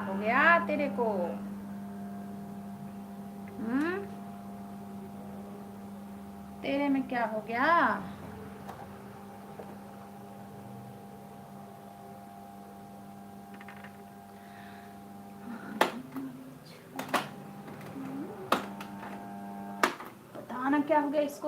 हो गया तेरे को? हम्म, तेरे में क्या हो गया? पता ना क्या हो गया इसको।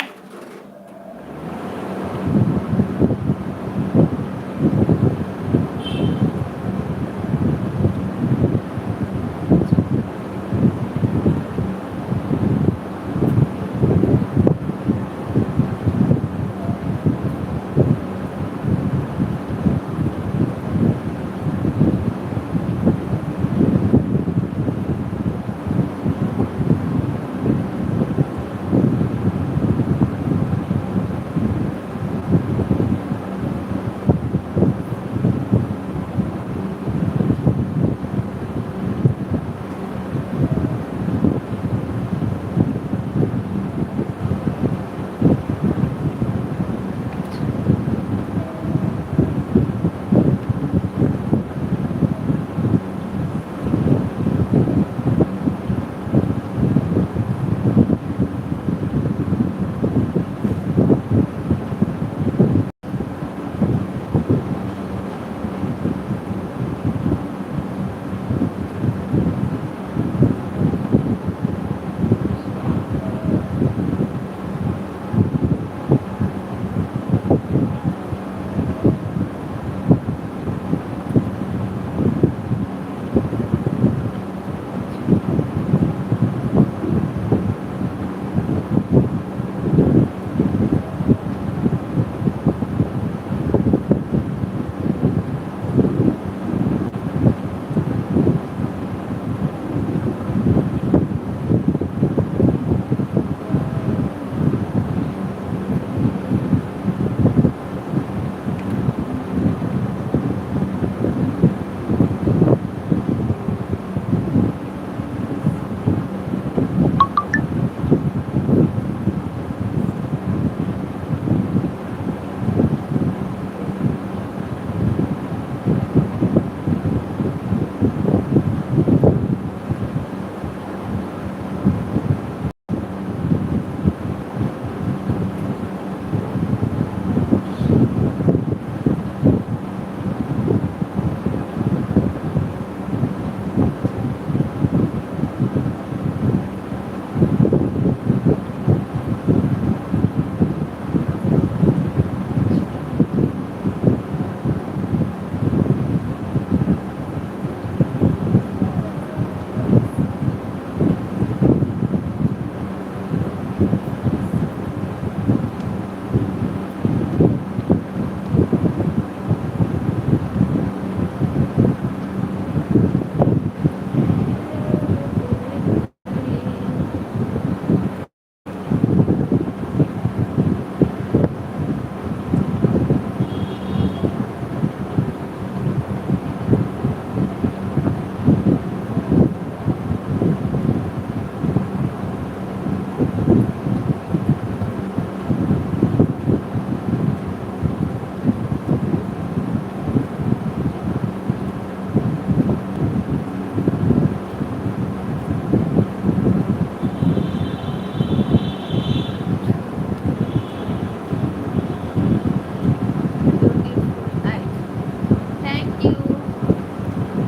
Thank you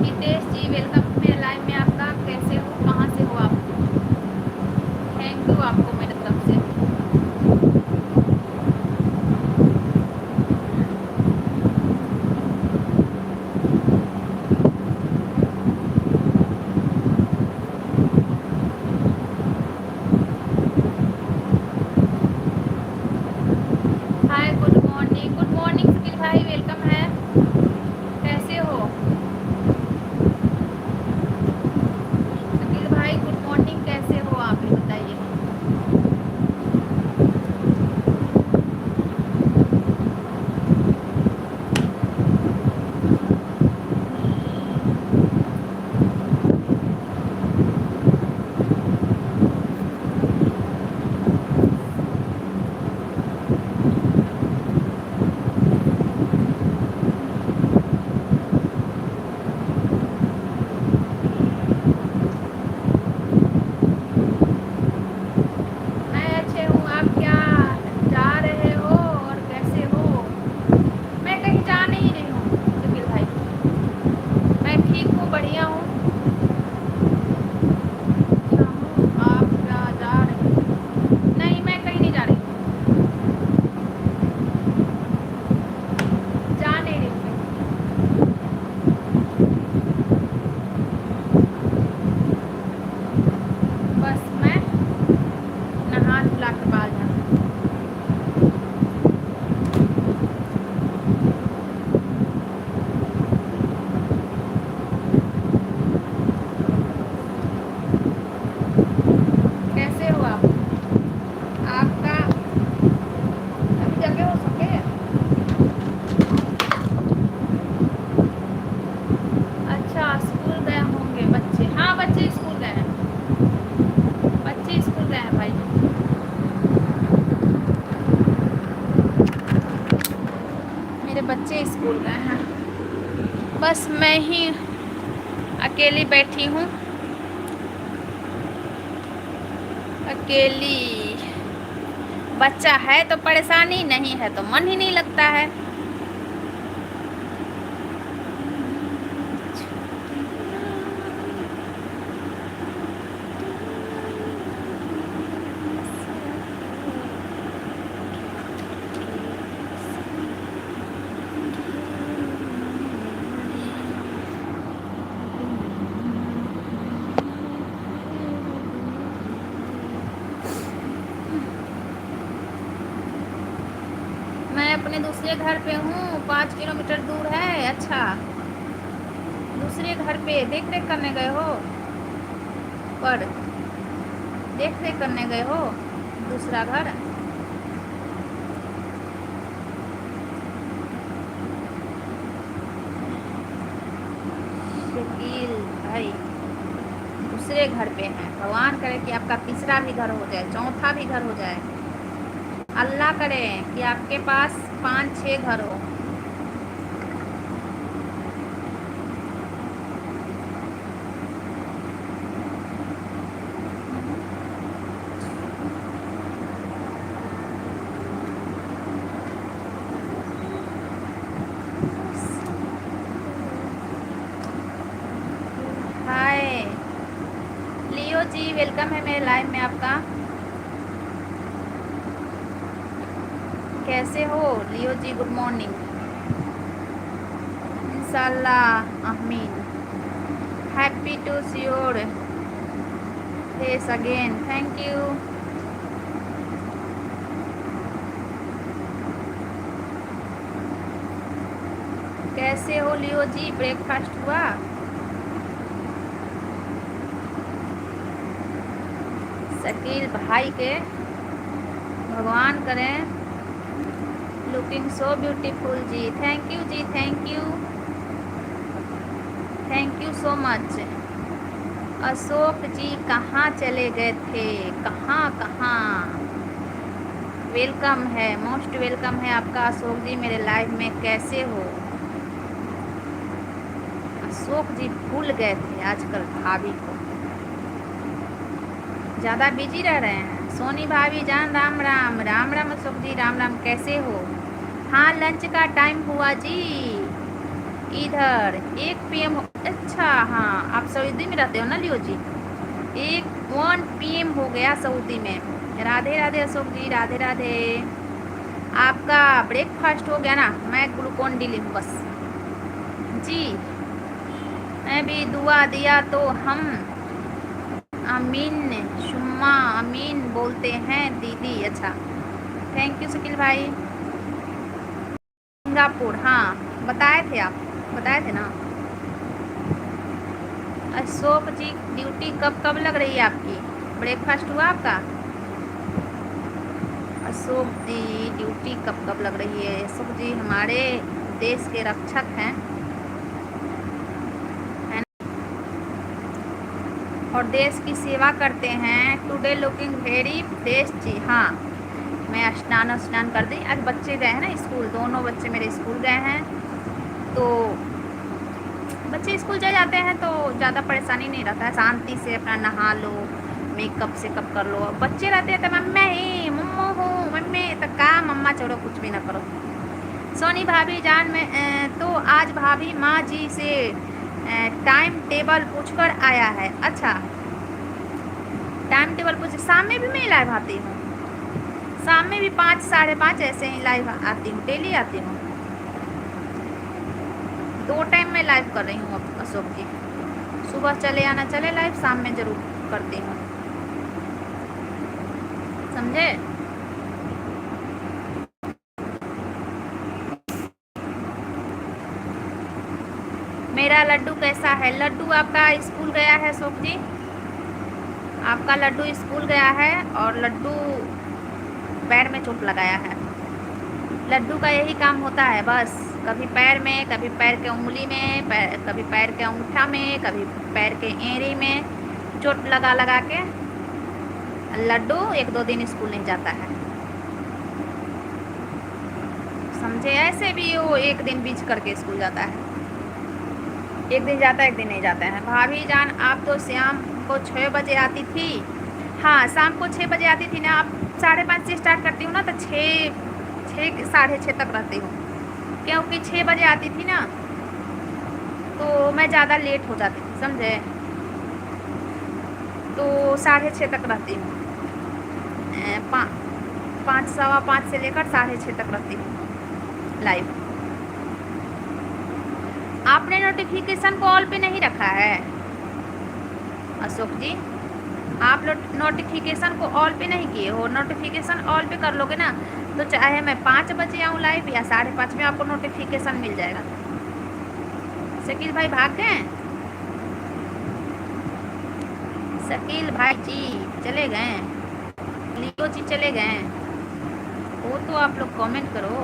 Hitesh ji, welcome मेरे लाइव में आपका। कैसे हो, कहाँ से हो आप? थैंक यू आपको मेरे तरफ से। हाय, गुड मॉर्निंग सुनील भाई, वेलकम है। कैसे हो सुनील भाई? गुड मॉर्निंग, कैसे हो आप, ये बताइए। मेरे बच्चे स्कूल गए हैं, बस मैं ही अकेली बैठी हूँ, अकेली। बच्चा है तो परेशानी, नहीं है तो मन ही नहीं लगता है। मैं अपने दूसरे घर पे हूँ, 5 किलोमीटर दूर है। अच्छा, दूसरे घर पे देख रेख करने गए हो? पर देख रेख करने गए हो दूसरा घर? शकील भाई दूसरे घर पे हैं, भगवान करे कि आपका तीसरा भी घर हो जाए, चौथा भी घर हो जाए। अल्लाह करे कि आपके पास 5-6 घर हो। हाय लियो जी, वेलकम है मेरे लाइव में आपका। कैसे हो लियो जी? Good morning. इंशाल्लाह आमीन। Happy to see your face again, thank you. कैसे हो लियो जी? ब्रेकफास्ट हुआ? शकील भाई के भगवान करें लुकिंग सो ब्यूटीफुल जी, थैंक यू जी, thank you, thank you so much. Ashok ji कहाँ चले गए थे? कहाँ कहाँ? वेलकम है, मोस्ट वेलकम है आपका अशोक जी मेरे लाइव में। कैसे हो? अशोक जी भूल गए थे आजकल भाभी को, ज़्यादा बिजी रह रहे हैं। सोनी भाभी जान राम राम। राम राम अशोक जी, राम राम। कैसे हो? हाँ लंच का टाइम हुआ जी, इधर 1 PM। अच्छा हाँ, आप सऊदी में रहते हो ना लियो जी? 1 PM हो गया सऊदी में। राधे राधे अशोक जी, राधे राधे। आपका ब्रेकफास्ट हो गया ना? मैं ग्लूकोन डी लूँ बस जी। मैं भी दुआ दिया तो हम अमीन शुम्मा अमीन बोलते हैं दीदी। अच्छा, थैंक यू शकील भाई। सिंगापुर, हाँ बताए थे आप, बताए थे ना। अशोक जी ड्यूटी कब कब लग रही है आपकी? ब्रेकफास्ट हुआ आपका? अशोक जी ड्यूटी कब कब लग रही है? अशोक जी हमारे देश के रक्षक हैं, है ना, और देश की सेवा करते हैं। टुडे लुकिंग वेरी फ्रेश जी। हाँ मैं स्नान कर दी। आज बच्चे गए हैं ना स्कूल, दोनों बच्चे मेरे स्कूल गए हैं, तो बच्चे स्कूल चले जाते हैं तो ज़्यादा परेशानी नहीं रहता है, शांति से अपना नहा लो, मेकअप से कब कर लो। बच्चे रहते हैं तो मम्मी ही मम्मो हूँ, मम्मी तो का मम्मा छोड़ो, कुछ भी ना करो। सोनी भाभी जान में तो आज भाभी माँ जी से टाइम टेबल पूछकर आया है। अच्छा, टाइम टेबल पूछ, शाम में भी मैं लाइव आती हूँ, शाम में भी 5 साढ़े 5 ऐसे ही लाइव आती हूँ, डेली आती हूँ। 2 टाइम में लाइव कर रही हूँ अब अशोक जी। सुबह चले आना चले लाइव, शाम में ज़रूर करती हूँ, समझे? मेरा लड्डू कैसा है? लड्डू आपका स्कूल गया है अशोक जी, आपका लड्डू स्कूल गया है और लड्डू पैर में चोट लगाया है। लड्डू का यही काम होता है बस, कभी पैर में, कभी पैर के उंगली में, कभी पैर के अंगूठा में, कभी पैर के एड़ी में चोट लगा लगा के लड्डू 1-2 दिन स्कूल नहीं जाता है। समझे। ऐसे भी वो एक दिन बीच करके स्कूल जाता है, एक दिन जाता है एक दिन नहीं जाता है। भाभी जान आप तो शाम को 6 बजे आती थी। हाँ शाम को 6 बजे आती थी ना, आप 5:30 से स्टार्ट करती हूँ ना तो 6 साढ़े 6 तक रहती हूँ, क्योंकि 6 बजे आती थी ना तो मैं ज़्यादा लेट हो जाती थी समझे। तो 6:30 तक रहती हूँ, 5 5:15 से लेकर 6:30 तक रहती हूँ लाइव। आपने नोटिफिकेशन को ऑल पे नहीं रखा है अशोक जी, आप लोग नोटिफिकेशन को ऑल पे नहीं किए हो। नोटिफिकेशन ऑल पे कर लोगे ना तो चाहे मैं 5 बजे आऊँ लाइव या 5:30 में आपको नोटिफिकेशन मिल जाएगा। शकील भाई भाग गए, शकील भाई जी चले गए, लियो जी चले गए, वो तो आप लोग कमेंट करो।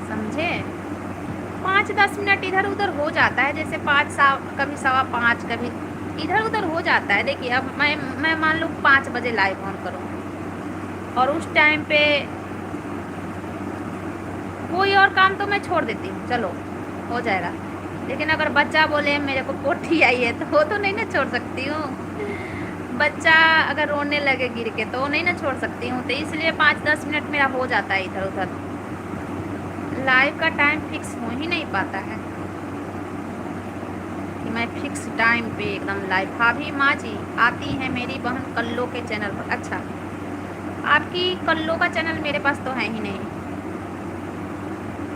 समझे, 5-10 मिनट इधर उधर हो जाता है, जैसे कभी 5:15 कभी इधर उधर हो जाता है। देखिए अब मैं मान लो 5 बजे लाइव ऑन करूँ और उस टाइम पे कोई और काम तो मैं छोड़ देती हूँ, चलो हो जाएगा। लेकिन अगर बच्चा बोले मेरे को पोटी आई है तो वो तो नहीं ना छोड़ सकती हूँ। बच्चा अगर रोने लगे गिर के तो नहीं ना छोड़ सकती हूँ, तो इसलिए 5-10 मिनट मेरा हो जाता है इधर उधर। लाइव का टाइम फिक्स हो ही नहीं पाता है कि मैं फिक्स टाइम पे एकदम लाइव। भाभी माँ जी आती हैं मेरी बहन कल्लो के चैनल पर। अच्छा आपकी कल्लो का चैनल मेरे पास तो है ही नहीं,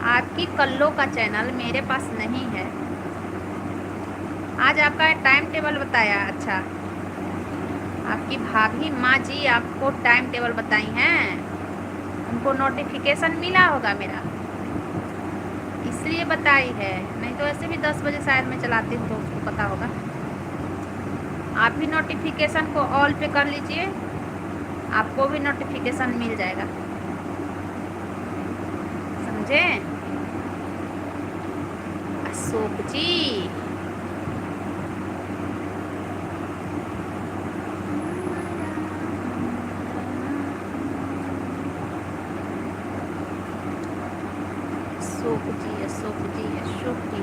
आपकी कल्लो का चैनल मेरे पास नहीं है। आज आपका टाइम टेबल बताया। अच्छा आपकी भाभी माँ जी आपको टाइम टेबल बताई हैं, उनको नोटिफिकेशन मिला होगा मेरा इसलिए बताई है, नहीं तो ऐसे भी 10 बजे शायद मैं चलाती हूँ तो उसको पता होगा। आप भी नोटिफिकेशन को ऑल पे कर लीजिए, आपको भी नोटिफिकेशन मिल जाएगा समझे अशोक जी। अशोक जी अशोक जी अशोक जी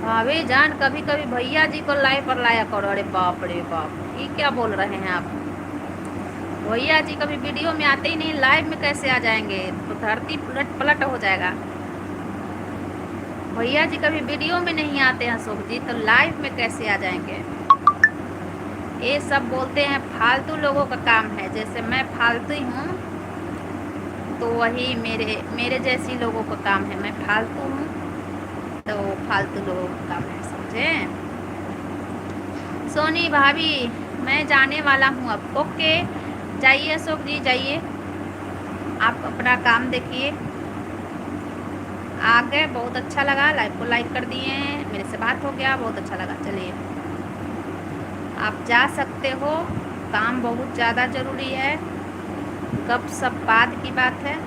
भाभी जान कभी कभी भैया जी को लाइव पर लाया करो। अरे बाप रे बाप ये क्या बोल रहे हैं आप, भैया जी कभी वीडियो में आते ही नहीं, लाइव में कैसे आ जाएंगे, तो धरती पलट पलट हो जाएगा। भैया जी कभी वीडियो में नहीं आते हैं अशोक जी, तो लाइव में कैसे आ जाएंगे। ये सब बोलते हैं फालतू लोगों का काम है, जैसे मैं फालतू ही हूँ तो वही मेरे जैसी लोगों का काम है। मैं फालतू हूँ तो फालतू लोगों का काम है समझे। सोनी भाभी मैं जाने वाला हूँ अब। ओके जाइए अशोक जी जाइए, आप अपना काम देखिए। आ गए, बहुत अच्छा लगा, लाइव को लाइक कर दिए, मेरे से बात हो गया, बहुत अच्छा लगा। चलिए आप जा सकते हो, काम बहुत ज़्यादा ज़रूरी है, गप सप बाद की बात है।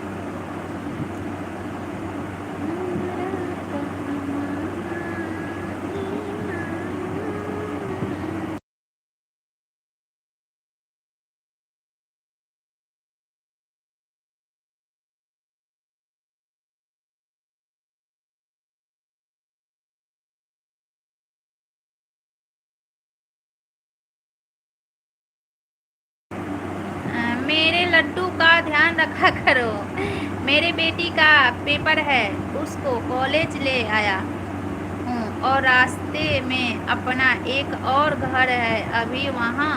मेरे लड्डू का ध्यान रखा करो, मेरे बेटी का पेपर है, उसको कॉलेज ले आया हूँ और रास्ते में अपना एक और घर है, अभी वहाँ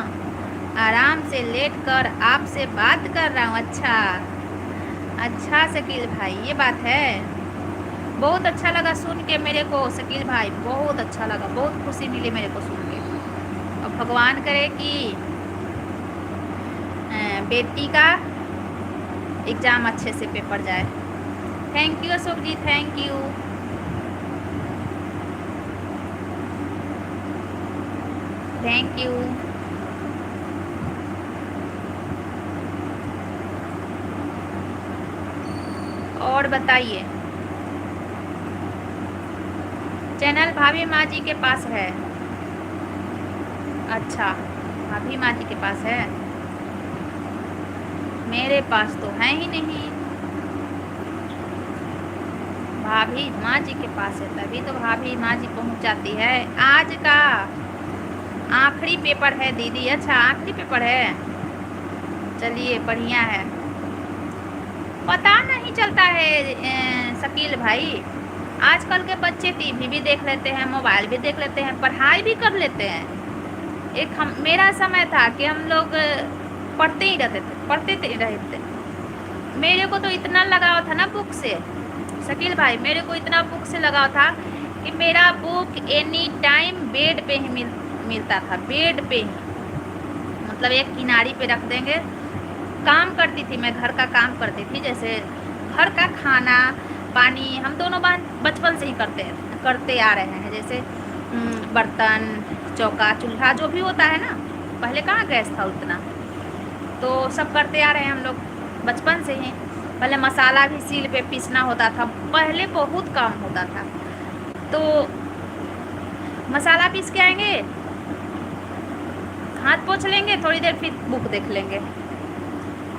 आराम से लेट कर आपसे बात कर रहा हूँ। अच्छा अच्छा शकील भाई, ये बात है। बहुत अच्छा लगा सुन के मेरे को शकील भाई, बहुत अच्छा लगा, बहुत खुशी मिली मेरे को सुन के। और भगवान करे कि बेटी का एग्ज़ाम अच्छे से पेपर जाए। Thank you Ashok ji, thank you. Thank you. और बताइए, चैनल भाभी माँ जी के पास है? अच्छा, भाभी माँ जी के पास है, मेरे पास तो है ही नहीं। भाभी माँ जी के पास है तभी तो भाभी माँ जी पहुँच जाती है। आज का आखिरी पेपर है दीदी? अच्छा, आखिरी पेपर है, चलिए बढ़िया है। पता नहीं चलता है शकील भाई, आजकल के बच्चे टीवी भी देख लेते हैं, मोबाइल भी देख लेते हैं, पढ़ाई भी कर लेते हैं। एक हम मेरा समय था कि हम लोग पढ़ते ही रहते थे, रहते। मेरे को तो इतना लगाव था ना बुक से शकील भाई, मेरे को इतना बुक से लगाव था कि मेरा बुक एनी टाइम बेड पे ही मिलता था, बेड पे ही, मतलब एक किनारी पे रख देंगे। काम करती थी मैं, घर का काम करती थी, जैसे घर का खाना पानी हम दोनों बचपन से ही करते आ रहे हैं। जैसे बर्तन चौका चूल्हा जो भी होता है ना, पहले कहाँ गैस था उतना, तो सब करते आ रहे हैं हम लोग बचपन से ही। पहले मसाला भी सील पे पीसना होता था, पहले बहुत काम होता था। तो मसाला पीस के आएंगे, हाथ पोंछ लेंगे, थोड़ी देर फिर बुक देख लेंगे,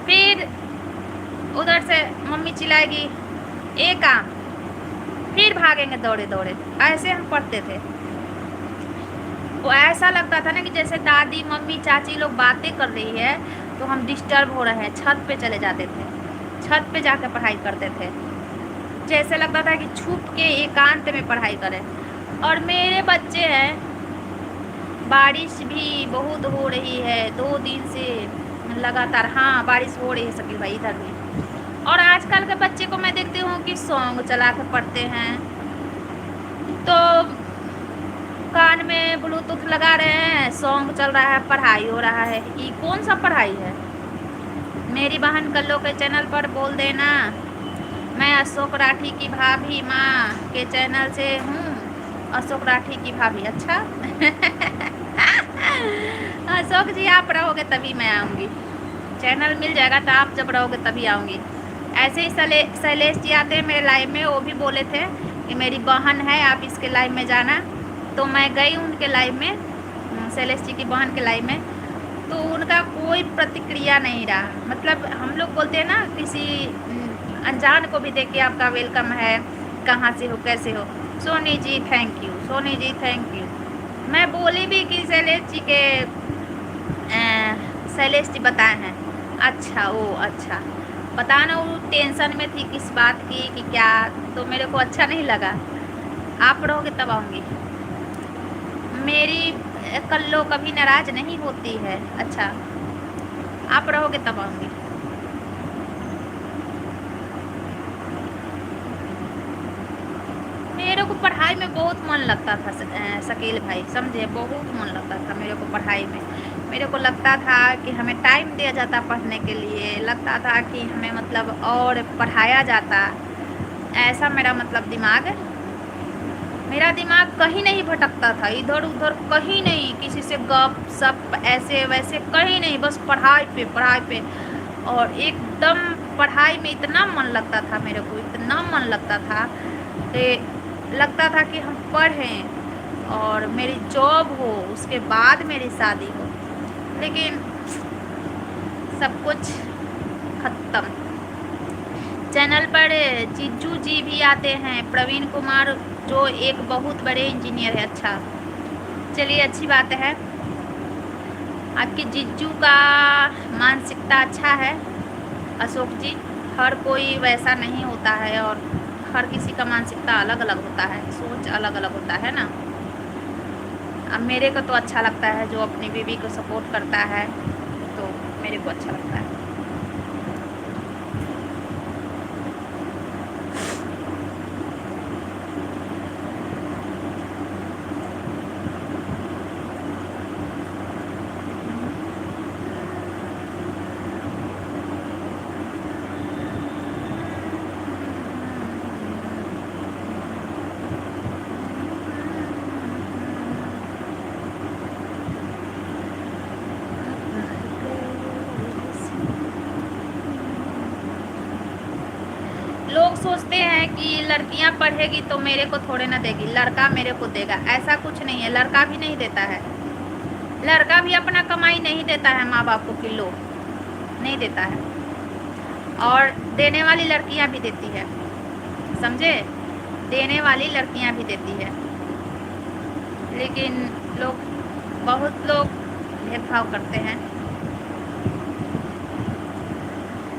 फिर उधर से मम्मी चिल्लाएगी एक काम, फिर भागेंगे दौड़े दौड़े। ऐसे हम पढ़ते थे। वो ऐसा लगता था ना कि जैसे दादी मम्मी चाची लोग बातें कर रही है तो हम डिस्टर्ब हो रहे हैं, छत पे चले जाते थे, छत पे जाकर पढ़ाई करते थे। जैसे लगता था कि छुप के एकांत में पढ़ाई करें। और मेरे बच्चे हैं, बारिश भी बहुत हो रही है 2 दिन से लगातार। हाँ, बारिश हो रही है शकील भाई, इधर भी। और आजकल के बच्चे को मैं देखती हूँ कि सॉन्ग चला के पढ़ते हैं, तो कान में ब्लूटूथ लगा रहे हैं, सॉन्ग चल रहा है, पढ़ाई हो रहा है। ये कौन सा पढ़ाई है? मेरी बहन कल्लो के चैनल पर बोल देना, मैं अशोक राठी की भाभी माँ के चैनल से हूँ। अशोक राठी की भाभी, अच्छा। अशोक जी आप रहोगे तभी मैं आऊँगी, चैनल मिल जाएगा तो आप जब रहोगे तभी आऊँगी। ऐसे ही शैलेश जी आते हैं मेरे लाइव में, वो भी बोले थे कि मेरी बहन है, आप इसके लाइव में जाना। तो मैं गई उनके लाइव में, शैलेश जी की बहन के लाइव में, तो उनका कोई प्रतिक्रिया नहीं रहा। मतलब हम लोग बोलते हैं ना, किसी अनजान को भी देख के आपका वेलकम है, कहाँ से हो कैसे हो। Soni ji thank you, Soni ji thank you. मैं बोली भी कि शैलेश जी के शैलेश जी बताए हैं। अच्छा, ओ अच्छा, पता ना वो टेंशन में थी किस बात की कि क्या, तो मेरे को अच्छा नहीं लगा। आप रहोगे तब आऊँगी। मेरी कल्लो कभी नाराज नहीं होती है। अच्छा, आप रहोगे तब आऊँगी। मेरे को पढ़ाई में बहुत मन लगता था शकील भाई, समझे, बहुत मन लगता था मेरे को पढ़ाई में। मेरे को लगता था कि हमें टाइम दिया जाता पढ़ने के लिए, लगता था कि हमें मतलब और पढ़ाया जाता। ऐसा मेरा मतलब मेरा दिमाग कहीं नहीं भटकता था, इधर उधर कहीं नहीं, किसी से गप सप ऐसे वैसे कहीं नहीं, बस पढ़ाई पे पढ़ाई पे। और एकदम पढ़ाई में इतना मन लगता था मेरे को, इतना मन लगता था कि लगता था कि हम पढ़ें और मेरी जॉब हो, उसके बाद मेरी शादी हो। लेकिन सब कुछ ख़त्म। चैनल पर जीजू जी भी आते हैं, प्रवीण कुमार, जो एक बहुत बड़े इंजीनियर है। अच्छा, चलिए अच्छी बात है, आपकी जीजू का मानसिकता अच्छा है अशोक जी। हर कोई वैसा नहीं होता है और हर किसी का मानसिकता अलग अलग होता है, सोच अलग अलग होता है ना। अब मेरे को तो अच्छा लगता है जो अपनी बीवी को सपोर्ट करता है, तो मेरे को अच्छा लगता है। सोचते हैं कि लड़कियां पढ़ेगी तो मेरे को थोड़े ना देगी, लड़का मेरे को देगा। ऐसा कुछ नहीं है, लड़का भी नहीं देता है, लड़का भी अपना कमाई नहीं देता है माँ बाप को किलो नहीं देता है, और देने वाली लड़कियां भी देती है, समझे, देने वाली लड़कियां भी देती है। लेकिन बहुत लोग भेदभाव करते हैं।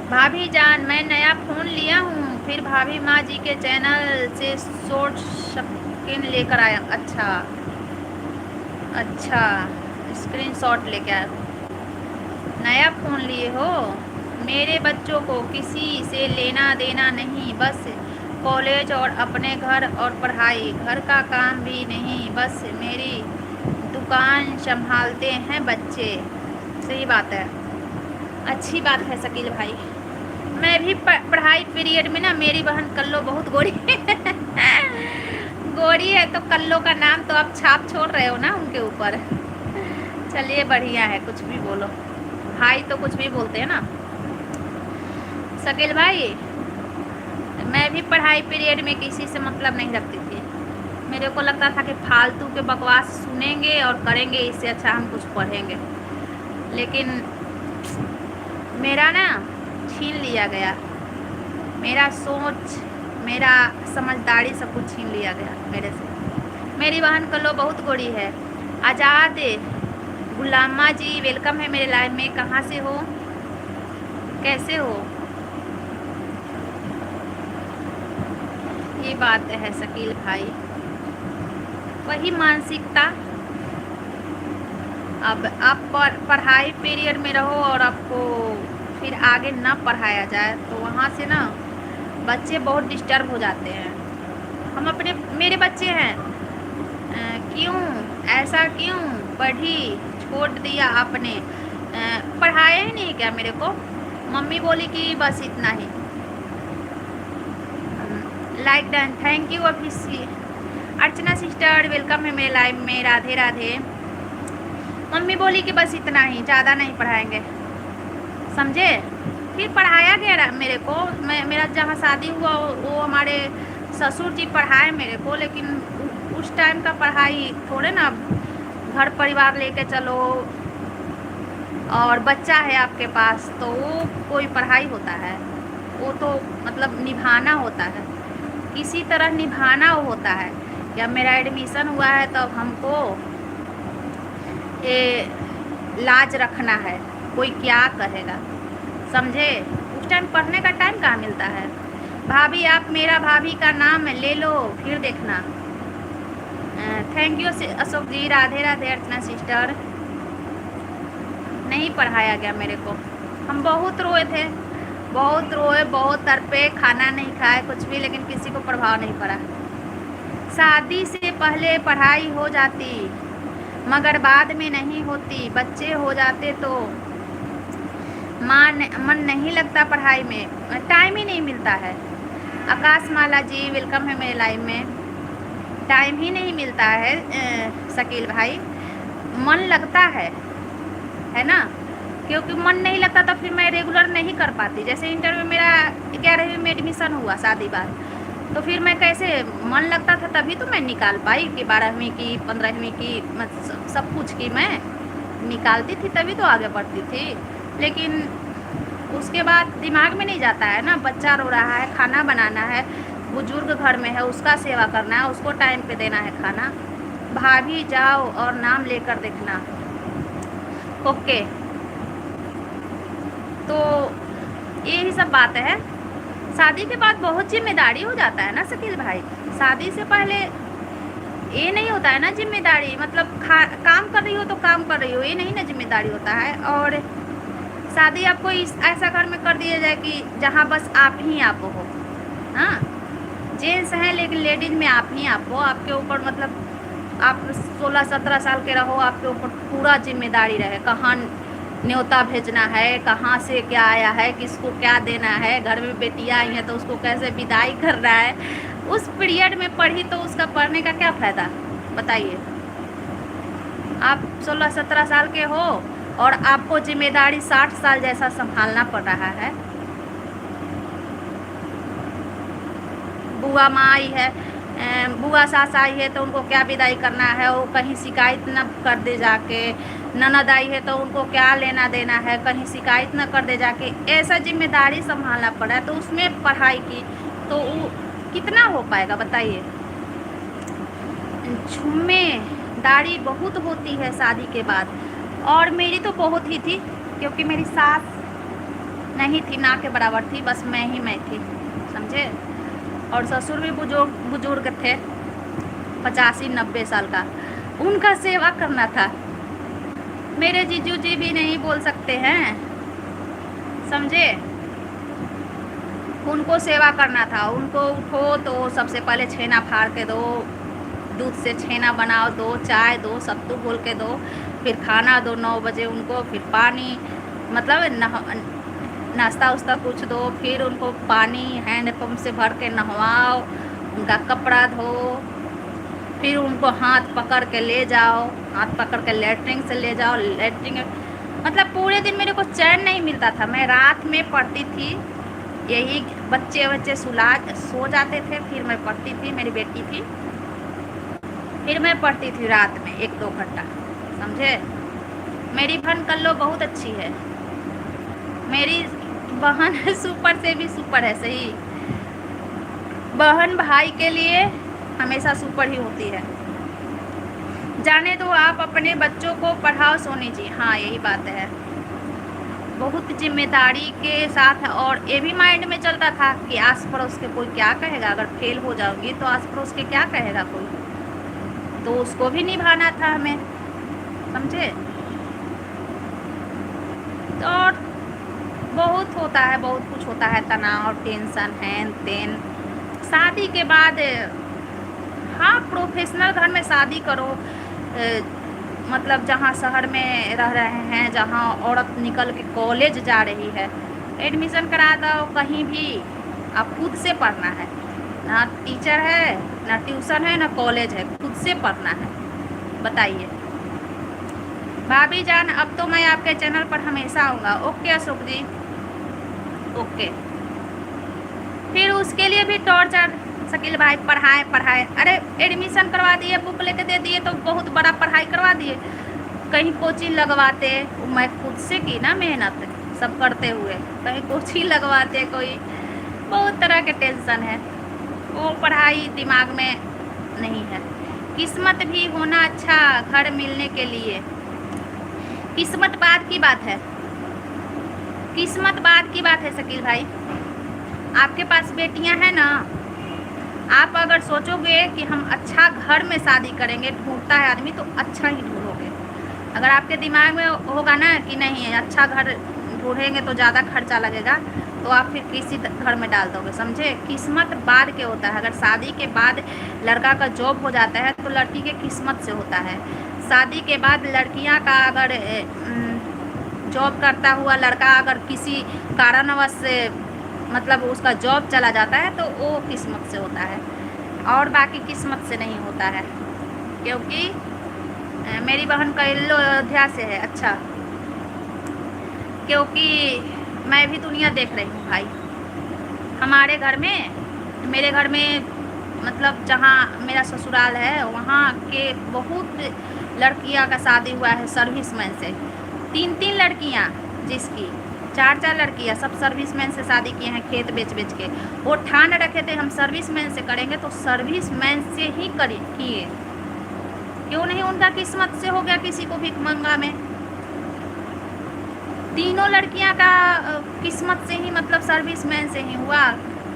भाभी जान, मैं नया फ़ोन लिया हूँ, फिर भाभी माँ जी के चैनल से शॉर्ट स्क्रीन लेकर आया। अच्छा अच्छा, स्क्रीनशॉट लेके आए हो, नया फ़ोन लिए हो। मेरे बच्चों को किसी से लेना देना नहीं, बस कॉलेज और अपने घर और पढ़ाई, घर का काम भी नहीं, बस मेरी दुकान संभालते हैं बच्चे। सही बात है, अच्छी बात है शकील भाई। मैं भी पढ़ाई पीरियड में ना, मेरी बहन कल्लो बहुत गोरी गोरी है, तो कल्लो का नाम तो आप छाप छोड़ रहे हो ना उनके ऊपर। चलिए बढ़िया है, कुछ भी बोलो, भाई तो कुछ भी बोलते हैं ना। शकील भाई, मैं भी पढ़ाई पीरियड में किसी से मतलब नहीं रखती थी। मेरे को लगता था कि फालतू के बकवास सुनेंगे और करेंगे, इससे अच्छा हम कुछ पढ़ेंगे। लेकिन मेरा ना छीन लिया गया, मेरा सोच, मेरा समझदारी सब कुछ छीन लिया गया मेरे से। मेरी बहन कल्लो बहुत गोरी है। आज़ाद गुलामा जी, वेलकम है मेरे लाइव में। कहाँ से हो, कैसे हो? ये बात है शकील भाई, वही मानसिकता। अब आप पढ़ाई पीरियड में रहो और आपको फिर आगे ना पढ़ाया जाए तो वहाँ से ना बच्चे बहुत डिस्टर्ब हो जाते हैं। हम अपने, मेरे बच्चे हैं, क्यों ऐसा, क्यों पढ़ी छोड़ दिया आपने, पढ़ाया ही नहीं क्या मेरे को? मम्मी बोली कि बस इतना ही। Like done, thank you. Officially Archana sister, welcome है मेरे लाइव में। राधे राधे। मम्मी बोली कि बस इतना ही, ज़्यादा नहीं पढ़ाएंगे, समझे। फिर पढ़ाया गया मेरे को। मेरा जहाँ शादी हुआ वो हमारे ससुर जी पढ़ाए मेरे को, लेकिन उस टाइम का पढ़ाई थोड़े ना, घर परिवार लेके चलो और बच्चा है आपके पास तो वो कोई पढ़ाई होता है? वो तो मतलब निभाना होता है, किसी तरह निभाना होता है। जब मेरा एडमिशन हुआ है तब हमको ये लाज रखना है, कोई क्या कहेगा, समझे। उस टाइम पढ़ने का टाइम कहाँ मिलता है। भाभी, आप मेरा भाभी का नाम ले लो फिर देखना। Thank you Ashok ji. Radhe Radhe Archana sister. नहीं पढ़ाया गया मेरे को, हम बहुत रोए थे, बहुत रोए, बहुत तड़पे, खाना नहीं खाए कुछ भी, लेकिन किसी को प्रभाव नहीं पड़ा। शादी से पहले पढ़ाई हो जाती मगर बाद में नहीं होती, बच्चे हो जाते तो मन नहीं लगता पढ़ाई में, टाइम ही नहीं मिलता है। आकाश माला जी, वेलकम है मेरे लाइव में। टाइम ही नहीं मिलता है शकील भाई, मन लगता है ना, क्योंकि मन नहीं लगता तो फिर मैं रेगुलर नहीं कर पाती। जैसे इंटर में मेरा 11वीं में एडमिशन हुआ शादी बाद, तो फिर मैं कैसे, मन लगता था तभी तो मैं निकाल पाई कि 12वीं की, 15वीं की, सब कुछ की मैं निकालती थी, तभी तो आगे बढ़ती थी। लेकिन उसके बाद दिमाग में नहीं जाता है ना, बच्चा रो रहा है, खाना बनाना है, बुजुर्ग घर में है, उसका सेवा करना है, उसको टाइम पे देना है खाना। भाभी जाओ और नाम लेकर देखना। ओके, तो यही सब बात है। शादी के बाद बहुत जिम्मेदारी हो जाता है ना शकील भाई। शादी से पहले ये नहीं होता है ना जिम्मेदारी, मतलब काम कर रही हो तो काम कर रही हो, ये नहीं ना जिम्मेदारी होता है। और शादी आपको ऐसा घर में कर दिया जाए कि जहाँ बस आप ही आप हो। हाँ, जेंट्स हैं लेकिन लेडीज में आप ही आप हो, आपके ऊपर मतलब आप 16-17 साल के रहो, आपके ऊपर पूरा जिम्मेदारी रहे, कहाँ न्योता भेजना है, कहाँ से क्या आया है, किसको क्या देना है, घर में बेटियाँ आई हैं तो उसको कैसे विदाई करना है। उस पीरियड में पढ़ी तो उसका पढ़ने का क्या फ़ायदा, बताइए। आप 16-17 साल के हो और आपको जिम्मेदारी 60 साल जैसा संभालना पड़ रहा है। बुआ माँ आई है, बुआ सास आई है तो उनको क्या विदाई करना है, वो कहीं शिकायत न कर दे जाके, ननद आई है तो उनको क्या लेना देना है, कहीं शिकायत न कर दे जाके, ऐसा जिम्मेदारी संभालना पड़ा है। तो उसमें पढ़ाई की तो कितना हो पाएगा बताइए। जिम्मेदारी बहुत होती है शादी के बाद, और मेरी तो बहुत ही थी, क्योंकि मेरी सास नहीं थी, ना के बराबर थी, बस मैं थी, समझे। और ससुर भी बुजुर्ग थे, 85-90 साल का, उनका सेवा करना था। मेरे जीजू जी भी नहीं बोल सकते हैं, समझे। उनको सेवा करना था, उनको उठो तो सबसे पहले छेना फाड़ के दो, दूध से छेना बनाओ, दो चाय दो, सत्तू घोल के दो, फिर खाना दो 9 बजे उनको, फिर पानी, मतलब नाश्ता उस्ता कुछ दो, फिर उनको पानी हैंडपम्प से भर के नहवाओ, उनका कपड़ा धो, फिर उनको हाथ पकड़ के ले जाओ, हाथ पकड़ के लेटरिन से ले जाओ, लेटरिन, मतलब पूरे दिन मेरे को चैन नहीं मिलता था। मैं रात में पढ़ती थी, यही बच्चे सो जाते थे, फिर मैं पढ़ती थी, मेरी बेटी थी, फिर मैं पढ़ती थी रात में 1-2 घंटा, समझे। मेरी बहन कल्लो बहुत अच्छी है, मेरी बहन सुपर से भी सुपर है, सही। बहन भाई के लिए हमेशा सुपर ही होती है। जाने दो, आप अपने बच्चों को पढ़ाओ सोनी जी, हाँ यही बात है, बहुत जिम्मेदारी के साथ। और ये भी माइंड में चलता था कि आस पड़ोस के कोई क्या कहेगा, अगर फेल हो जाओगी तो आस पड़ोस के क्या कहेगा कोई, तो उसको भी निभाना था हमें, समझे। तो बहुत होता है, बहुत कुछ होता है, तनाव, टेंशन, हैन तेन। शादी के बाद हाँ प्रोफेशनल घर में शादी करो, मतलब जहाँ शहर में रह रहे हैं, जहाँ औरत निकल के कॉलेज जा रही है, एडमिशन करा दो कहीं भी, आप खुद से पढ़ना है, ना टीचर है, ना ट्यूशन है, ना कॉलेज है, खुद से पढ़ना है, बताइए। भाभी जान अब तो मैं आपके चैनल पर हमेशा आऊँगा। ओके अशोक जी, ओके। फिर उसके लिए भी टॉर्चर, शकील भाई पढ़ाए, अरे एडमिशन करवा दिए, बुक लेके दे दिए, तो बहुत बड़ा पढ़ाई करवा दिए, कहीं कोचिंग लगवाते, मैं खुद से की ना मेहनत सब करते हुए, कहीं कोचिंग लगवाते, कोई बहुत तरह के टेंशन है, वो पढ़ाई दिमाग में नहीं है। किस्मत भी होना अच्छा घर मिलने के लिए, किस्मत बाद की बात है, किस्मत बाद की बात है शकील भाई। आपके पास बेटियां हैं ना, आप अगर सोचोगे कि हम अच्छा घर में शादी करेंगे, ढूंढता है आदमी तो अच्छा ही ढूंढोगे। अगर आपके दिमाग में होगा ना कि नहीं अच्छा घर ढूंढेंगे तो ज़्यादा खर्चा लगेगा, तो आप फिर किसी घर में डाल दोगे, समझे। किस्मत बाद के होता है, अगर शादी के बाद लड़का का जॉब हो जाता है तो लड़की के किस्मत से होता है। शादी के बाद लड़कियां का अगर जॉब करता हुआ लड़का अगर किसी कारणवश से मतलब उसका जॉब चला जाता है तो वो किस्मत से होता है, और बाकी किस्मत से नहीं होता है। क्योंकि मेरी बहन का अयोध्या से है, अच्छा, क्योंकि मैं भी दुनिया देख रही हूँ भाई। हमारे घर में, मेरे घर में मतलब जहाँ मेरा ससुराल है वहाँ के बहुत लड़कियाँ का शादी हुआ है सर्विसमैन से, 3-3 लड़कियाँ, जिसकी 4-4 लड़कियाँ, सब सर्विसमैन से शादी किए हैं, खेत बेच बेच के। वो ठान रखे थे हम सर्विसमैन से करेंगे, तो सर्विसमैन से ही किए, क्यों नहीं उनका किस्मत से हो गया किसी को भिखमंगा में। तीनों लड़कियां का किस्मत से ही मतलब सर्विसमैन से ही हुआ,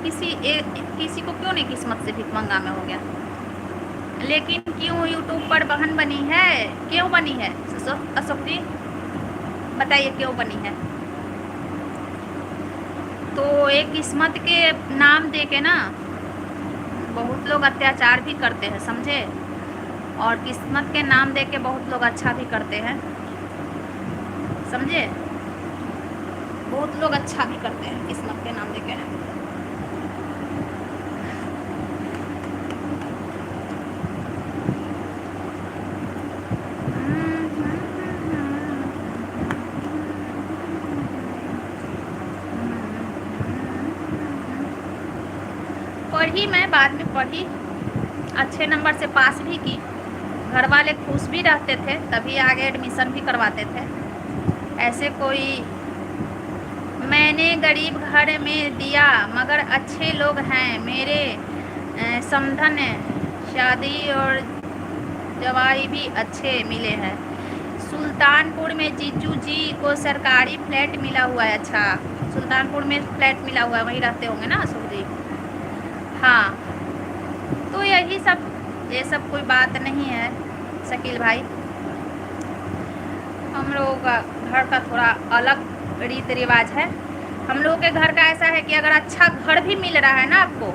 किसी को क्यों नहीं किस्मत से भिखमंगा में हो गया। लेकिन क्यों यूट्यूब पर बहन बनी है, क्यों बनी है अशोक जी, बताइए क्यों बनी है। तो एक किस्मत के नाम दे के ना बहुत लोग अत्याचार भी करते हैं, समझे, और किस्मत के नाम दे के बहुत लोग अच्छा भी करते हैं, समझे, बहुत लोग अच्छा भी करते हैं किस्मत के नाम दे के। पढ़ी, मैं बाद में पढ़ी, अच्छे नंबर से पास भी की, घर वाले खुश भी रहते थे, तभी आगे एडमिशन भी करवाते थे। ऐसे कोई, मैंने गरीब घर में दिया मगर अच्छे लोग हैं मेरे, समधन, शादी और जवाई भी अच्छे मिले हैं। सुल्तानपुर में जीजू जी को सरकारी फ्लैट मिला हुआ है। अच्छा, सुल्तानपुर में फ्लैट मिला हुआ है, वहीं रहते होंगे ना सुखदीप। हाँ, तो यही सब, ये सब कोई बात नहीं है शकील भाई। हम लोगों का घर का थोड़ा अलग रीति रिवाज है। हम लोगों के घर का ऐसा है कि अगर अच्छा घर भी मिल रहा है ना आपको,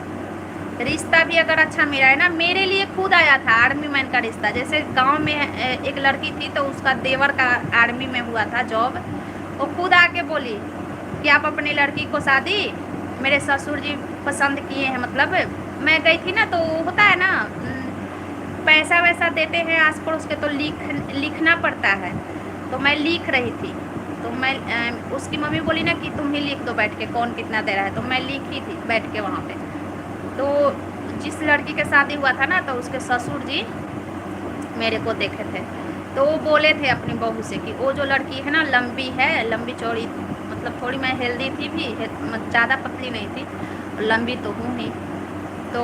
रिश्ता भी अगर अच्छा मिला है ना, मेरे लिए खुद आया था आर्मी मैन का रिश्ता। जैसे गांव में एक लड़की थी तो उसका देवर का आर्मी में हुआ था जॉब, वो खुद आके बोली कि आप अपनी लड़की को शादी मेरे ससुर जी पसंद किए हैं। मतलब मैं गई थी ना, तो होता है ना, पैसा वैसा देते हैं आस पड़ोस के, तो लिखना पड़ता है। तो मैं लिख रही थी, तो मैं उसकी मम्मी बोली ना कि तुम ही लिख दो बैठ के, कौन कितना दे रहा है, तो मैं लिखी थी बैठ के वहाँ पे। तो जिस लड़की के शादी हुआ था ना, तो उसके ससुर जी मेरे को देखे थे, तो वो बोले थे अपनी बहू से कि वो जो लड़की है ना, लंबी है, लंबी चौड़ी, मतलब थोड़ी मैं हेल्दी थी भी, ज़्यादा पतली नहीं थी, लंबी तो हूँ ही, तो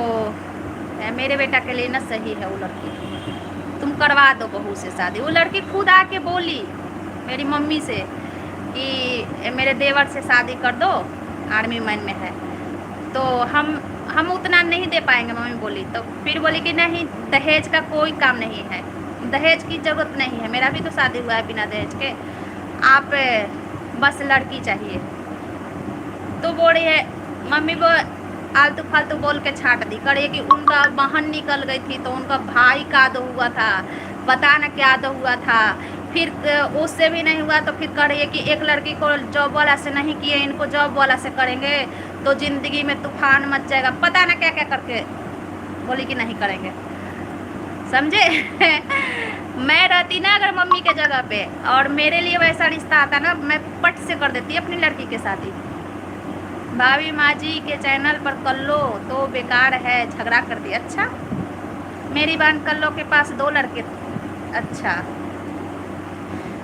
मेरे बेटा के लिए ना सही है वो लड़की, तुम करवा दो बहू से शादी। वो लड़की खुद आके बोली मेरी मम्मी से कि मेरे देवर से शादी कर दो, आर्मी मैन में है, तो हम उतना नहीं दे पाएंगे, मम्मी बोली। तो फिर बोली कि नहीं, दहेज का कोई काम नहीं है, दहेज की ज़रूरत नहीं है, मेरा भी तो शादी हुआ है बिना दहेज के, आप बस लड़की चाहिए। तो बोल रही है मम्मी, वो आलतू फालतू बोल के छाट दी, करे कि उनका बहन निकल गई थी तो उनका भाई का दो हुआ था, पता न क्या दो हुआ था, फिर उससे भी नहीं हुआ तो फिर करे कि एक लड़की को जॉब वाला से नहीं किए, इनको जॉब वाला से करेंगे तो ज़िंदगी में तूफान मच जाएगा, पता न क्या क्या करके बोली कि नहीं करेंगे, समझे। मैं रहती ना अगर मम्मी के जगह पे और मेरे लिए वैसा रिश्ता आता ना, मैं पट से कर देती अपनी लड़की के साथ ही। भाभी माँ जी के चैनल पर कल्लो तो बेकार है, झगड़ा कर दिया। अच्छा, मेरी बहन कल्लो के पास 2 लड़के थे। अच्छा,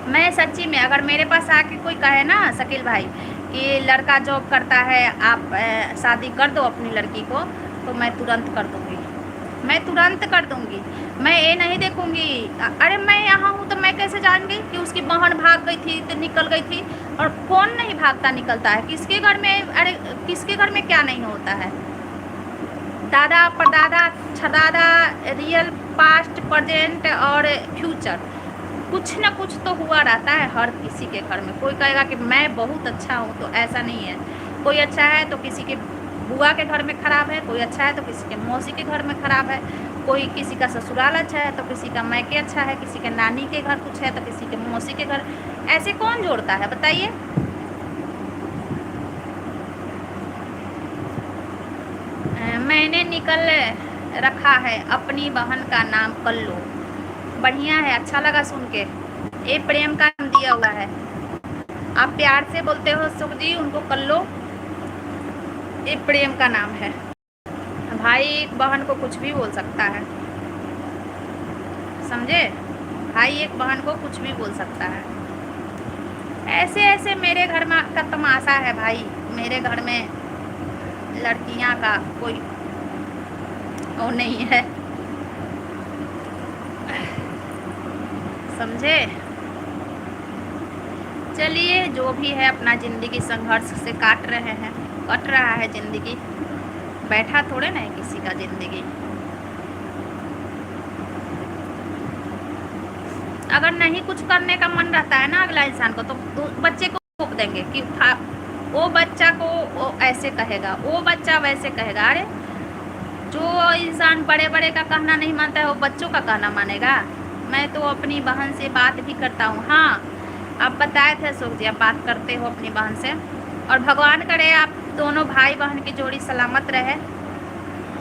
मैं सच्ची में अगर मेरे पास आके कोई कहे ना शकील भाई कि लड़का जॉब करता है, आप शादी कर दो अपनी लड़की को, तो मैं तुरंत कर दूँगी, मैं तुरंत कर दूँगी। मैं ये नहीं देखूँगी अरे मैं यहाँ हूँ तो मैं कैसे जान गई कि उसकी बहन भाग गई थी तो निकल गई थी, और कौन नहीं भागता निकलता है, किसके घर में, अरे किसके घर में क्या नहीं होता है। दादा परदादा छदादा, रियल पास्ट प्रेजेंट और फ्यूचर, कुछ ना कुछ तो हुआ रहता है हर किसी के घर में। कोई कहेगा कि मैं बहुत अच्छा हूँ, तो ऐसा नहीं है। कोई अच्छा है तो किसी के बुआ के घर में ख़राब है, कोई अच्छा है तो किसी के मौसी के घर में ख़राब है, कोई किसी का ससुराल अच्छा है तो किसी का मैके अच्छा है, किसी के नानी के घर कुछ है तो किसी के मौसी के घर, ऐसे कौन जोड़ता है बताइए। मैंने निकल रखा है अपनी बहन का नाम कल्लू। बढ़िया है, अच्छा लगा सुन के। ये प्रेम का नाम दिया हुआ है, आप प्यार से बोलते हो सुख जी उनको कल्लो, ये प्रेम का नाम है। भाई एक बहन को कुछ भी बोल सकता है, समझे, भाई एक बहन को कुछ भी बोल सकता है। ऐसे ऐसे मेरे घर में का तमाशा है भाई, मेरे घर में लड़कियां का कोई वो नहीं है, समझे। चलिए जो भी है, अपना ज़िंदगी संघर्ष से काट रहे हैं, कट रहा है ज़िंदगी, बैठा थोड़े ना है किसी का ज़िंदगी। अगर नहीं कुछ करने का मन रहता है ना अगला इंसान को, तो बच्चे को रोक देंगे कि वो बच्चा को वो ऐसे कहेगा, वो बच्चा वैसे कहेगा। अरे जो इंसान बड़े बड़े का कहना नहीं मानता है, वो बच्चों का कहना मानेगा। मैं तो अपनी बहन से बात भी करता हूँ। हाँ, आप बताए थे सुख जी, आप बात करते हो अपनी बहन से, और भगवान करे आप दोनों भाई बहन की जोड़ी सलामत रहे,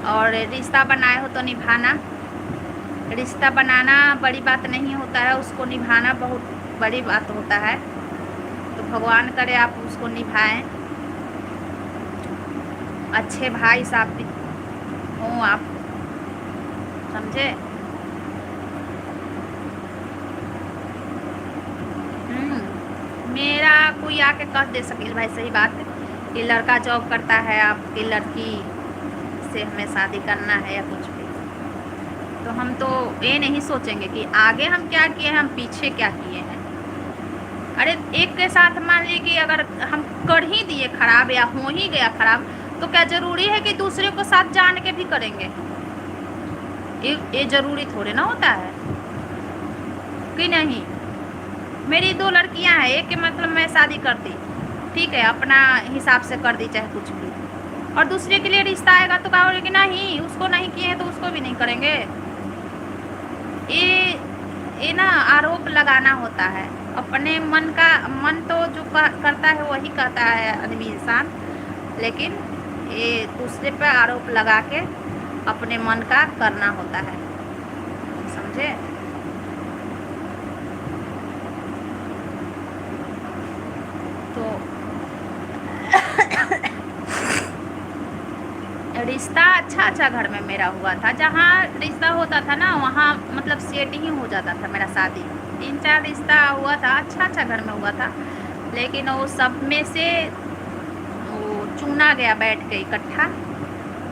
और रिश्ता बनाए हो तो निभाना। रिश्ता बनाना बड़ी बात नहीं होता है, उसको निभाना बहुत बड़ी बात होता है। तो भगवान करे आप उसको निभाएं, अच्छे भाई साहब हो आप, समझे। मेरा कोई आके कह दे शकील भाई सही बात है कि लड़का जॉब करता है, आपकी लड़की से हमें शादी करना है या कुछ भी, तो हम तो ये नहीं सोचेंगे कि आगे हम क्या किए हैं, हम पीछे क्या किए हैं। अरे एक के साथ मान लीजिए कि अगर हम कर ही दिए खराब या हो ही गया खराब, तो क्या जरूरी है कि दूसरे को साथ जान के भी करेंगे? ये जरूरी थोड़े ना होता है कि नहीं। मेरी 2 लड़कियां हैं, एक के मतलब मैं शादी कर दी, ठीक है, अपना हिसाब से कर दी चाहे कुछ भी, और दूसरे के लिए रिश्ता आएगा तो कहोगे कि नहीं उसको नहीं किए हैं तो उसको भी नहीं करेंगे। ये ना आरोप लगाना होता है। अपने मन तो जो करता है वही करता है आदमी इंसान, लेकिन ये दूसरे पे आरोप लगा के अपने मन का करना होता है, समझे। तो रिश्ता अच्छा घर में मेरा हुआ था, जहाँ रिश्ता होता था ना वहाँ मतलब सेट ही हो जाता था मेरा शादी। 3-4 रिश्ता हुआ था, अच्छा घर में हुआ था, लेकिन वो सब में से वो चुना गया बैठ के इकट्ठा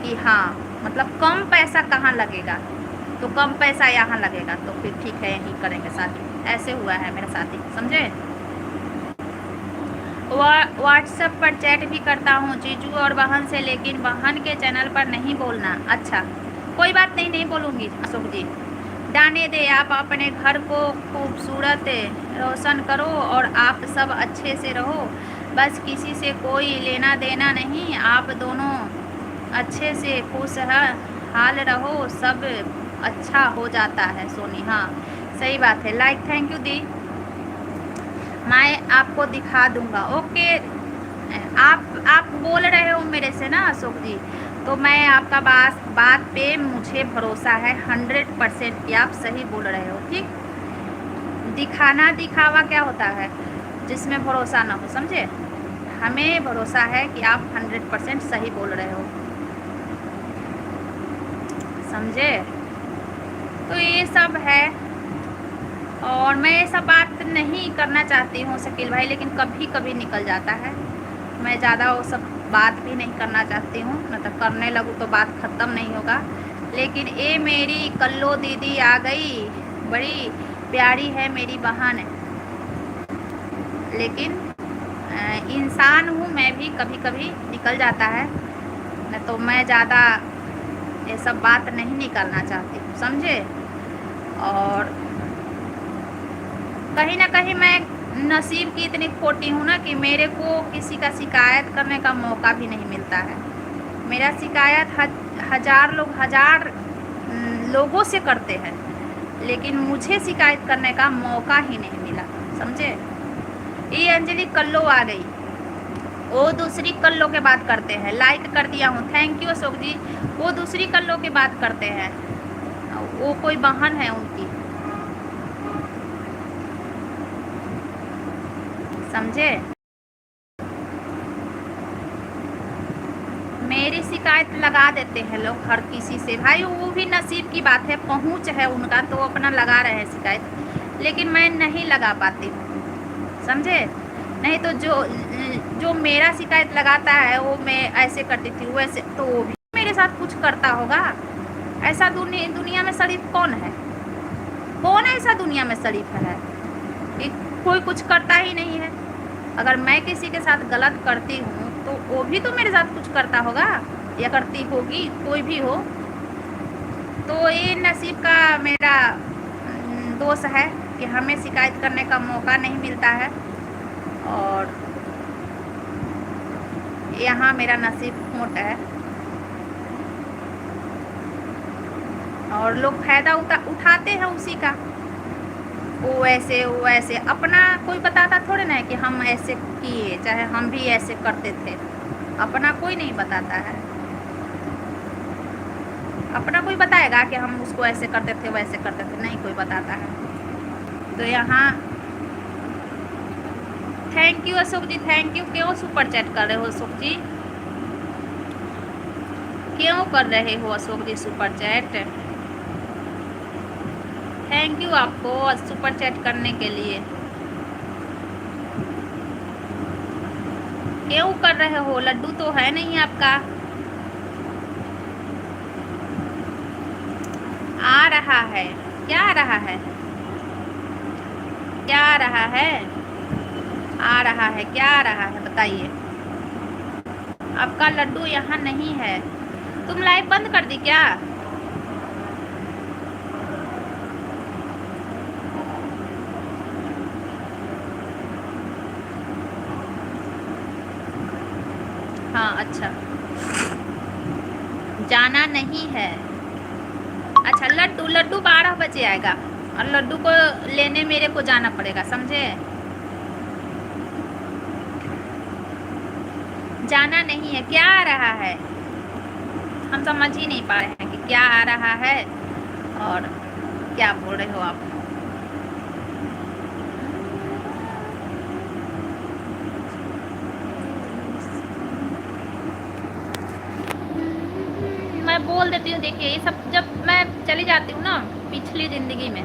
कि हाँ मतलब कम पैसा कहाँ लगेगा, तो कम पैसा यहाँ लगेगा, तो फिर ठीक है यहीं करेंगे शादी। ऐसे हुआ है मेरा शादी, समझे। व्हाट्सएप पर चैट भी करता हूँ जीजू और बहन से, लेकिन बहन के चैनल पर नहीं बोलना। अच्छा कोई बात नहीं, नहीं बोलूँगी अशोक जी, जाने दे। आप अपने घर को खूबसूरत रोशन करो और आप सब अच्छे से रहो, बस किसी से कोई लेना देना नहीं, आप दोनों अच्छे से खुशहाल रहो, सब अच्छा हो जाता है। सोनी हाँ सही बात है। लाइक थैंक यू दी, मैं आपको दिखा दूंगा। ओके आप बोल रहे हो मेरे से ना अशोक जी, तो मैं आपका बात पे मुझे भरोसा है 100% कि आप सही बोल रहे हो, ठीक। दिखाना दिखावा क्या होता है जिसमें भरोसा ना हो, समझे। हमें भरोसा है कि आप 100% सही बोल रहे हो, समझे। तो ये सब है, और मैं ये सब बात नहीं करना चाहती हूँ शकील भाई, लेकिन कभी कभी निकल जाता है। मैं ज़्यादा वो सब बात भी नहीं करना चाहती हूँ, न तो करने लगूँ तो बात ख़त्म नहीं होगा। लेकिन ये मेरी कल्लो दीदी आ गई, बड़ी प्यारी है मेरी बहन, लेकिन इंसान हूँ मैं भी, कभी कभी निकल जाता है, न तो मैं ज़्यादा ये सब बात नहीं निकालना चाहती हूँ, समझे। और कहीं ना कहीं मैं नसीब की इतनी खोटी हूँ ना कि मेरे को किसी का शिकायत करने का मौका भी नहीं मिलता है। मेरा शिकायत हजार लोगों से करते हैं, लेकिन मुझे शिकायत करने का मौका ही नहीं मिला, समझे। ये अंजलि कल्लो आ गई, वो दूसरी कल्लो के बात करते हैं। लाइक कर दिया हूँ, थैंक यू अशोक जी। वो दूसरी कल्लो की बात करते हैं, वो कोई बहन है उनकी, समझे। मेरी शिकायत लगा देते हैं लोग हर किसी से, भाई वो भी नसीब की बात है, पहुंच है उनका तो अपना लगा रहे हैं शिकायत, लेकिन मैं नहीं लगा पाती हूँ, समझे। नहीं तो जो मेरा शिकायत लगाता है वो मैं ऐसे करती थी वैसे, तो वो भी मेरे साथ कुछ करता होगा। ऐसा दुनिया में शरीफ कौन है? कौन ऐसा दुनिया में शरीफ है कि कोई कुछ करता ही नहीं है? अगर मैं किसी के साथ गलत करती हूँ तो वो भी तो मेरे साथ कुछ करता होगा या करती होगी, कोई भी हो। तो ये नसीब का मेरा दोष है कि हमें शिकायत करने का मौका नहीं मिलता है, और यहाँ मेरा नसीब खोट है, और लोग फायदा उठाते हैं उसी का। वो ऐसे अपना कोई बताता थोड़े ना है कि हम ऐसे किए, चाहे हम भी ऐसे करते थे, अपना कोई नहीं बताता है। अपना कोई बताएगा कि हम उसको ऐसे करते थे वैसे करते थे? नहीं कोई बताता है। तो यहाँ thank you Ashok ji, thank you. क्यों सुपर चैट कर रहे हो अशोक जी? क्यों कर रहे हो Ashok ji super chat? Thank you आपको सुपर चैट करने के लिए। क्यों कर रहे हो? लड्डू तो है नहीं आपका। आ रहा है। क्या आ रहा है? क्या आ रहा है? आ रहा है, क्या आ रहा है बताइए। आपका लड्डू यहाँ नहीं है। तुम लाइव बंद कर दी क्या? हाँ अच्छा, जाना नहीं है। अच्छा, लड्डू लड्डू 12 बजे आएगा और लड्डू को लेने मेरे को जाना पड़ेगा, समझे? जाना नहीं है, क्या आ रहा है? हम समझ ही नहीं पा रहे हैं कि क्या आ रहा है और क्या बोल रहे हो आप। मैं बोल देती हूँ, देखिए ये सब जब मैं चली जाती हूँ ना पिछली ज़िंदगी में,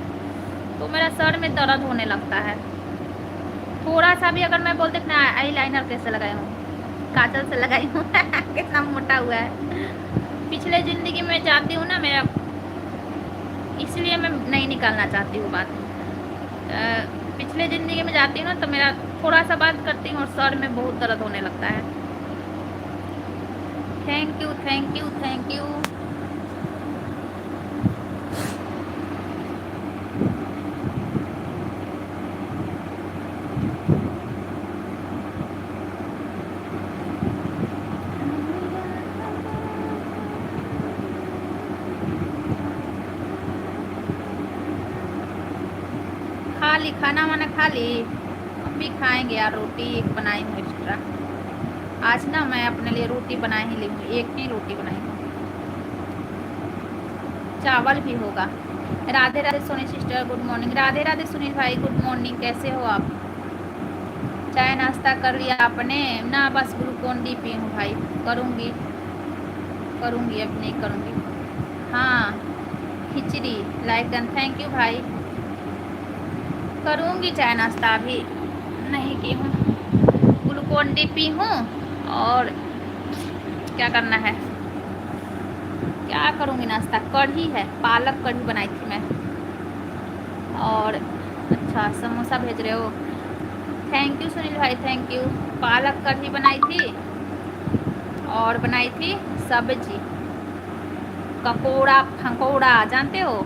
तो मेरा सर में दर्द होने लगता है। थोड़ा सा भी अगर मैं बोल देती ना, आई लाइनर कैसे लगाई हूँ, काजल से लगाई हूँ कितना मोटा हुआ है। पिछले ज़िंदगी में जाती हूँ ना मेरा, इसलिए मैं नहीं निकालना चाहती हूँ बात। पिछले ज़िंदगी में जाती हूँ ना तो मेरा थोड़ा सा बात करती हूँ और सर में बहुत दर्द होने लगता है। Thank you thank you thank you. खा ली, खाना वाना खा ली? अभी खाएंगे यार, रोटी एक बनाई हूँ एक्स्ट्रा। आज ना मैं अपने लिए रोटी बना ही ली हूँ, एक ही रोटी बनाई हूँ, चावल भी होगा। Radhe Radhe Soni sister, good morning. Radhe Radhe Sunil भाई, गुड मॉर्निंग, कैसे हो आप? चाय नाश्ता कर लिया आपने? ना बस ग्लूकोन डी पी हूँ भाई, करूँगी करूँगी, अब नहीं करूँगी। हाँ खिचड़ी लाइक डन, थैंक यू भाई। करूँगी चाय नाश्ता, अभी नहीं की हूँ, ग्लूकोन डी पी हूँ। और क्या करना है, क्या करूँगी नाश्ता? कढ़ी है, पालक कढ़ी बनाई थी मैं। और अच्छा समोसा भेज रहे हो, थैंक यू सुनील भाई, थैंक यू। पालक कढ़ी बनाई थी और बनाई थी सब्जी ककोड़ा फंकोड़ा, जानते हो?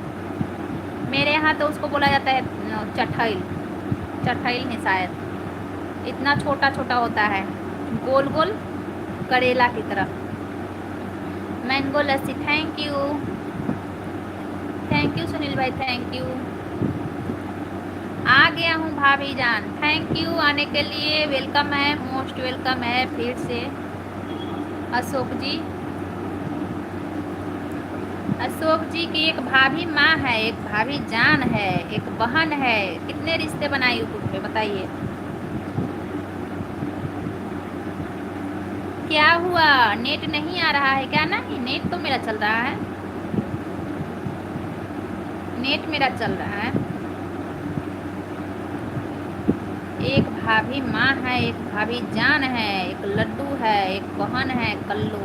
मेरे यहाँ तो उसको बोला जाता है चठैल, चठैल नहीं शायद, इतना छोटा छोटा होता है, गोल गोल करेला की तरह। Mango lassi, thank you Sunil भाई, थैंक यू। आ गया हूँ भाभी जान, थैंक यू आने के लिए, वेलकम है, मोस्ट वेलकम है फिर से अशोक जी। अशोक जी की एक भाभी माँ है, एक भाभी जान है, एक बहन है, कितने रिश्ते बनाए यूट्यूब पे बताइए। क्या हुआ, नेट नहीं आ रहा है क्या? नहीं, नेट तो मेरा चल रहा है, नेट मेरा चल रहा है। एक भाभी माँ है, एक भाभी जान है, एक लड्डू है, एक बहन है कल्लू।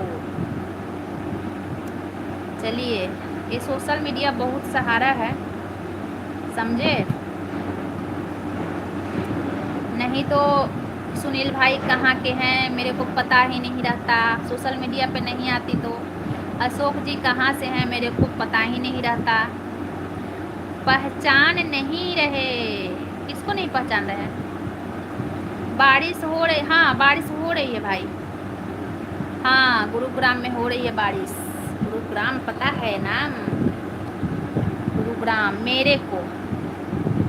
चलिए, ये सोशल मीडिया बहुत सहारा है, समझे? नहीं तो सुनील भाई कहाँ के हैं मेरे को पता ही नहीं रहता, सोशल मीडिया पे नहीं आती तो। अशोक जी कहाँ से हैं मेरे को पता ही नहीं रहता, पहचान नहीं रहे। किसको नहीं पहचान रहे हैं? बारिश हो रही, हाँ बारिश हो रही है भाई, हाँ गुरुग्राम में हो रही है बारिश। गुरुग्राम पता है ना, गुरुग्राम। मेरे को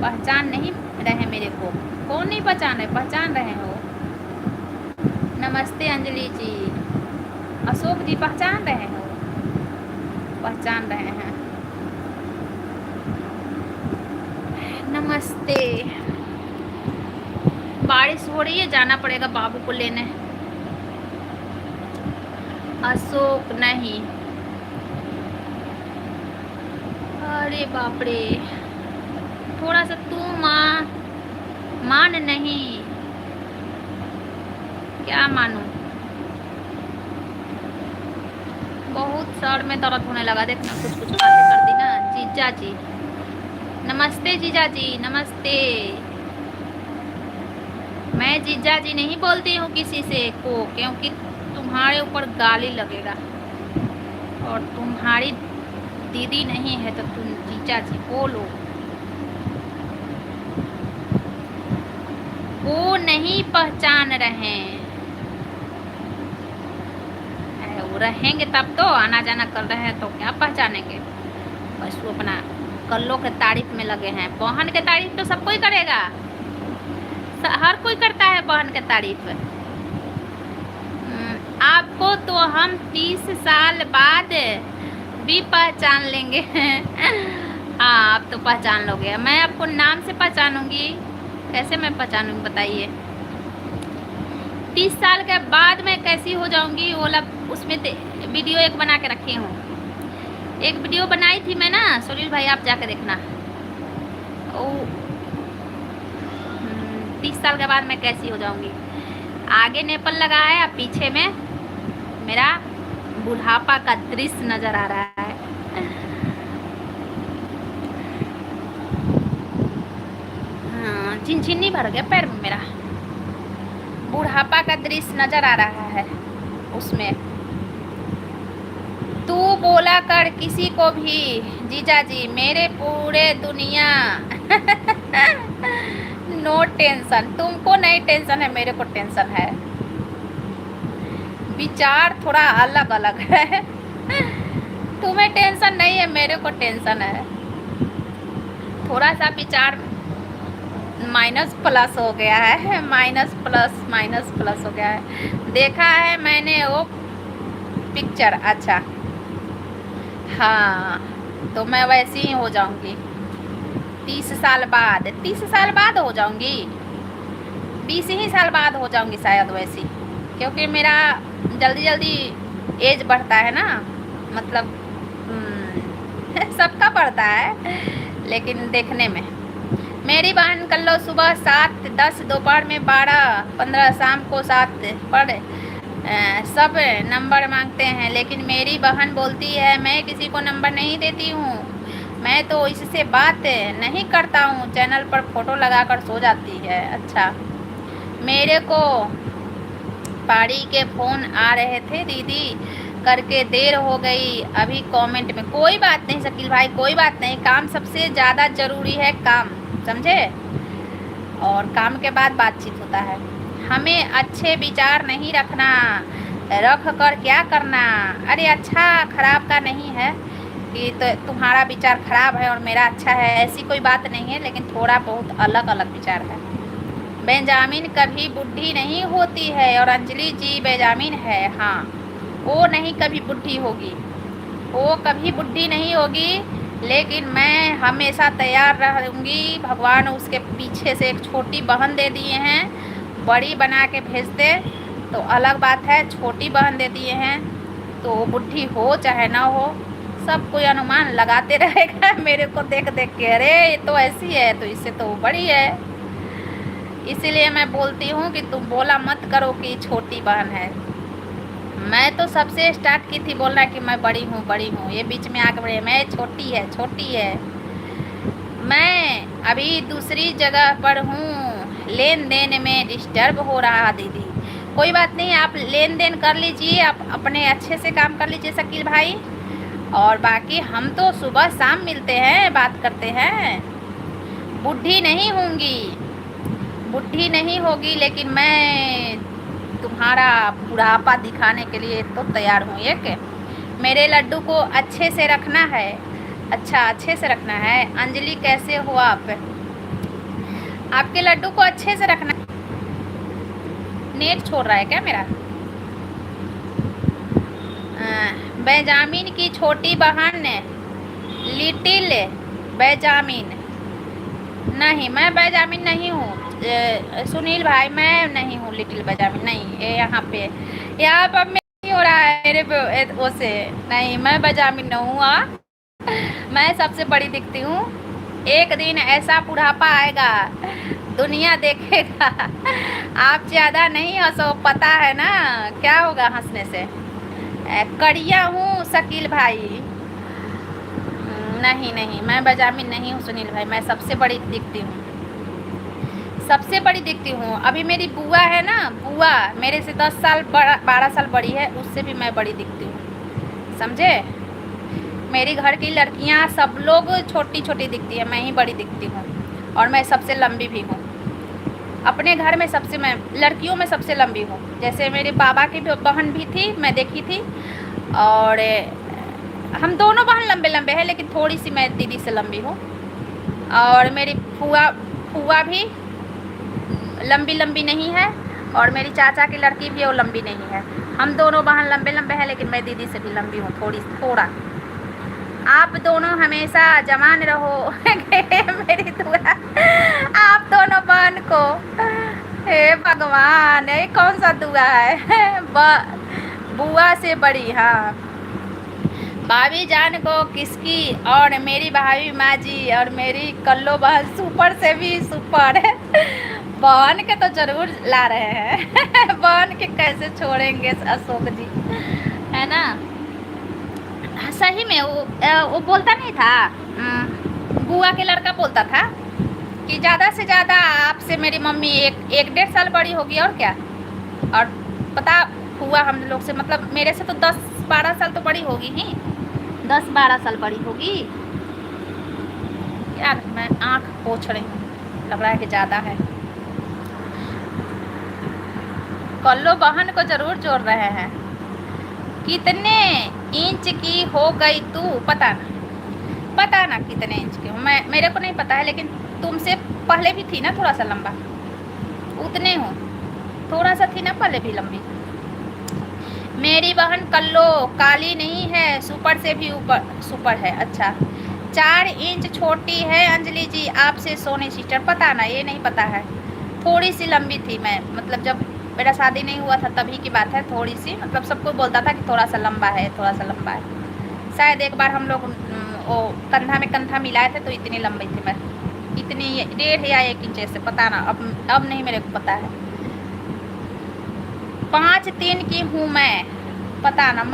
पहचान नहीं रहे, मेरे को कौन नहीं पहचान रहे? पहचान रहे हो। नमस्ते अंजलि जी, अशोक जी पहचान रहे हो? पहचान रहे हैं, नमस्ते। बारिश हो रही है, जाना पड़ेगा बाबू को लेने। अशोक नहीं, अरे बाप रे, थोड़ा सा तू मान नहीं, क्या मानूं, बहुत सर में दर्द होने लगा। देखना कुछ कुछ बातें कर दी ना। जीजा जी नमस्ते, जीजा जी नमस्ते। मैं जीजा जी नहीं बोलती हूँ किसी से को, क्योंकि तुम्हारे ऊपर गाली लगेगा, और तुम्हारी दीदी नहीं है तो तुम जीजा जी बोलो। वो नहीं पहचान रहे, वो रहेंगे तब तो, आना जाना कर रहे हैं तो क्या पहचानेंगे। बस वो अपना कल्लों के तारीफ में लगे हैं। बहन के तारीफ तो सब कोई करेगा, हर कोई करता है बहन के तारीफ। आपको तो हम 30 साल बाद भी पहचान लेंगे। हाँ आप तो पहचान लोगे, मैं आपको नाम से पहचानूंगी, कैसे मैं पहचानूंगी बताइए। 30 साल के बाद मैं कैसी हो जाऊंगी वो उसमें वीडियो एक बना के रखी हूँ। एक वीडियो बनाई थी मैं ना सुनील भाई, आप जाके देखना। 30 साल के बाद मैं कैसी हो जाऊंगी। आगे नेपल लगा है, अब पीछे में मेरा बुढ़ापा का दृश्य नजर आ रहा है। हाँ चिनचिनी भर गया पैर में मेरा, बुढ़ापा का दृश्य नजर आ रहा है उसमें। तू बोला कर किसी को भी जीजा जी, मेरे पूरे दुनिया। नो टेंशन, तुमको नहीं टेंशन है, मेरे को टेंशन है। विचार थोड़ा अलग अलग है। तुम्हें टेंशन नहीं है, मेरे को टेंशन है। थोड़ा सा विचार माइनस प्लस हो गया है, माइनस प्लस हो गया है। देखा है मैंने वो पिक्चर। अच्छा हाँ, तो मैं वैसी ही हो जाऊंगी 30 साल बाद। 30 साल बाद हो जाऊंगी, 20 ही साल बाद हो जाऊंगी शायद वैसी, क्योंकि मेरा जल्दी जल्दी एज बढ़ता है ना, मतलब सबका बढ़ता है, लेकिन देखने में। मेरी बहन कल लो सुबह 7-10, दोपहर में 12-15, शाम को 7 पर सब नंबर मांगते हैं, लेकिन मेरी बहन बोलती है मैं किसी को नंबर नहीं देती हूँ, मैं तो इससे बात नहीं करता हूँ, चैनल पर फोटो लगाकर सो जाती है। अच्छा, मेरे को पाड़ी के फ़ोन आ रहे थे दीदी करके, देर हो गई अभी कमेंट में। कोई बात नहीं शकील भाई, कोई बात नहीं, काम सबसे ज़्यादा ज़रूरी है, काम, समझे, और काम के बाद बातचीत होता है। हमें अच्छे विचार नहीं रखना, रख कर क्या करना। अरे अच्छा खराब का नहीं है कि तो तुम्हारा विचार खराब है और मेरा अच्छा है, ऐसी कोई बात नहीं है, लेकिन थोड़ा बहुत अलग अलग विचार है। बेंजामिन कभी बुढ़ी नहीं होती है, और अंजलि जी बेंजामिन है। हाँ वो नहीं कभी बुढ़ी होगी, वो कभी बुढ़ी नहीं होगी, लेकिन मैं हमेशा तैयार रहूँगी। भगवान उसके पीछे से एक छोटी बहन दे दिए हैं, बड़ी बना के भेजते तो अलग बात है, छोटी बहन दे दिए हैं तो बुढ़ी हो चाहे ना हो, सब कोई अनुमान लगाते रहेगा मेरे को देख देख के, अरे ये तो ऐसी है तो इससे तो बड़ी है। इसीलिए मैं बोलती हूँ कि तुम बोला मत करो कि छोटी बहन है। मैं तो सबसे स्टार्ट की थी बोलना कि मैं बड़ी हूँ, ये बीच में आके बढ़ी, मैं छोटी है। मैं अभी दूसरी जगह पर हूँ, लेन देन में डिस्टर्ब हो रहा दीदी। कोई बात नहीं, आप लेन देन कर लीजिए, आप अपने अच्छे से काम कर लीजिए शकील भाई, और बाकी हम तो सुबह शाम मिलते हैं, बात करते हैं। बुढ़ी नहीं होगी, लेकिन मैं तुम्हारा बुढ़ापा दिखाने के लिए तो तैयार हूँ। एक मेरे लड्डू को अच्छे से रखना है, अच्छा अच्छे से रखना है। अंजलि कैसे हो आप? आपके लड्डू को अच्छे से रखना। नेट छोड़ रहा है क्या मेरा? बेंजामिन की छोटी बहन लिटिल बेंजामिन। नहीं, मैं बेंजामिन नहीं हूँ सुनील भाई, मैं नहीं हूँ लिटिल बेंजामिन, नहीं। यहाँ पर नहीं हो रहा है मेरे वो से, नहीं मैं बेंजामिन नहीं हूँ। मैं सबसे बड़ी दिखती हूँ। एक दिन ऐसा बुढ़ापा आएगा, दुनिया देखेगा। आप ज़्यादा नहीं हंसो, पता है ना क्या होगा हंसने से। कड़िया हूँ शकील भाई। नहीं नहीं, मैं बजामी नहीं हूँ सुनील भाई, मैं सबसे बड़ी दिखती हूँ, सबसे बड़ी दिखती हूँ। अभी मेरी बुआ है ना, बुआ मेरे से 10 साल 12 साल बड़ी है, उससे भी मैं बड़ी दिखती हूँ, समझे। मेरी घर की लड़कियाँ सब लोग छोटी छोटी दिखती है, मैं ही बड़ी दिखती हूँ। और मैं सबसे लंबी भी हूँ अपने घर में, सबसे मैं लड़कियों में सबसे लंबी हूँ। जैसे मेरे बाबा की बहन भी थी, मैं देखी थी, और हम दोनों बहन लंबे लंबे हैं, लेकिन थोड़ी सी मैं दीदी से लंबी हूँ। और मेरी फुआ फुआ भी लंबी लंबी नहीं है, और मेरी चाचा की लड़की भी वो लंबी नहीं है। हम दोनों बहन लंबे लंबे हैं, लेकिन मैं दीदी से भी लंबी हूँ थोड़ा। आप दोनों हमेशा जवान रहो। मेरी दुआ आप दोनों बहन को। हे भगवान, ये कौन सा दुआ है। बुआ से बड़ी, हाँ। भाभी जान को किसकी, और मेरी भाभी माँ जी, और मेरी कल्लो बहन सुपर से भी सुपर है। बहन के तो जरूर ला रहे हैं। बहन के कैसे छोड़ेंगे अशोक जी, है ना। सही में वो बोलता नहीं था, बुआ के लड़का बोलता था कि ज़्यादा से ज़्यादा आपसे मेरी मम्मी एक 1.5 साल बड़ी होगी, और क्या। और पता हुआ हम लोग से, मतलब मेरे से तो 10-12 साल तो बड़ी होगी ही, 10-12 साल बड़ी होगी। यार मैं आँख पोंछ रही हूँ, लग रहा है कि ज़्यादा है। कल्लो बहन को ज़रूर जोड़ रहे हैं। कितने इंच की हो गई तू, पता ना कितने इंच की हूँ मैं, मेरे को नहीं पता है, लेकिन तुमसे पहले भी थी ना थोड़ा सा लंबा, उतने हूँ, थोड़ा सा थी ना पहले भी लंबी। मेरी बहन कल्लो काली नहीं है, सुपर से भी ऊपर सुपर है। अच्छा, 4 इंच छोटी है अंजलि जी आपसे, सोनी सिस्टर। पता ना, ये नहीं पता है। थोड़ी सी लंबी थी मैं, मतलब जब मेरा शादी नहीं हुआ था तभी की बात है, थोड़ी सी, मतलब सबको बोलता था कि थोड़ा सा लंबा है, थोड़ा सा लंबा है। शायद एक बार हम लोग वो कंधा में कंधा मिलाए थे, तो इतनी लंबी थी मैं, इतनी 1.5 या 1 इंच से, पता ना, अब नहीं मेरे को पता है। 5'3" की हूँ मैं, पता ना,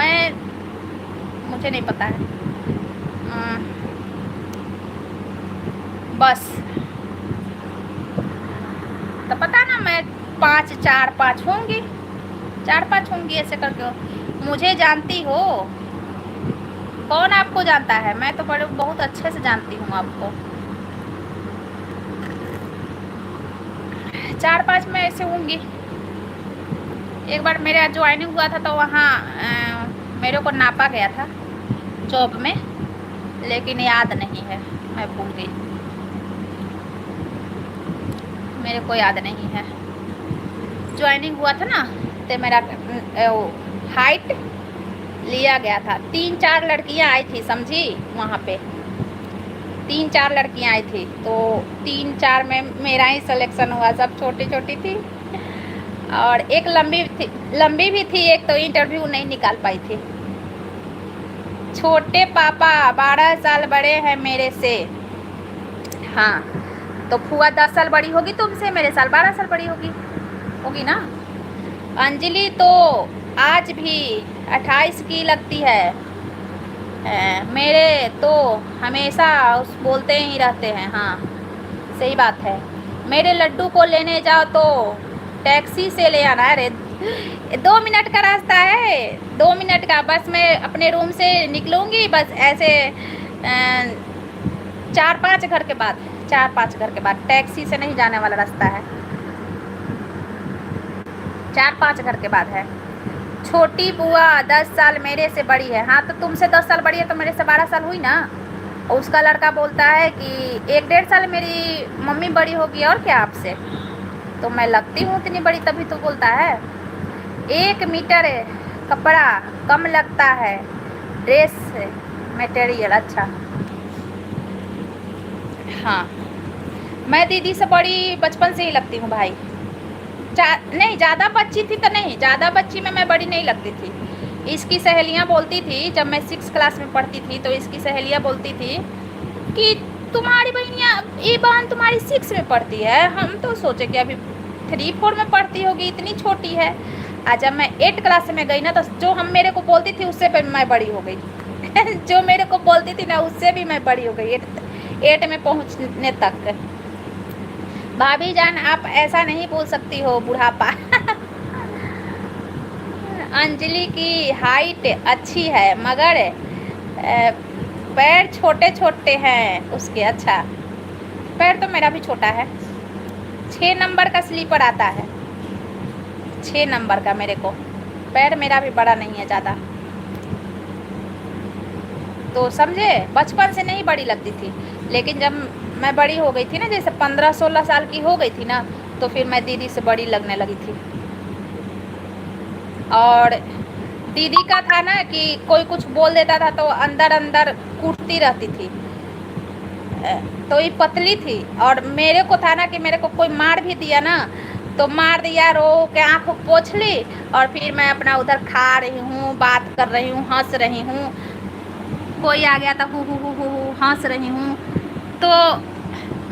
मुझे नहीं पता है। बस तो पता ना, मैं 4-5 होंगी, 4-5 होंगी ऐसे करके। मुझे जानती हो, कौन आपको जानता है, मैं तो बहुत अच्छे से जानती हूँ आपको। 4-5 में ऐसे होंगी। एक बार मेरा ज्वाइनिंग हुआ था, तो वहाँ मेरे को नापा गया था जॉब में, लेकिन याद नहीं है, मैं भूल गई, मेरे को याद नहीं है। ज्वाइनिंग हुआ था ना, तो मेरा हाइट लिया गया था। 3-4 लड़कियां आई थी, समझी, वहाँ पे 3-4 लड़कियां आई थी, तो 3-4 में मेरा ही सिलेक्शन हुआ। सब छोटी छोटी थी, और एक लंबी भी थी, एक तो इंटरव्यू नहीं निकाल पाई थी। छोटे पापा 12 साल बड़े हैं मेरे से। हाँ, तो फुआ 10 साल बड़ी होगी तुमसे, मेरे साल 12 साल बड़ी होगी ना। अंजलि तो आज भी 28 की लगती है। मेरे तो हमेशा बोलते ही रहते हैं। हाँ, सही बात है। मेरे लड्डू को लेने जाओ तो टैक्सी से ले आना। अरे 2 मिनट का रास्ता है, 2 मिनट का, बस मैं अपने रूम से निकलूँगी, बस ऐसे 4-5 घर के बाद, टैक्सी से नहीं जाने वाला रास्ता है, 4-5 घर के बाद है। छोटी बुआ 10 साल मेरे से बड़ी है। हाँ, तो तुमसे 10 साल बड़ी है, तो मेरे से 12 साल हुई ना। और उसका लड़का बोलता है कि 1-1.5 साल मेरी मम्मी बड़ी होगी, और क्या आपसे, तो मैं लगती हूँ इतनी बड़ी, तभी तो बोलता है। 1 मीटर कपड़ा कम लगता है, ड्रेस मटेरियल। अच्छा, हाँ, मैं दीदी से बड़ी बचपन से ही लगती हूँ भाई। नहीं, ज़्यादा बच्ची थी तो नहीं, ज़्यादा बच्ची में मैं बड़ी नहीं लगती थी, इसकी सहेलियाँ बोलती थी, जब मैं 6 क्लास में पढ़ती थी तो इसकी सहेलियाँ बोलती थी कि तुम्हारी बहनिया, ये बहन तुम्हारी 6 में पढ़ती है। हम तो सोचे कि अभी 3-4 में पढ़ती होगी, इतनी छोटी है। आज जब मैं 8 क्लास में गई ना, तो जो हम मेरे को बोलती थी उससे भी मैं बड़ी हो गई। जो मेरे को बोलती थी ना उससे भी मैं बड़ी हो गई 8 में पहुंचने तक। भाभी जान आप ऐसा नहीं बोल सकती हो, बुढ़ापा। अंजलि की हाइट अच्छी है मगर पैर छोटे छोटे हैं उसके। अच्छा, पैर तो मेरा भी छोटा है। 6 नंबर का स्लीपर आता है, 6 नंबर का मेरे को। पैर मेरा भी बड़ा नहीं है ज़्यादा, तो समझे। बचपन से नहीं बड़ी लगती थी, लेकिन जब मैं बड़ी हो गई थी ना, जैसे 15-16 साल की हो गई थी ना, तो फिर मैं दीदी से बड़ी लगने लगी थी। और दीदी का था ना कि कोई कुछ बोल देता था तो अंदर अंदर कूटती रहती थी, तो ये पतली थी। और मेरे को था ना कि मेरे को कोई मार भी दिया ना, तो मार दिया, रो के आँख पोंछ ली, और फिर मैं अपना उधर खा रही हूँ, बात कर रही हूँ, हंस रही हूँ। कोई आ गया तो हूँ हंस रही हूँ। तो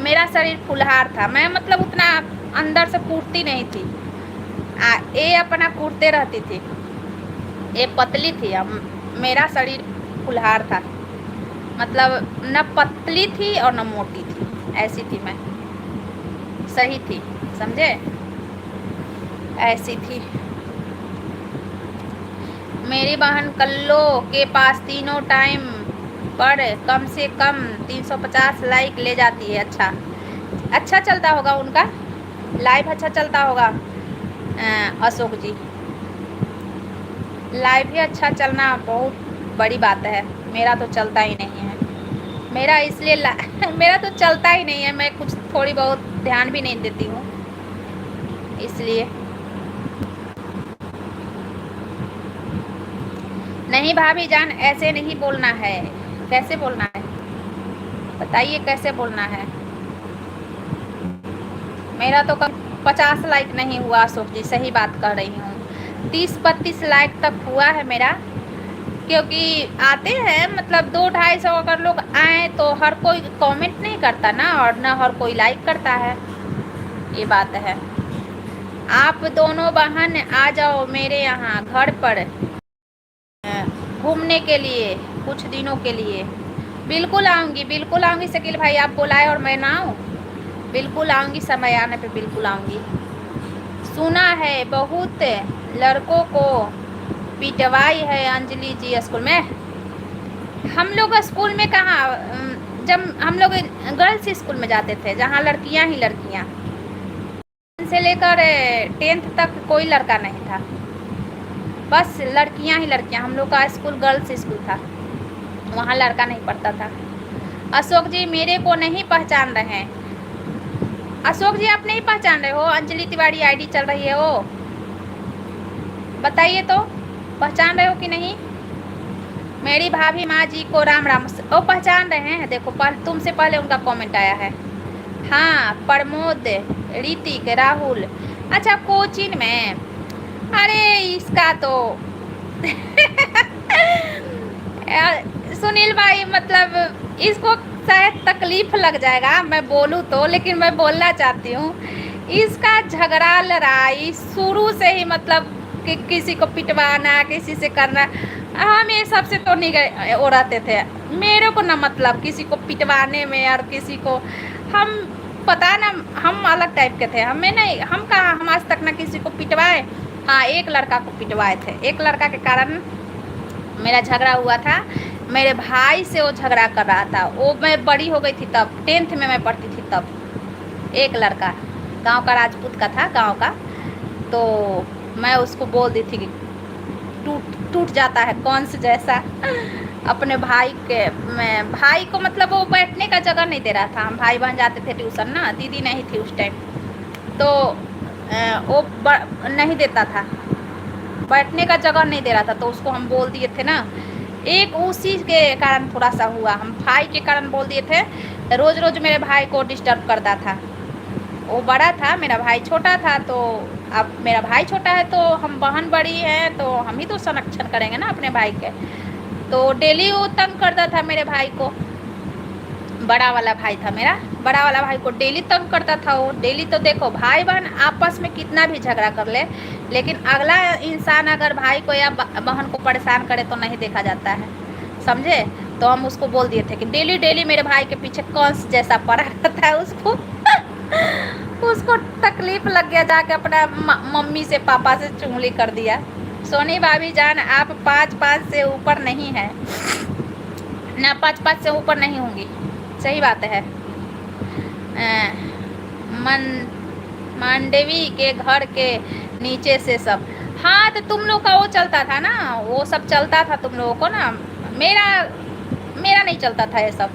मेरा शरीर फुलहार था, मैं मतलब उतना अंदर से कूटती नहीं थी। ये अपना कूटते रहती थी। ये पतली थी, मेरा शरीर फुलहार था, मतलब न पतली थी और न मोटी थी, ऐसी थी मैं। सही थी, समझे, ऐसी थी। मेरी बहन कल्लो के पास तीनों टाइम पर कम से कम 350 लाइक ले जाती है। अच्छा, अच्छा चलता होगा उनका लाइव, अच्छा चलता होगा। अशोक जी, लाइव ही अच्छा चलना बहुत बड़ी बात है। मेरा तो चलता ही नहीं है, मेरा इसलिए मेरा तो चलता ही नहीं है। मैं कुछ थोड़ी बहुत ध्यान भी नहीं देती हूँ, इसलिए। नहीं भाभी जान, ऐसे नहीं बोलना है। कैसे बोलना है बताइए, कैसे बोलना है। मेरा तो कम 50 लाइक नहीं हुआ अशोक जी, सही बात कर रही हूँ। 30-32 लाइक तक हुआ है मेरा, क्योंकि आते हैं मतलब 200-250 अगर लोग आए तो हर कोई कमेंट नहीं करता ना, और ना हर कोई लाइक करता है, ये बात है। आप दोनों बहन आ जाओ मेरे यहाँ घर पर घूमने के लिए कुछ दिनों के लिए। बिल्कुल आऊँगी, बिल्कुल आऊँगी शकील भाई, आप बुलाए और मैं ना आऊँ, बिल्कुल आऊँगी, समय आने पे बिल्कुल आऊँगी। सुना है बहुत लड़कों को पिटवाई है अंजलि जी स्कूल में। हम लोग स्कूल में कहाँ, जब हम लोग गर्ल्स स्कूल में जाते थे जहाँ लड़कियाँ ही लड़कियाँ, से लेकर 10th तक कोई लड़का नहीं था, बस लड़कियां ही लड़कियां। हम लोग का स्कूल गर्ल्स स्कूल था, वहाँ लड़का नहीं पढ़ता था। अशोक जी मेरे को नहीं पहचान रहे हैं। अशोक जी आप नहीं पहचान रहे हो, अंजलि तिवारी आईडी चल रही है वो, बताइए तो पहचान रहे हो कि नहीं। मेरी भाभी माँ जी को राम राम। ओ पहचान रहे हैं, देखो तुमसे पहले उनका कमेंट आया है। हाँ, प्रमोद, ऋतिक, राहुल, अच्छा कोचिन में। अरे इसका तो सुनील भाई, मतलब इसको शायद तकलीफ लग जाएगा मैं बोलूँ तो, लेकिन मैं बोलना चाहती हूँ। इसका झगड़ा लड़ाई शुरू से ही, मतलब कि किसी को पिटवाना, किसी से करना, हम ये सबसे तो नहीं उड़ाते थे। मेरे को ना मतलब किसी को पिटवाने में, और किसी को हम पता ना, हम अलग टाइप के थे। हमें नहीं, हम कहाँ, हम आज तक ना किसी को पिटवाए। हाँ, एक लड़का को पिटवाए थे, एक लड़का के कारण मेरा झगड़ा हुआ था। मेरे भाई से वो झगड़ा कर रहा था, वो मैं बड़ी हो गई थी तब, 10th में मैं पढ़ती थी तब। एक लड़का गांव का, राजपूत का था गांव का, तो मैं उसको बोल दी थी कि टूट जाता है कौन से जैसा। अपने भाई के, मैं भाई को मतलब वो बैठने का जगह नहीं दे रहा था। हम भाई बहन जाते थे ट्यूशन ना, दीदी नहीं थी उस टाइम, तो वो नहीं देता था, बैठने का जगह नहीं दे रहा था, तो उसको हम बोल दिए थे ना। एक उसी के कारण थोड़ा सा हुआ, हम भाई के कारण बोल दिए थे। रोज़ रोज़ मेरे भाई को डिस्टर्ब करता था। वो बड़ा था, मेरा भाई छोटा था, तो अब मेरा भाई छोटा है तो हम बहन बड़ी है तो हम ही तो संरक्षण करेंगे ना अपने भाई के। तो डेली वो तंग करता था मेरे भाई को, बड़ा वाला भाई था मेरा, बड़ा वाला भाई को डेली तंग करता था वो डेली। तो देखो भाई बहन आपस में कितना भी झगड़ा कर ले, लेकिन अगला इंसान अगर भाई को या बहन को परेशान करे तो नहीं देखा जाता है, समझे। तो हम उसको बोल दिए थे कि डेली डेली मेरे भाई के पीछे कंस जैसा पड़ा रहता है उसको उसको तकलीफ लग गया, जाके अपना मम्मी से पापा से चुगली कर दिया। सोनी भाभी जान आप 5'5" से ऊपर नहीं है ना, 5'5" से ऊपर नहीं होंगी, सही बात है। मांडवी के घर के नीचे से सब, हाँ तो तुम लोग का वो चलता था ना, वो सब चलता था तुम लोगों को ना। मेरा मेरा नहीं चलता था ये सब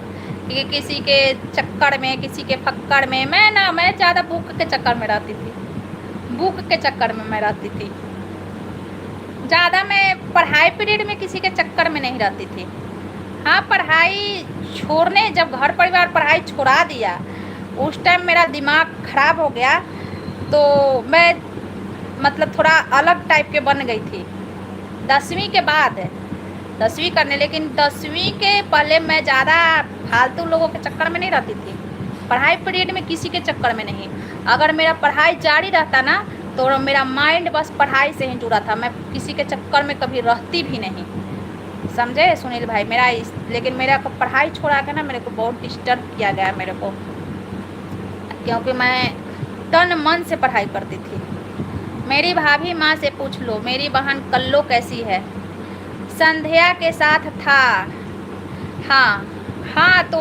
कि किसी के चक्कर में किसी के फक्कर में। मैं ज़्यादा बुक के चक्कर में रहती थी, बुक के चक्कर में मैं रहती थी ज़्यादा। मैं पढ़ाई पीरियड में किसी के चक्कर में नहीं रहती थी। हाँ पढ़ाई छोड़ने, जब घर परिवार पढ़ाई छोड़ा दिया उस टाइम मेरा दिमाग ख़राब हो गया, तो मैं मतलब थोड़ा अलग टाइप के बन गई थी 10वीं के बाद, 10वीं करने। लेकिन 10वीं के पहले मैं ज़्यादा फालतू लोगों के चक्कर में नहीं रहती थी, पढ़ाई पीरियड में किसी के चक्कर में नहीं। अगर मेरा पढ़ाई जारी रहता ना तो मेरा माइंड बस पढ़ाई से ही जुड़ा था, मैं किसी के चक्कर में कभी रहती भी नहीं, समझे सुनील भाई। लेकिन मेरा को पढ़ाई छोड़ा के ना मेरे को बहुत डिस्टर्ब किया गया मेरे को, क्योंकि मैं तन मन से पढ़ाई करती थी। मेरी भाभी माँ से पूछ लो, मेरी बहन कल्लो कैसी है, संध्या के साथ था। हाँ हाँ तो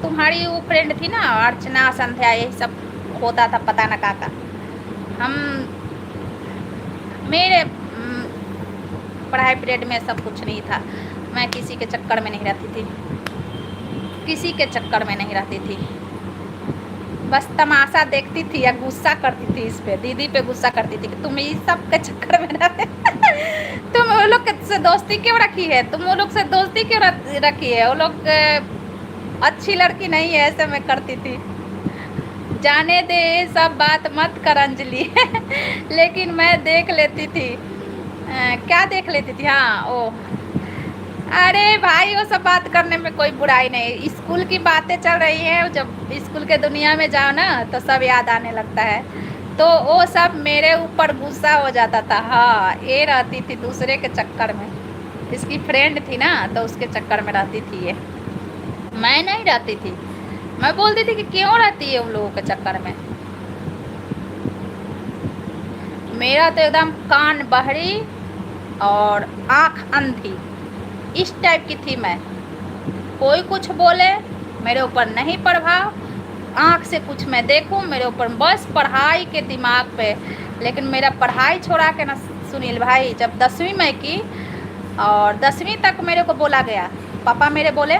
तुम्हारी वो फ्रेंड थी ना अर्चना संध्या, यही सब होता था पता ना का। हम मेरे पढ़ाई पीरियड में सब कुछ नहीं था, मैं किसी के चक्कर में नहीं रहती थी, किसी के चक्कर में नहीं रहती थी, बस तमाशा देखती थी या गुस्सा करती थी इस पे, दीदी पे गुस्सा करती थी कि तुम इस सब के चक्कर में रहते तुम वो लोग से दोस्ती क्यों रखी है, तुम वो लोग से दोस्ती क्यों रखी है, वो लोग अच्छी लड़की नहीं है, ऐसे मैं करती थी। जाने दे सब बात मत कर अंजलि लेकिन मैं देख लेती थी। क्या देख लेती थी, हाँ ओ, अरे भाई वो सब बात करने में कोई बुराई नहीं, स्कूल की बातें चल रही है, जब स्कूल के दुनिया में जाओ ना तो सब याद आने लगता है, तो वो सब मेरे ऊपर गुस्सा हो जाता था। हाँ ये रहती थी दूसरे के चक्कर में, इसकी फ्रेंड थी ना तो उसके चक्कर में रहती थी ये, मैं नहीं रहती थी। मैं बोलती थी कि क्यों रहती है उन लोगों के चक्कर में। मेरा तो एकदम कान बहरी और आँख अंधी, इस टाइप की थी मैं। कोई कुछ बोले मेरे ऊपर नहीं प्रभाव, आँख से कुछ मैं देखूं मेरे ऊपर बस पढ़ाई के दिमाग पे। लेकिन मेरा पढ़ाई छोड़ा के ना सुनील भाई, जब 10वीं में की और 10वीं तक मेरे को बोला गया, पापा मेरे बोले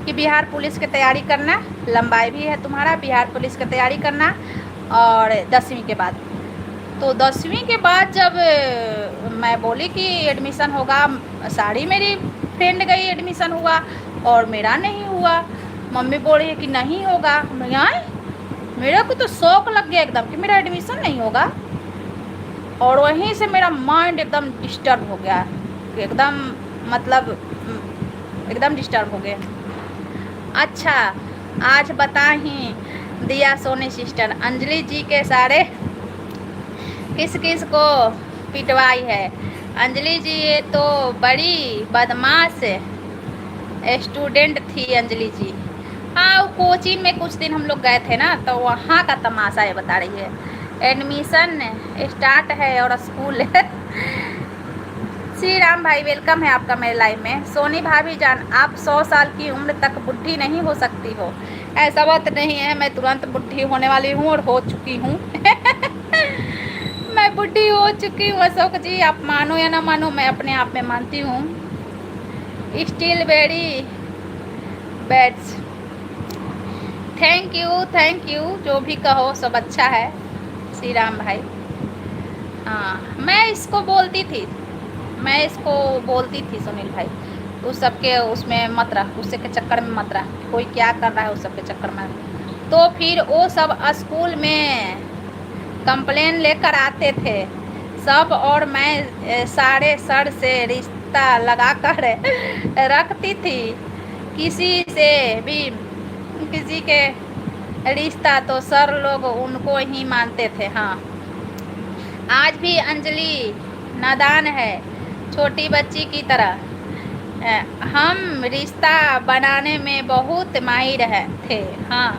कि बिहार पुलिस की तैयारी करना, लंबाई भी है तुम्हारा, बिहार पुलिस की तैयारी करना। और 10वीं के बाद, तो 10वीं के बाद जब मैं बोली कि एडमिशन होगा, सारी मेरी फ्रेंड गई एडमिशन हुआ और मेरा नहीं हुआ। मम्मी बोल रही है कि नहीं होगा, मेरा को तो शौक लग गया एकदम कि मेरा एडमिशन नहीं होगा। और वहीं से मेरा माइंड एकदम डिस्टर्ब हो गया, एकदम मतलब एकदम डिस्टर्ब हो गया। अच्छा आज बता ही दिया सोनी सिस्टर, अंजलि जी के सारे किस किस को पिटवाई है। अंजलि जी ये तो बड़ी बदमाश स्टूडेंट थी अंजलि जी। हाँ कोचिंग में कुछ दिन हम लोग गए थे ना तो वहाँ का तमाशा ये बता रही है। एडमिशन स्टार्ट है और स्कूल है श्री राम भाई वेलकम है आपका मेरे लाइफ में। सोनी भाभी जान आप 100 साल की उम्र तक बुढ़ी नहीं हो सकती हो, ऐसा बात नहीं है, मैं तुरंत बुढ़ी होने वाली हूँ और हो चुकी हूँ मैं बुढ़ी हो चुकी हूँ अशोक जी, आप मानो या ना मानो मैं अपने आप में मानती हूँ। Still very bads, thank you जो भी कहो सब अच्छा है श्री राम भाई। हाँ मैं इसको बोलती थी सुनील भाई, उस सबके उसमें मत रह, उससे के चक्कर में मत रह, कोई क्या कर रहा है उस सब के चक्कर में। तो फिर वो सब स्कूल में कंप्लेन लेकर आते थे सब, और मैं सारे सर से रिश्ता लगाकर रखती थी। किसी से भी किसी के रिश्ता तो सर लोग उनको ही मानते थे। हाँ, आज भी अंजलि नादान है, छोटी बच्ची की तरह। हम रिश्ता बनाने में बहुत माहिर थे। हाँ,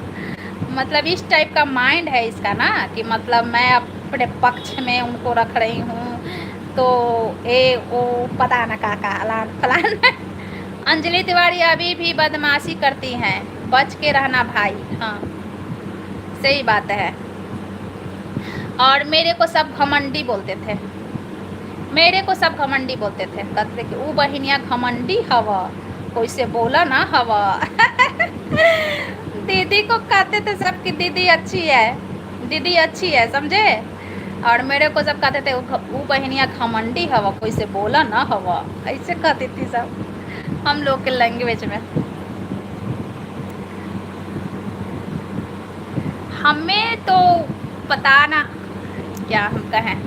मतलब इस टाइप का माइंड है इसका ना, कि मतलब मैं अपने पक्ष में उनको रख रही हूँ, तो ए वो पता ना का फलान फलान अंजलि तिवारी अभी भी बदमाशी करती हैं, बच के रहना भाई। हाँ, सही बात है। और मेरे को सब घमंडी बोलते थे, मेरे को सब घमंडी बोलते थे, कहते कि वो बहिनिया घमंडी हवा, कोई से बोला ना हवा दीदी को कहते थे सब कि दीदी अच्छी है, दीदी अच्छी है, समझे। और मेरे को सब कहते थे वो बहनिया घमंडी हवा, कोई से बोला ना हवा, ऐसे कहती थी सब हम लोग के लैंग्वेज में। हमें तो पता ना क्या हम कहें,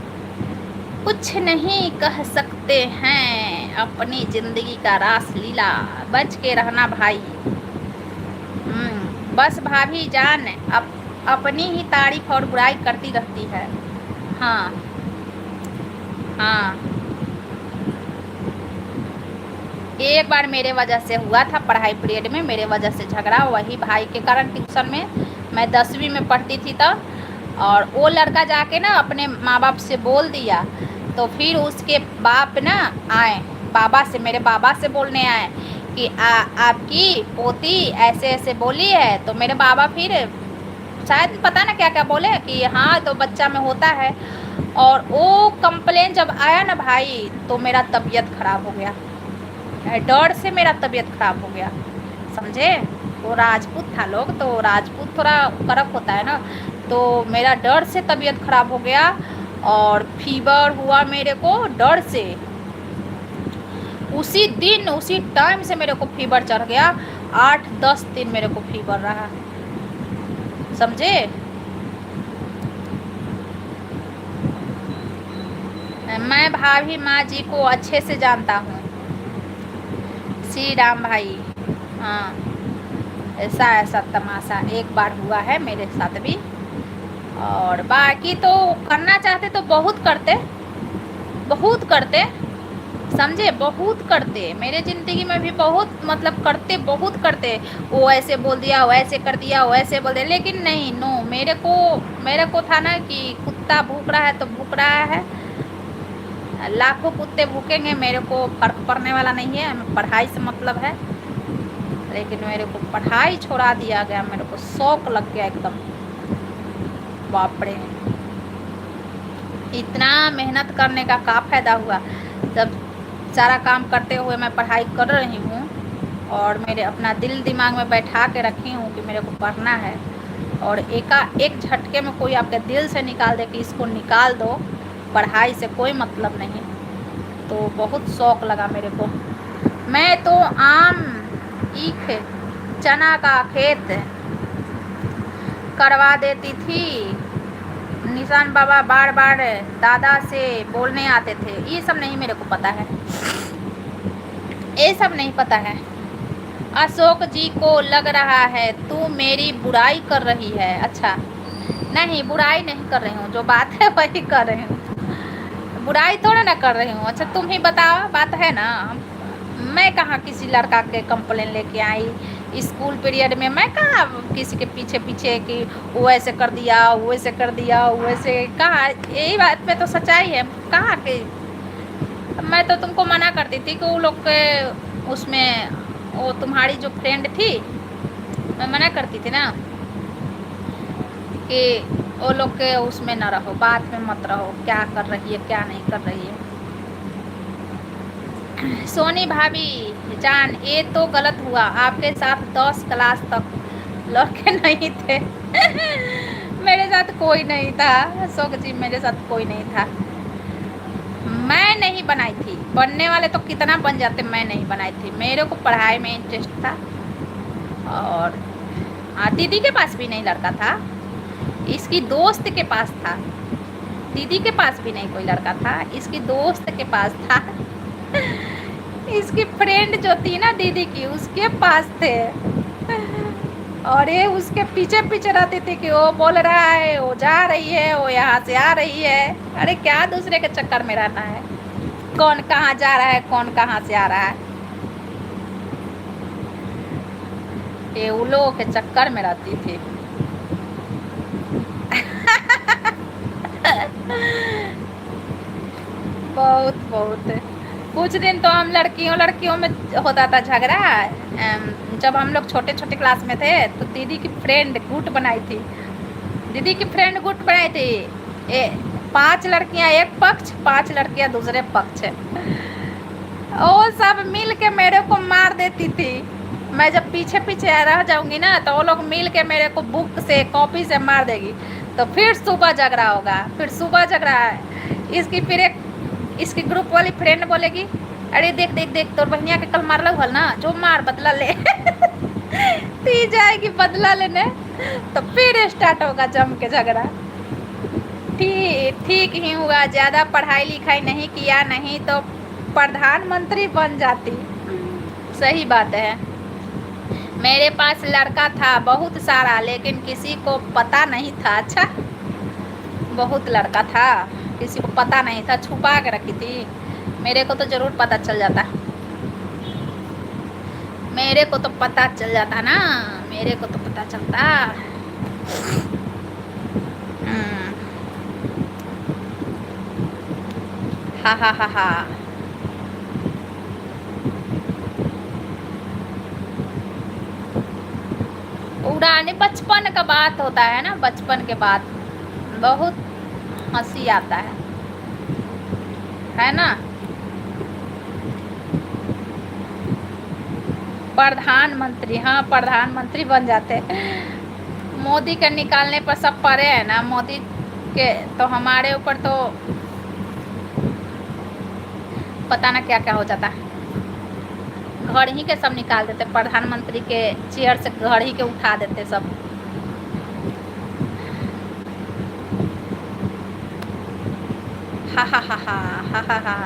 कुछ नहीं कह सकते हैं, अपनी जिंदगी का रास लीला, बच के रहना भाई। बस भाभी जान अपनी ही तारीफ और बुराई करती रहती है। हाँ हाँ, एक बार मेरे वजह से हुआ था, पढ़ाई पीरियड में मेरे वजह से झगड़ा, वही भाई के कारण। ट्यूशन में मैं 10वीं में पढ़ती थी तब, और वो लड़का जाके ना अपने माँ बाप से बोल दिया, तो फिर उसके बाप ना आए बाबा से, मेरे बाबा से बोलने आए कि आपकी पोती ऐसे ऐसे बोली है। तो मेरे बाबा फिर शायद पता ना क्या क्या बोले कि हाँ तो बच्चा में होता है। और वो कंप्लेन जब आया ना भाई, तो मेरा तबीयत खराब हो गया, डर से मेरा तबीयत खराब हो गया, समझे। वो राजपूत था लोग, तो राजपूत थोड़ा कड़क होता है ना, तो मेरा डर से तबीयत खराब हो गया, और फीवर हुआ मेरे को डर से। उसी दिन उसी टाइम से मेरे को फीवर चढ़ गया, 8-10 दिन मेरे को फीवर रहा, समझे। मैं भाभी माँ जी को अच्छे से जानता हूँ, श्री राम भाई। हाँ, ऐसा ऐसा तमाशा एक बार हुआ है मेरे साथ भी, और बाकी तो करना चाहते तो बहुत करते, बहुत करते, समझे, बहुत करते। मेरे ज़िंदगी में भी बहुत मतलब करते, बहुत करते। वो ऐसे बोल दिया, वो ऐसे कर दिया, वो ऐसे बोल दिया, लेकिन नहीं, नो, मेरे को था ना कि कुत्ता भूख रहा है तो भूख रहा है, लाखों कुत्ते भूखेंगे, मेरे को फर्क पड़ने वाला नहीं है, हमें पढ़ाई से मतलब है। लेकिन मेरे को पढ़ाई छोड़ा दिया गया, मेरे को शौक लग गया एकदम, बाप रे। इतना मेहनत करने का क्या फ़ायदा हुआ, जब सारा काम करते हुए मैं पढ़ाई कर रही हूँ, और मेरे अपना दिल दिमाग में बैठा के रखी हूँ कि मेरे को पढ़ना है, और एक झटके में कोई आपके दिल से निकाल दे कि इसको निकाल दो, पढ़ाई से कोई मतलब नहीं, तो बहुत शौक लगा मेरे को। मैं तो आम ईख चना का खेत करवा देती थी, निशान बाबा बार बार दादा से बोलने आते थे। ये सब नहीं मेरे को पता है, ये सब नहीं पता है। अशोक जी को लग रहा है तू मेरी बुराई कर रही है। अच्छा, नहीं, बुराई नहीं कर रही हूँ, जो बात है वही कर रही हूँ, बुराई थोड़ा ना कर रही हूँ। अच्छा, तुम ही बताओ, बात है ना। मैं कहाँ किसी लड़का के कंप्लेन लेके आई स्कूल पीरियड में, मैं कहाँ किसी के पीछे पीछे कि वो ऐसे कर दिया, वो ऐसे कर दिया, वो ऐसे, कहाँ, यही बात में तो सच्चाई है। कहाँ के, मैं तो तुमको मना करती थी कि वो लोग के उसमें, वो तुम्हारी जो फ्रेंड थी, मैं मना करती थी ना कि वो लोग के उसमें ना रहो, बात में मत रहो, क्या कर रही है क्या नहीं कर रही है। सोनी भाभी जान, ये तो गलत हुआ, आपके साथ 10 क्लास तक लड़के नहीं थे मेरे साथ कोई नहीं था, अशोक जी, मेरे साथ कोई नहीं था, मैं नहीं बनाई थी। बनने वाले तो कितना बन जाते, मैं नहीं बनाई थी, मेरे को पढ़ाई में इंटरेस्ट था। और दीदी के पास भी नहीं लड़का था, इसकी दोस्त के पास था, दीदी के पास भी नहीं कोई लड़का था, इसकी दोस्त के पास था। इसकी फ्रेंड जो थी ना दीदी की, उसके पास थे। और ये उसके पीछे पीछे रहती थी कि वो बोल रहा है, वो जा रही है, वो यहाँ से आ रही है। अरे क्या दूसरे के चक्कर में रहना है, कौन कहाँ जा रहा है, कौन कहाँ से आ रहा है, ये उन लोगों के चक्कर में रहती थी। बहुत बहुत कुछ दिन तो हम लड़कियों में होता था झगड़ा। जब हम लोग छोटे छोटे क्लास में थे तो दीदी की फ्रेंड गुट बनाई थी, दीदी की फ्रेंड गुट बनाई थी। 5 लड़कियां एक पक्ष, 5 लड़कियां दूसरे पक्ष। वो सब मिल के मेरे को मार देती थी। मैं जब पीछे पीछे रह जाऊंगी ना तो वो लोग मिल के मेरे को बुक से कॉपी से मार देगी। तो फिर सुबह झगड़ा होगा, फिर सुबह झगड़ा इसकी, फिर एक इसकी ग्रुप वाली फ्रेंड बोलेगी, अरे देख देख देख तोर बहनिया के कल मारल हल ना, जो मार बदला ले। ती जाएगी बदला लेने, तो फिर स्टार्ट होगा जम के झगड़ा। ठीक ठीक ही हुआ, ज़्यादा पढ़ाई लिखाई नहीं किया, नहीं तो प्रधानमंत्री बन जाती। सही बात है। मेरे पास लड़का था बहुत सारा, लेकिन किसी को पता नहीं था। अच्छा, बहुत लड़का था, किसी को पता नहीं था, छुपा के रखी थी। मेरे को तो ज़रूर पता चल जाता, मेरे को तो पता चल जाता ना, मेरे को तो पता चलता। हा हा हा हा। पुराने बचपन का बात होता है ना, बचपन के बाद बहुत हंसी आता है ना। प्रधानमंत्री, हाँ प्रधानमंत्री बन जाते। मोदी के निकालने पर सब पड़े हैं ना, मोदी के तो हमारे ऊपर तो पता ना क्या क्या हो जाता। घर ही के सब निकाल देते, प्रधानमंत्री के चेयर से घर ही के उठा देते सब। हा हा हा हा हा हा हा।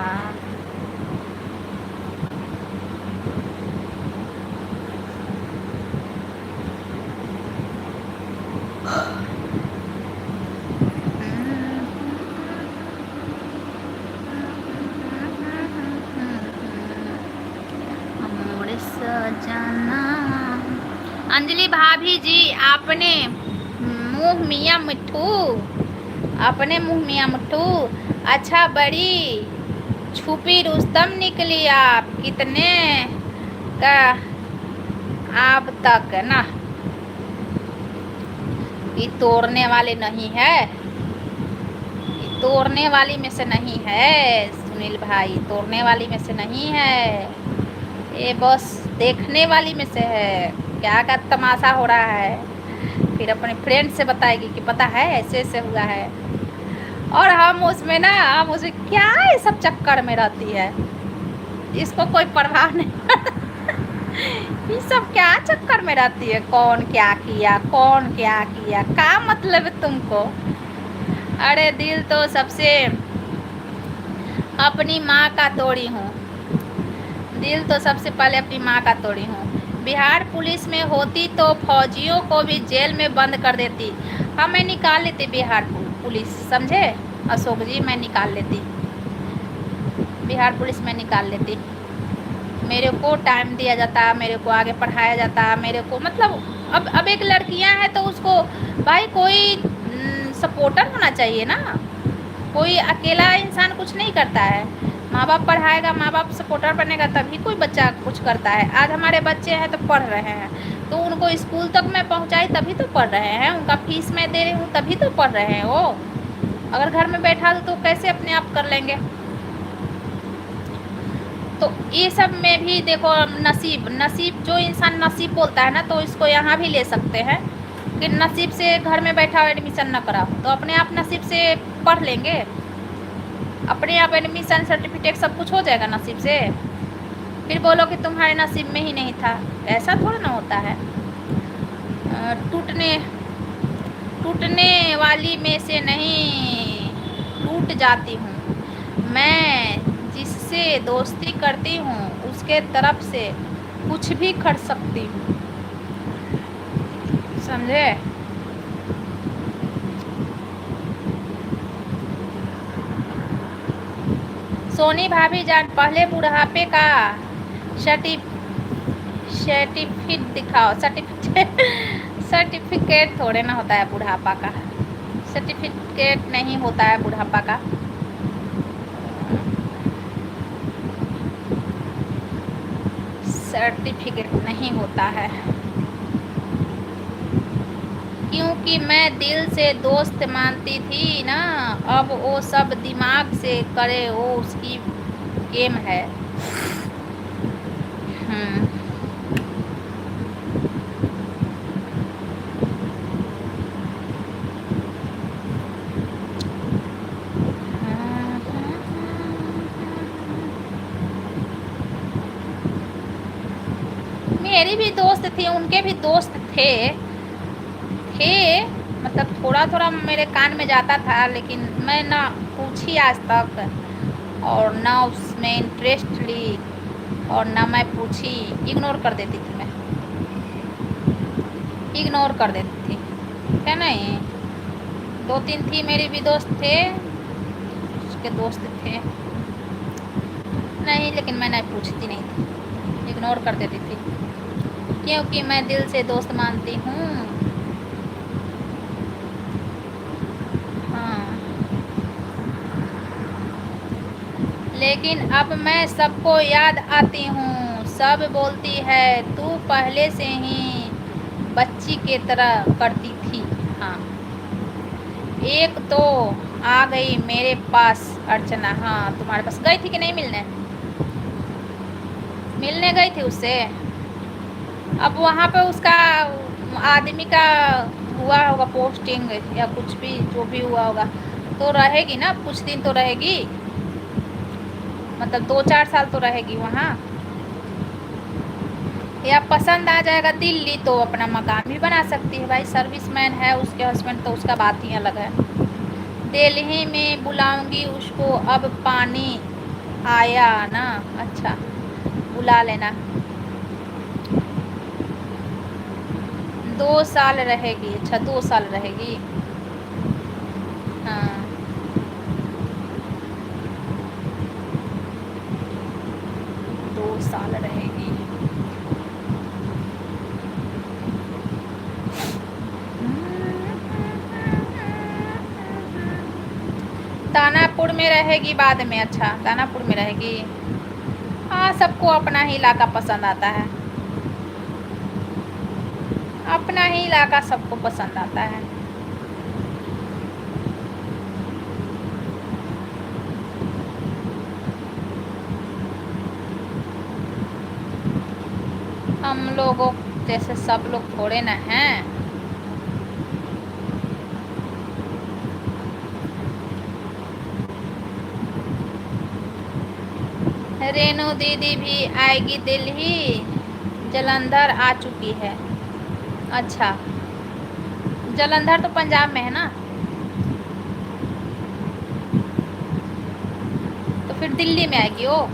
अंजलि भाभी जी, आपने मुँह मियाँ मिट्ठू, अपने मुँह मियाँ मिट्ठू। अच्छा, बड़ी छुपी रुस्तम निकली आप, कितने का आप तक ना, ये तोड़ने वाले नहीं है, ये तोड़ने वाली में से नहीं है सुनील भाई, तोड़ने वाली में से नहीं है, ये बस देखने वाली में से है। क्या का तमाशा हो रहा है, फिर अपने फ्रेंड से बताएगी कि पता है ऐसे ऐसे हुआ है। और हम उसमें ना, हम उसे क्या ये सब चक्कर में रहती है, इसको कोई परवाह नहीं। ये सब क्या चक्कर में रहती है, कौन क्या किया, कौन क्या किया, क्या मतलब है तुमको। अरे दिल तो सबसे अपनी माँ का तोड़ी हूँ, दिल तो सबसे पहले अपनी माँ का तोड़ी हूँ। बिहार पुलिस में होती तो फौजियों को भी जेल में बंद कर देती। हाँ, मैं निकाल लेती बिहार पुलिस, समझे अशोक जी, मैं निकाल लेती बिहार पुलिस में निकाल लेती। मेरे को टाइम दिया जाता, मेरे को आगे पढ़ाया जाता, मेरे को मतलब अब एक लड़कियां हैं तो उसको भाई कोई सपोर्टर होना चाहिए ना, कोई अकेला इंसान कुछ नहीं करता है। माँ बाप पढ़ाएगा, माँ बाप सपोर्टर बनेगा तभी कोई बच्चा कुछ करता है। आज हमारे बच्चे हैं तो पढ़ रहे हैं, तो उनको स्कूल तक मैं पहुँचाई तभी तो पढ़ रहे हैं, उनका फीस मैं दे रही हूँ तभी तो पढ़ रहे हैं वो। अगर घर में बैठा दो तो कैसे अपने आप कर लेंगे। तो ये सब में भी देखो, नसीब, नसीब जो इंसान नसीब बोलता है ना, तो इसको यहाँ भी ले सकते हैं कि नसीब से घर में बैठा एडमिशन न करा तो अपने आप नसीब से पढ़ लेंगे, अपने आप एडमिशन सर्टिफिकेट सब कुछ हो जाएगा नसीब से। फिर बोलो कि तुम्हारे नसीब में ही नहीं था, ऐसा थोड़ा ना होता है। टूटने वाली में से नहीं, टूट जाती हूँ। मैं जिससे दोस्ती करती हूँ उसके तरफ से कुछ भी कर सकती हूँ। समझे? सोनी भाभी जान, पहले बुढ़ापे का सर्टिफ सर्टिफिकेट दिखाओ। सर्टिफिकेट सर्टिफिकेट थोड़े ना होता है बुढ़ापा का। सर्टिफिकेट नहीं होता है बुढ़ापा का। सर्टिफिकेट नहीं होता है, क्योंकि मैं दिल से दोस्त मानती थी ना। अब वो सब दिमाग से करे, वो उसकी गेम है। हम्म। मेरी भी दोस्त थी, उनके भी दोस्त थे थे मतलब थोड़ा थोड़ा मेरे कान में जाता था, लेकिन मैं ना पूछी आज तक, और ना उसमें इंटरेस्ट ली, और ना मैं पूछी। इग्नोर कर देती थी मैं, इग्नोर कर देती थी। क्या नहीं, 2-3 थी मेरी भी दोस्त थे, उसके दोस्त थे नहीं, लेकिन मैं नहीं पूछती नहीं थी, इग्नोर कर देती थी, क्योंकि मैं दिल से दोस्त मानती हूँ। हाँ, लेकिन अब मैं सबको याद आती हूँ। सब बोलती है तू पहले से ही बच्ची के तरह करती थी। हाँ, एक तो आ गई मेरे पास अर्चना। हाँ, तुम्हारे पास गई थी कि नहीं मिलने? मिलने गई थी उससे। अब वहाँ पे उसका आदमी का हुआ होगा पोस्टिंग या कुछ भी, जो भी हुआ होगा, तो रहेगी ना, कुछ दिन तो रहेगी, मतलब 2-4 साल तो रहेगी वहाँ। या पसंद आ जाएगा दिल्ली तो अपना मकान भी बना सकती है भाई, सर्विसमैन है उसके हस्बैंड, तो उसका बात ही अलग है। दिल्ली में बुलाऊंगी उसको, अब पानी आया ना। अच्छा, बुला लेना। 2 साल रहेगी? अच्छा, 2 साल रहेगी। हाँ, 2 साल रहेगी। दानापुर में रहेगी बाद में? अच्छा, दानापुर में रहेगी। हाँ, सबको अपना ही इलाका पसंद आता है, अपना ही इलाका सबको पसंद आता है। हम लोगों जैसे सब लोग थोड़े ना हैं। रेनू दीदी भी आएगी दिल्ली, जलंधर आ चुकी है। अच्छा, जलंधर तो पंजाब में है ना, तो फिर दिल्ली में आएगी वो।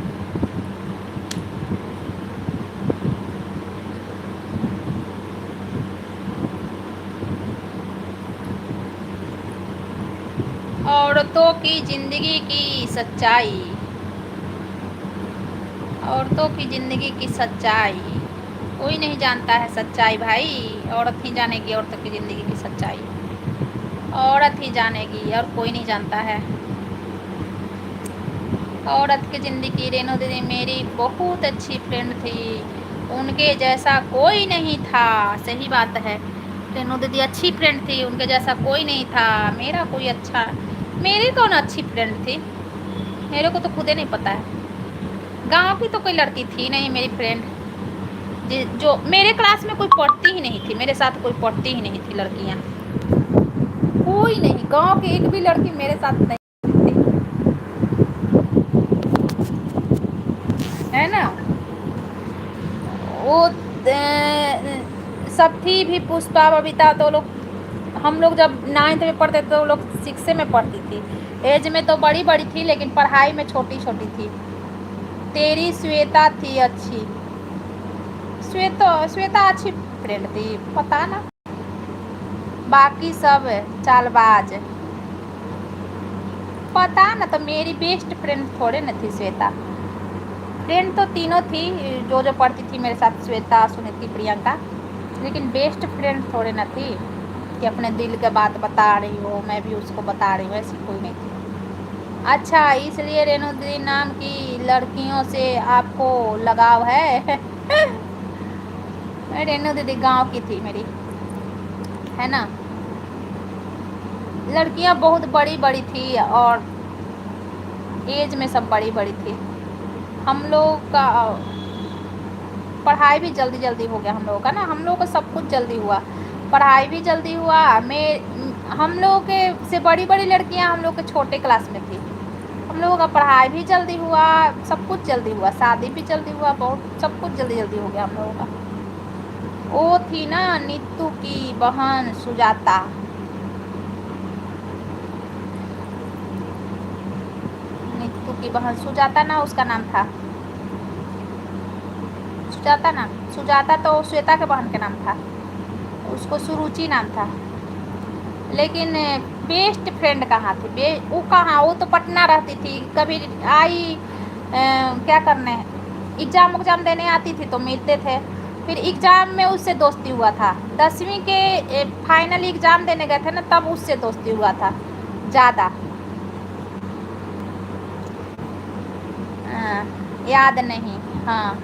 औरतों की जिंदगी की सच्चाई, औरतों की ज़िंदगी की सच्चाई कोई नहीं जानता है सच्चाई भाई, औरत ही जानेगी औरतों की ज़िंदगी की सच्चाई, औरत ही जानेगी और कोई नहीं जानता है औरत की ज़िंदगी। रेणु दीदी मेरी बहुत अच्छी फ्रेंड थी, उनके जैसा कोई नहीं था। सही बात है, रेणु दीदी अच्छी फ्रेंड थी, उनके जैसा कोई नहीं था। मेरा कोई अच्छा, मेरी कौन अच्छी फ्रेंड थी, मेरे को तो खुदे नहीं पता है। गांव की तो कोई लड़की थी नहीं मेरी फ्रेंड, जो मेरे क्लास में कोई पढ़ती ही नहीं थी, मेरे साथ कोई पढ़ती ही नहीं थी लड़कियां, कोई नहीं, गांव की एक भी लड़की मेरे साथ नहीं थी, है ना। वो सब थी भी, पुष्पा बबीता, तो लोग, हम लोग जब 9th में पढ़ते थे तो लोग 6 में पढ़ती थी। एज में तो बड़ी बड़ी थी लेकिन पढ़ाई में छोटी छोटी थी। तेरी श्वेता थी अच्छी। श्वेता अच्छी फ्रेंड थी, पता ना। बाकी सब चालबाज। पता ना, तो मेरी बेस्ट फ्रेंड थोड़े न थी श्वेता। फ्रेंड तो तीनों थी, जो पढ़ती थी मेरे साथ, श्वेता, सुनीति, प्रियंका। लेकिन बेस्ट फ्रेंड थोड़े न थी कि अपने दिल के बात बता रही हो, मैं भी उसको बता रही हूँ, ऐसी कोई नहीं थी। अच्छा, इसलिए रेणु दीदी नाम की लड़कियों से आपको लगाव है? रेणु दीदी गांव की थी मेरी, है ना। लड़कियां बहुत बड़ी बड़ी थी और एज में सब बड़ी बड़ी थी। हम लोग का पढ़ाई भी जल्दी जल्दी हो गया हम लोगों का ना, हम लोगों का सब कुछ जल्दी हुआ, पढ़ाई भी जल्दी हुआ। हम लोगों के से बड़ी बड़ी लड़कियां हम लोग के छोटे क्लास में थी। हम लोगों का पढ़ाई भी जल्दी हुआ, सब कुछ जल्दी हुआ, शादी भी जल्दी हुआ, बहुत सब कुछ जल्दी जल्दी हो गया हम लोगों का। वो थी ना नीतू की बहन सुजाता। नीतू की बहन सुजाता ना उसका नाम था, सुजाता ना। सुजाता तो श्वेता के बहन के नाम था, उसको सुरुचि नाम था। लेकिन बेस्ट फ्रेंड कहाँ थी? वो कहाँ, वो तो पटना रहती थी। कभी आई क्या करने, एग्ज़ाम देने आती थी तो मिलते थे। फिर एग्ज़ाम में उससे दोस्ती हुआ था, 10वीं के फाइनल एग्ज़ाम देने गए थे ना, तब उससे दोस्ती हुआ था ज़्यादा। याद नहीं। हाँ,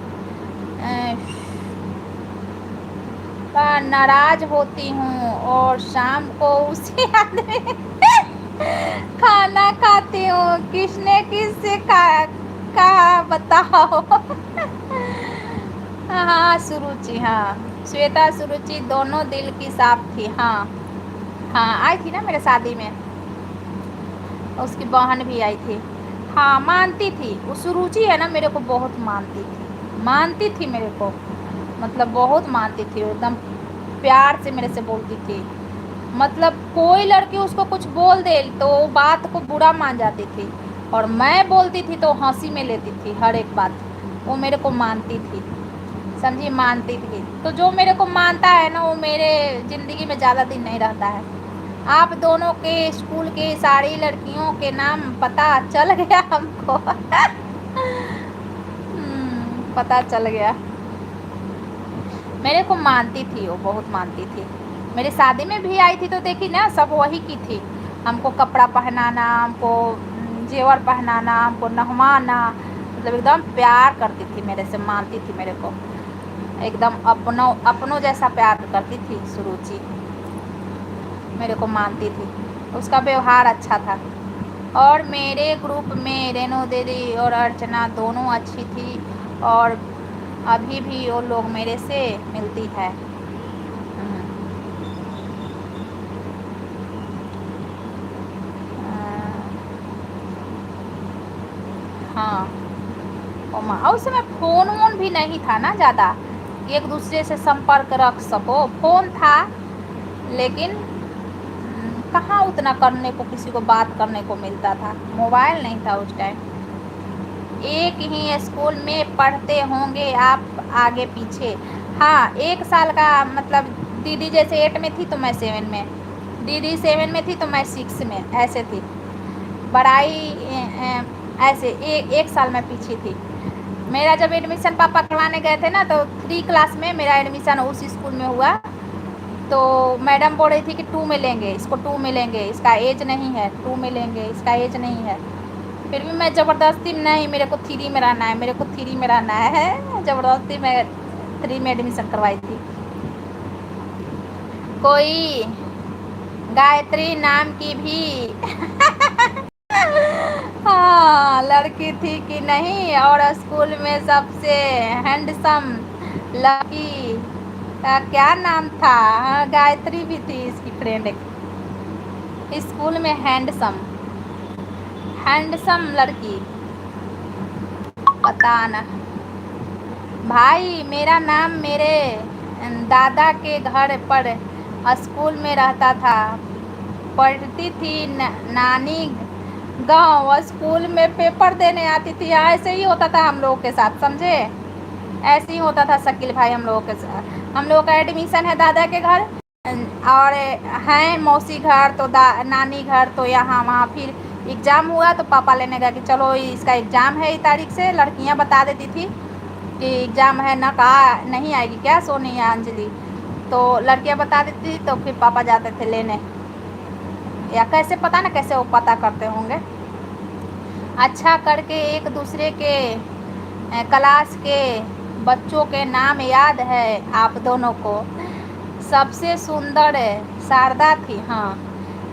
नाराज होती हूँ और शाम को उसी आदमी खाना खाती हूँ। किसने किससे कहा बताओ? हाँ सुरुचि, हाँ श्वेता सुरुचि दोनों दिल की साफ थी। हाँ हाँ, आई थी ना मेरे शादी में, उसकी बहन भी आई थी। हाँ मानती थी, वो सुरुचि है ना, मेरे को बहुत मानती थी मेरे को, मतलब बहुत मानती थी, एकदम प्यार से मेरे से बोलती थी। मतलब कोई लड़की उसको कुछ बोल दे तो बात को बुरा मान जाती थी, और मैं बोलती थी तो हंसी में लेती थी हर एक बात। वो मेरे को मानती थी, समझी, मानती थी। तो जो मेरे को मानता है ना, वो मेरे ज़िंदगी में ज़्यादा दिन नहीं रहता है। आप दोनों के स्कूल के सारी लड़कियों के नाम पता चल गया हमको। पता चल गया। मेरे को मानती थी, वो बहुत मानती थी। मेरी शादी में भी आई थी तो देखी ना, सब वही की थी। हमको कपड़ा पहनाना, हमको जेवर पहनाना, हमको नहवाना, मतलब एकदम प्यार करती थी मेरे से, मानती थी मेरे को, एकदम अपनों जैसा प्यार करती थी सुरुचि, मेरे को मानती थी। उसका व्यवहार अच्छा था। और मेरे ग्रुप में रेणु दीदी और अर्चना दोनों अच्छी थी, और अभी भी वो लोग मेरे से मिलती है। हाँ, और उस समय फ़ोन वोन भी नहीं था ना ज़्यादा, एक दूसरे से संपर्क रख सको। फ़ोन था लेकिन कहाँ उतना करने को, किसी को बात करने को मिलता था, मोबाइल नहीं था उस टाइम। एक ही स्कूल में पढ़ते होंगे आप आगे पीछे? हाँ, 1 साल का, मतलब दीदी जैसे 8 में थी तो मैं 7 में, दीदी 7 में थी तो मैं 6 में, ऐसे थी बड़ाई। ऐसे एक साल में पीछे थी। मेरा जब एडमिशन पापा करवाने गए थे ना, तो 3 क्लास में मेरा एडमिशन उस स्कूल में हुआ। तो मैडम बोल रही थी कि 2 में लेंगे इसको, 2 में लेंगे, इसका एज नहीं है, 2 में लेंगे, इसका एज नहीं है। फिर भी मैं ज़बरदस्ती, नहीं मेरे को 3 में रहना है, मेरे को 3 में रहना है, ज़बरदस्ती मैं 3 में एडमिशन करवाई थी। कोई गायत्री नाम की भी हाँ लड़की थी कि नहीं, और स्कूल में सबसे हैंडसम लड़की का क्या नाम था? हाँ, गायत्री भी थी इसकी फ्रेंड स्कूल में, हैंडसम हैंडसम लड़की, पता ना। भाई मेरा नाम मेरे दादा के घर पर स्कूल में रहता था, पढ़ती थी नानी गाँव स्कूल में पेपर देने आती थी, ऐसे ही होता था हम लोगों के साथ, समझे। ऐसे ही होता था शकील भाई हम लोगों के साथ। हम लोगों का एडमिशन है दादा के घर और हैं मौसी घर, तो नानी घर, तो यहाँ वहाँ फिर एग्ज़ाम हुआ तो पापा लेने गए कि चलो इसका एग्ज़ाम है इस तारीख से। लड़कियाँ बता देती थी कि एग्ज़ाम है, ना कहा नहीं आएगी क्या सोनी या अंजलि, तो लड़कियाँ बता देती थी, तो फिर पापा जाते थे लेने, या कैसे पता ना कैसे वो पता करते होंगे। अच्छा करके एक दूसरे के क्लास के बच्चों के नाम याद है आप दोनों को। सबसे सुंदर शारदा थी, हाँ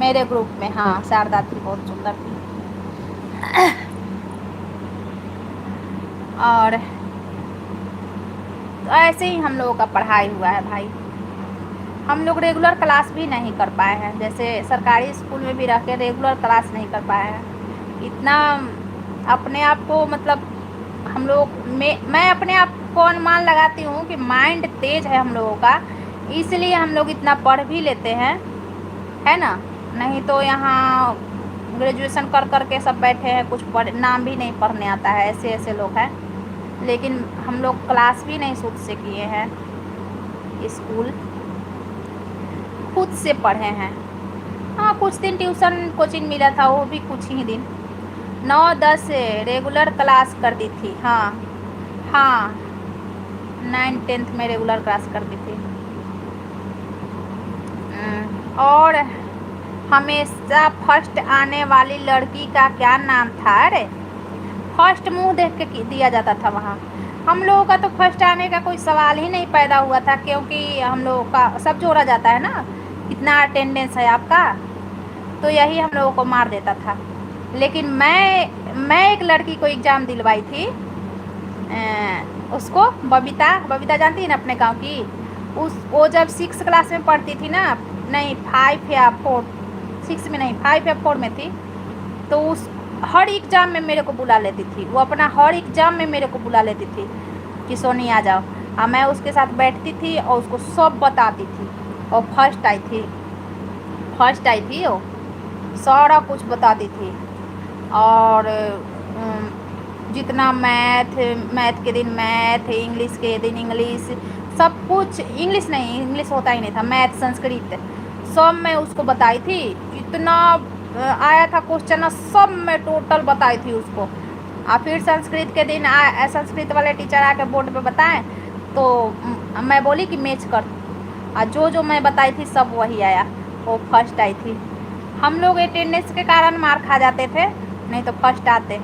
मेरे ग्रुप में, हाँ शारदा थी, बहुत सुंदर थी। और तो ऐसे ही हम लोगों का पढ़ाई हुआ है भाई। हम लोग रेगुलर क्लास भी नहीं कर पाए हैं, जैसे सरकारी स्कूल में भी रह के रेगुलर क्लास नहीं कर पाए हैं। इतना अपने आप को मतलब हम लोग मैं अपने आप को अनुमान लगाती हूँ कि माइंड तेज है हम लोगों का, इसलिए हम लोग इतना पढ़ भी लेते हैं, है ना। नहीं तो यहाँ ग्रेजुएशन कर कर के सब बैठे हैं, कुछ नाम भी नहीं पढ़ने आता है, ऐसे ऐसे लोग हैं। लेकिन हम लोग क्लास भी नहीं खुद से किए हैं, स्कूल खुद से पढ़े हैं। हाँ कुछ दिन ट्यूशन कोचिंग मिला था, वो भी कुछ ही दिन, 9-10 रेगुलर क्लास करती थी। हाँ हाँ 9-10 में रेगुलर क्लास करती थी। और हमेशा फर्स्ट आने वाली लड़की का क्या नाम था? अरे फर्स्ट मुंह देख के दिया जाता था वहाँ। हम लोगों का तो फर्स्ट आने का कोई सवाल ही नहीं पैदा हुआ था, क्योंकि हम लोगों का सब जोड़ा जाता है ना, कितना अटेंडेंस है आपका, तो यही हम लोगों को मार देता था। लेकिन मैं एक लड़की को एग्ज़ाम दिलवाई थी, उसको बबीता जानती है ना अपने गांव की, वो जब 6 क्लास में पढ़ती थी ना, नहीं 5 या 4, 6 में नहीं 5 या 4 में थी, तो उस हर एग्ज़ाम में मेरे को बुला लेती थी, वो अपना हर एग्ज़ाम में मेरे को बुला लेती थी कि सोनी आ जाओ। और मैं उसके साथ बैठती थी और उसको सब बताती थी, और फर्स्ट आई थी वो, सारा कुछ बताती थी। और जितना मैथ के दिन मैथ, इंग्लिश के दिन इंग्लिश, सब कुछ, इंग्लिश होता ही नहीं था, मैथ संस्कृत सब मैं उसको बताई थी। जितना आया था क्वेश्चन सब मैं टोटल बताई थी उसको। और फिर संस्कृत के दिन संस्कृत वाले टीचर आके बोर्ड पे बताएं, तो मैं बोली कि मैच कर, और जो मैं बताई थी सब वही आया, वो फर्स्ट आई थी। हम लोग अटेंडेंस के कारण मार खा जाते थे, नहीं तो फर्स्ट आते।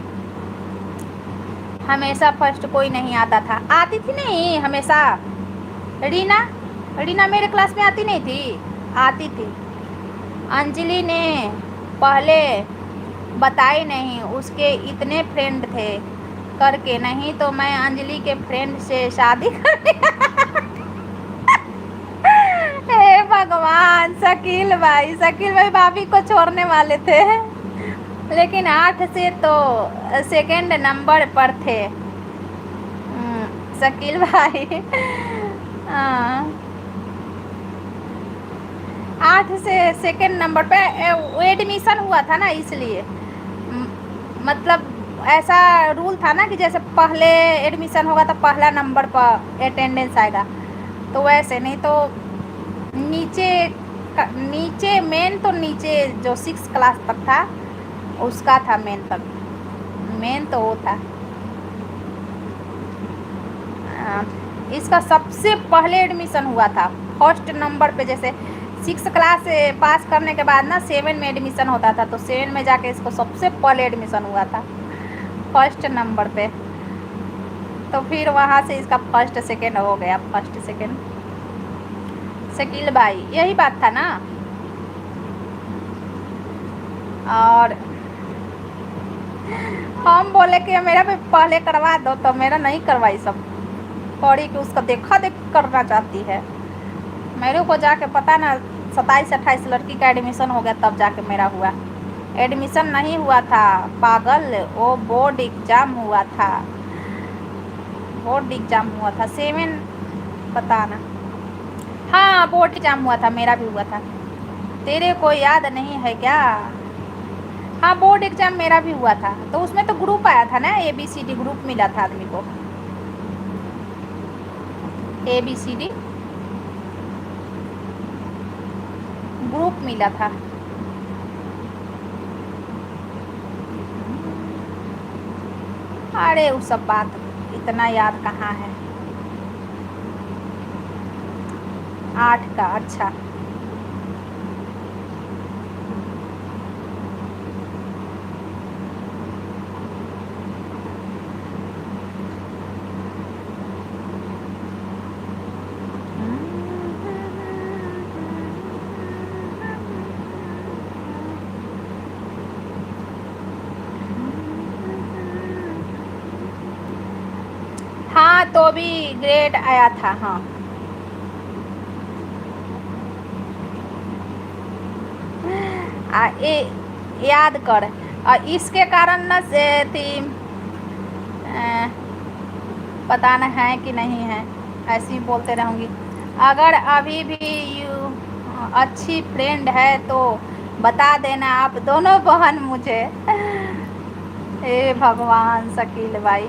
हमेशा फर्स्ट कोई नहीं आता था, आती थी नहीं हमेशा। रीना मेरे क्लास में आती नहीं थी, आती थी। अंजलि ने पहले बताई नहीं, उसके इतने फ्रेंड थे करके, नहीं तो मैं अंजलि के फ्रेंड से शादी करने हे भगवान, शकील भाई भाभी को छोड़ने वाले थे, लेकिन 8 से तो सेकंड नंबर पर थे शकील भाई। 8 से सेकंड नंबर पे एडमिशन हुआ था ना, इसलिए मतलब ऐसा रूल था ना कि जैसे पहले एडमिशन होगा तो पहला नंबर पर अटेंडेंस आएगा, तो वैसे नहीं तो नीचे मेन, तो नीचे जो 6 क्लास तक था उसका था मेन तो वो था। इसका सबसे पहले एडमिशन हुआ था फर्स्ट नंबर पे, जैसे 6 क्लास पास करने के बाद ना 7 में एडमिशन होता था, तो 7 में जाके इसको सबसे पहले एडमिशन हुआ था फर्स्ट नंबर पे। तो फिर वहाँ से इसका फर्स्ट सेकंड हो गया, फर्स्ट सेकंड शकील भाई, यही बात था ना। और हम बोले कि मेरा भी पहले करवा दो, तो मेरा नहीं करवाई, सब पढ़ी कि उसका देखा देख करना चाहती है। मेरे को जाके पता ना 27-28 लड़की का एडमिशन हो गया, तब जाके मेरा हुआ। एडमिशन नहीं हुआ था पागल, वो बोर्ड एग्ज़ाम हुआ था, 7 पता ना, हाँ बोर्ड एग्ज़ाम हुआ था, मेरा भी हुआ था। तेरे को याद नहीं है क्या? हाँ, बोर्ड एग्जाम मेरा भी हुआ था, तो उसमें तो ग्रुप आया था ना, ABCD ग्रुप मिला था आदमी को, ABCD ग्रुप मिला था। अरे वो सब बात इतना याद कहाँ है। 8 का, अच्छा। हाँ, तो भी ग्रेड आया था, हाँ। याद कर, इसके कारण न से थी, पता न है कि नहीं है, ऐसे ही बोलते रहूँगी। अगर अभी भी यू अच्छी फ्रेंड है तो बता देना आप दोनों बहन मुझे। हे भगवान, शकील भाई।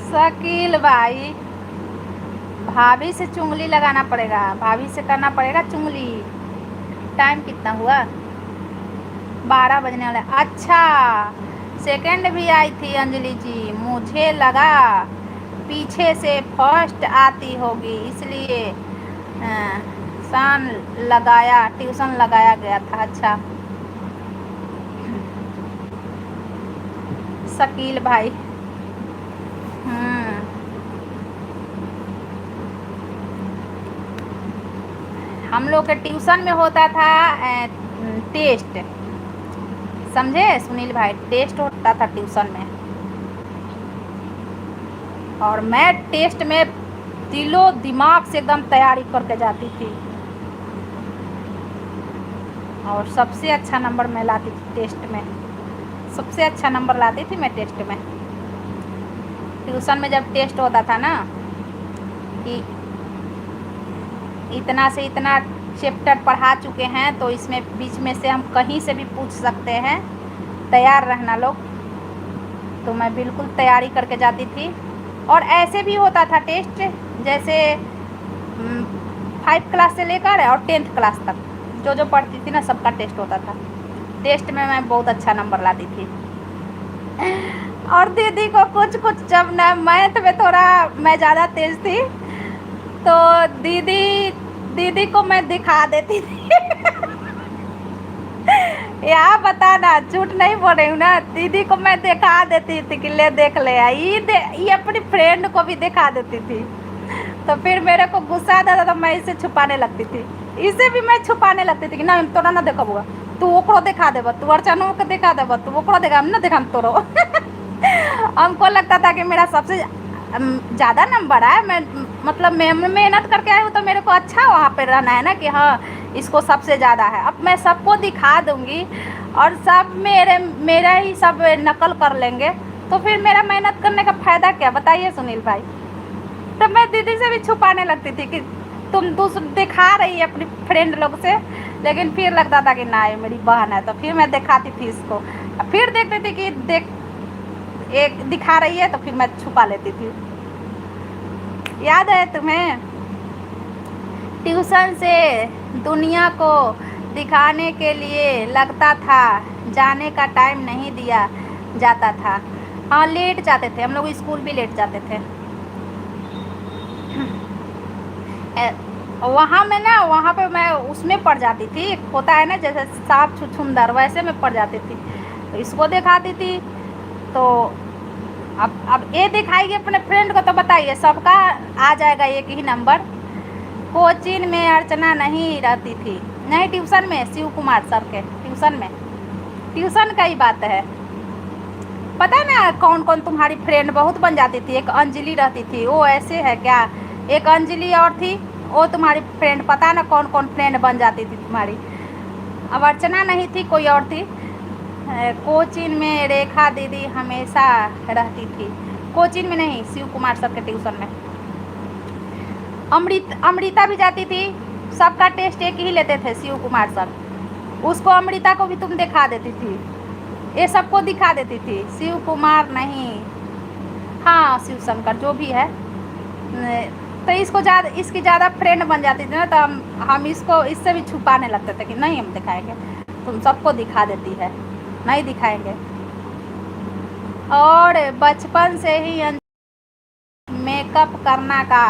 शकील भाई, भाभी से चुंगली लगाना पड़ेगा, भाभी से करना पड़ेगा चुंगली। टाइम कितना हुआ? 12 बजने वाला। अच्छा, सेकंड भी आई थी अंजलि जी, मुझे लगा पीछे से फर्स्ट आती होगी, इसलिए सान लगाया, ट्यूशन लगाया गया था। अच्छा, शकील भाई। हम लोग के ट्यूशन में होता था टेस्ट, समझे सुनील भाई, टेस्ट होता था ट्यूशन में, और मैं टेस्ट में दिलो दिमाग से एकदम तैयारी करके जाती थी, और सबसे अच्छा नंबर मैं लाती थी टेस्ट में, सबसे अच्छा नंबर लाती थी मैं टेस्ट में। ट्यूशन में जब टेस्ट होता था ना कि इतना से इतना चैप्टर पढ़ा चुके हैं, तो इसमें बीच में से हम कहीं से भी पूछ सकते हैं, तैयार रहना लोग। तो मैं बिल्कुल तैयारी करके जाती थी। और ऐसे भी होता था टेस्ट, जैसे 5 क्लास से लेकर और 10th क्लास तक जो जो पढ़ती थी ना, सबका टेस्ट होता था। टेस्ट में मैं बहुत अच्छा नंबर लाती थी। और दीदी को कुछ कुछ, जब ना मैथ में थोड़ा मैं ज़्यादा तेज थी, तो दीदी को मैं दिखा देती थी। यहाँ बता ना, झूठ नहीं बोल रही हूँ ना, दीदी को मैं दिखा देती थी कि ले देख ले, ये अपनी फ्रेंड को भी दिखा देती थी। तो फिर मेरे को गुस्सा आता था, तो मैं इसे छुपाने लगती थी, इसे भी मैं छुपाने लगती थी कि ना तोरा ना देखबुआ, तू ओकरो दिखा देब, तू अर्चनो को दिखा देब, तू ओकरो दिखा, हम ना देखा तोरो। हमको लगता था कि मेरा सबसे ज़्यादा नंबर आए, मैं मतलब मैं मेहनत करके आई हूँ, तो मेरे को अच्छा वहाँ पे रहना है ना कि हाँ इसको सबसे ज़्यादा है। अब मैं सबको दिखा दूँगी और सब मेरा ही सब नकल कर लेंगे, तो फिर मेरा मेहनत करने का फ़ायदा क्या, बताइए सुनील भाई। तो मैं दीदी से भी छुपाने लगती थी कि तुम दिखा रही है अपनी फ्रेंड लोग से, लेकिन फिर लगता था कि ना ये मेरी बहन है, तो फिर मैं दिखाती थी इसको, फिर देखती थी कि देख एक दिखा रही है, तो फिर मैं छुपा लेती थी। याद है तुम्हें? ट्यूशन से दुनिया को दिखाने के लिए लगता था जाने का टाइम नहीं दिया जाता था। हाँ, लेट जाते थे हम लोग, स्कूल भी लेट जाते थे। वहाँ में ना, वहाँ पे मैं उसमें पढ़ जाती थी, होता है ना जैसे सांप छुछुंदर, वैसे में पढ़ जाती थी, तो इसको दिखाती थी। तो अब ये दिखाएगी अपने फ्रेंड को, तो बताइए सबका आ जाएगा एक ही नंबर। कोचिंग में अर्चना नहीं रहती थी, नहीं ट्यूशन में, शिव कुमार सर के ट्यूशन में, ट्यूशन का ही बात है। पता है ना कौन कौन तुम्हारी फ्रेंड बहुत बन जाती थी, एक अंजलि रहती थी, वो ऐसे है क्या, एक अंजलि और थी, वो तुम्हारी फ्रेंड, पता ना कौन कौन फ्रेंड बन जाती थी तुम्हारी। अब अर्चना नहीं थी, कोई और थी। कोचिंग में रेखा दीदी हमेशा रहती थी, कोचिंग में नहीं, शिव कुमार सर के ट्यूशन में। अमृता भी जाती थी, सबका टेस्ट एक ही लेते थे शिव कुमार सर। उसको अमृता को भी तुम दिखा देती थी, ये सबको दिखा देती थी, शिव कुमार नहीं, हाँ शिव शंकर जो भी है। तो इसको ज़्यादा, इसकी ज़्यादा फ्रेंड बन जाती थी ना, तो हम इसको इससे भी छुपाने लगते थे कि नहीं हम दिखाएंगे, तुम सबको दिखा देती है, नहीं दिखाएंगे। और बचपन से ही मेकअप करना का,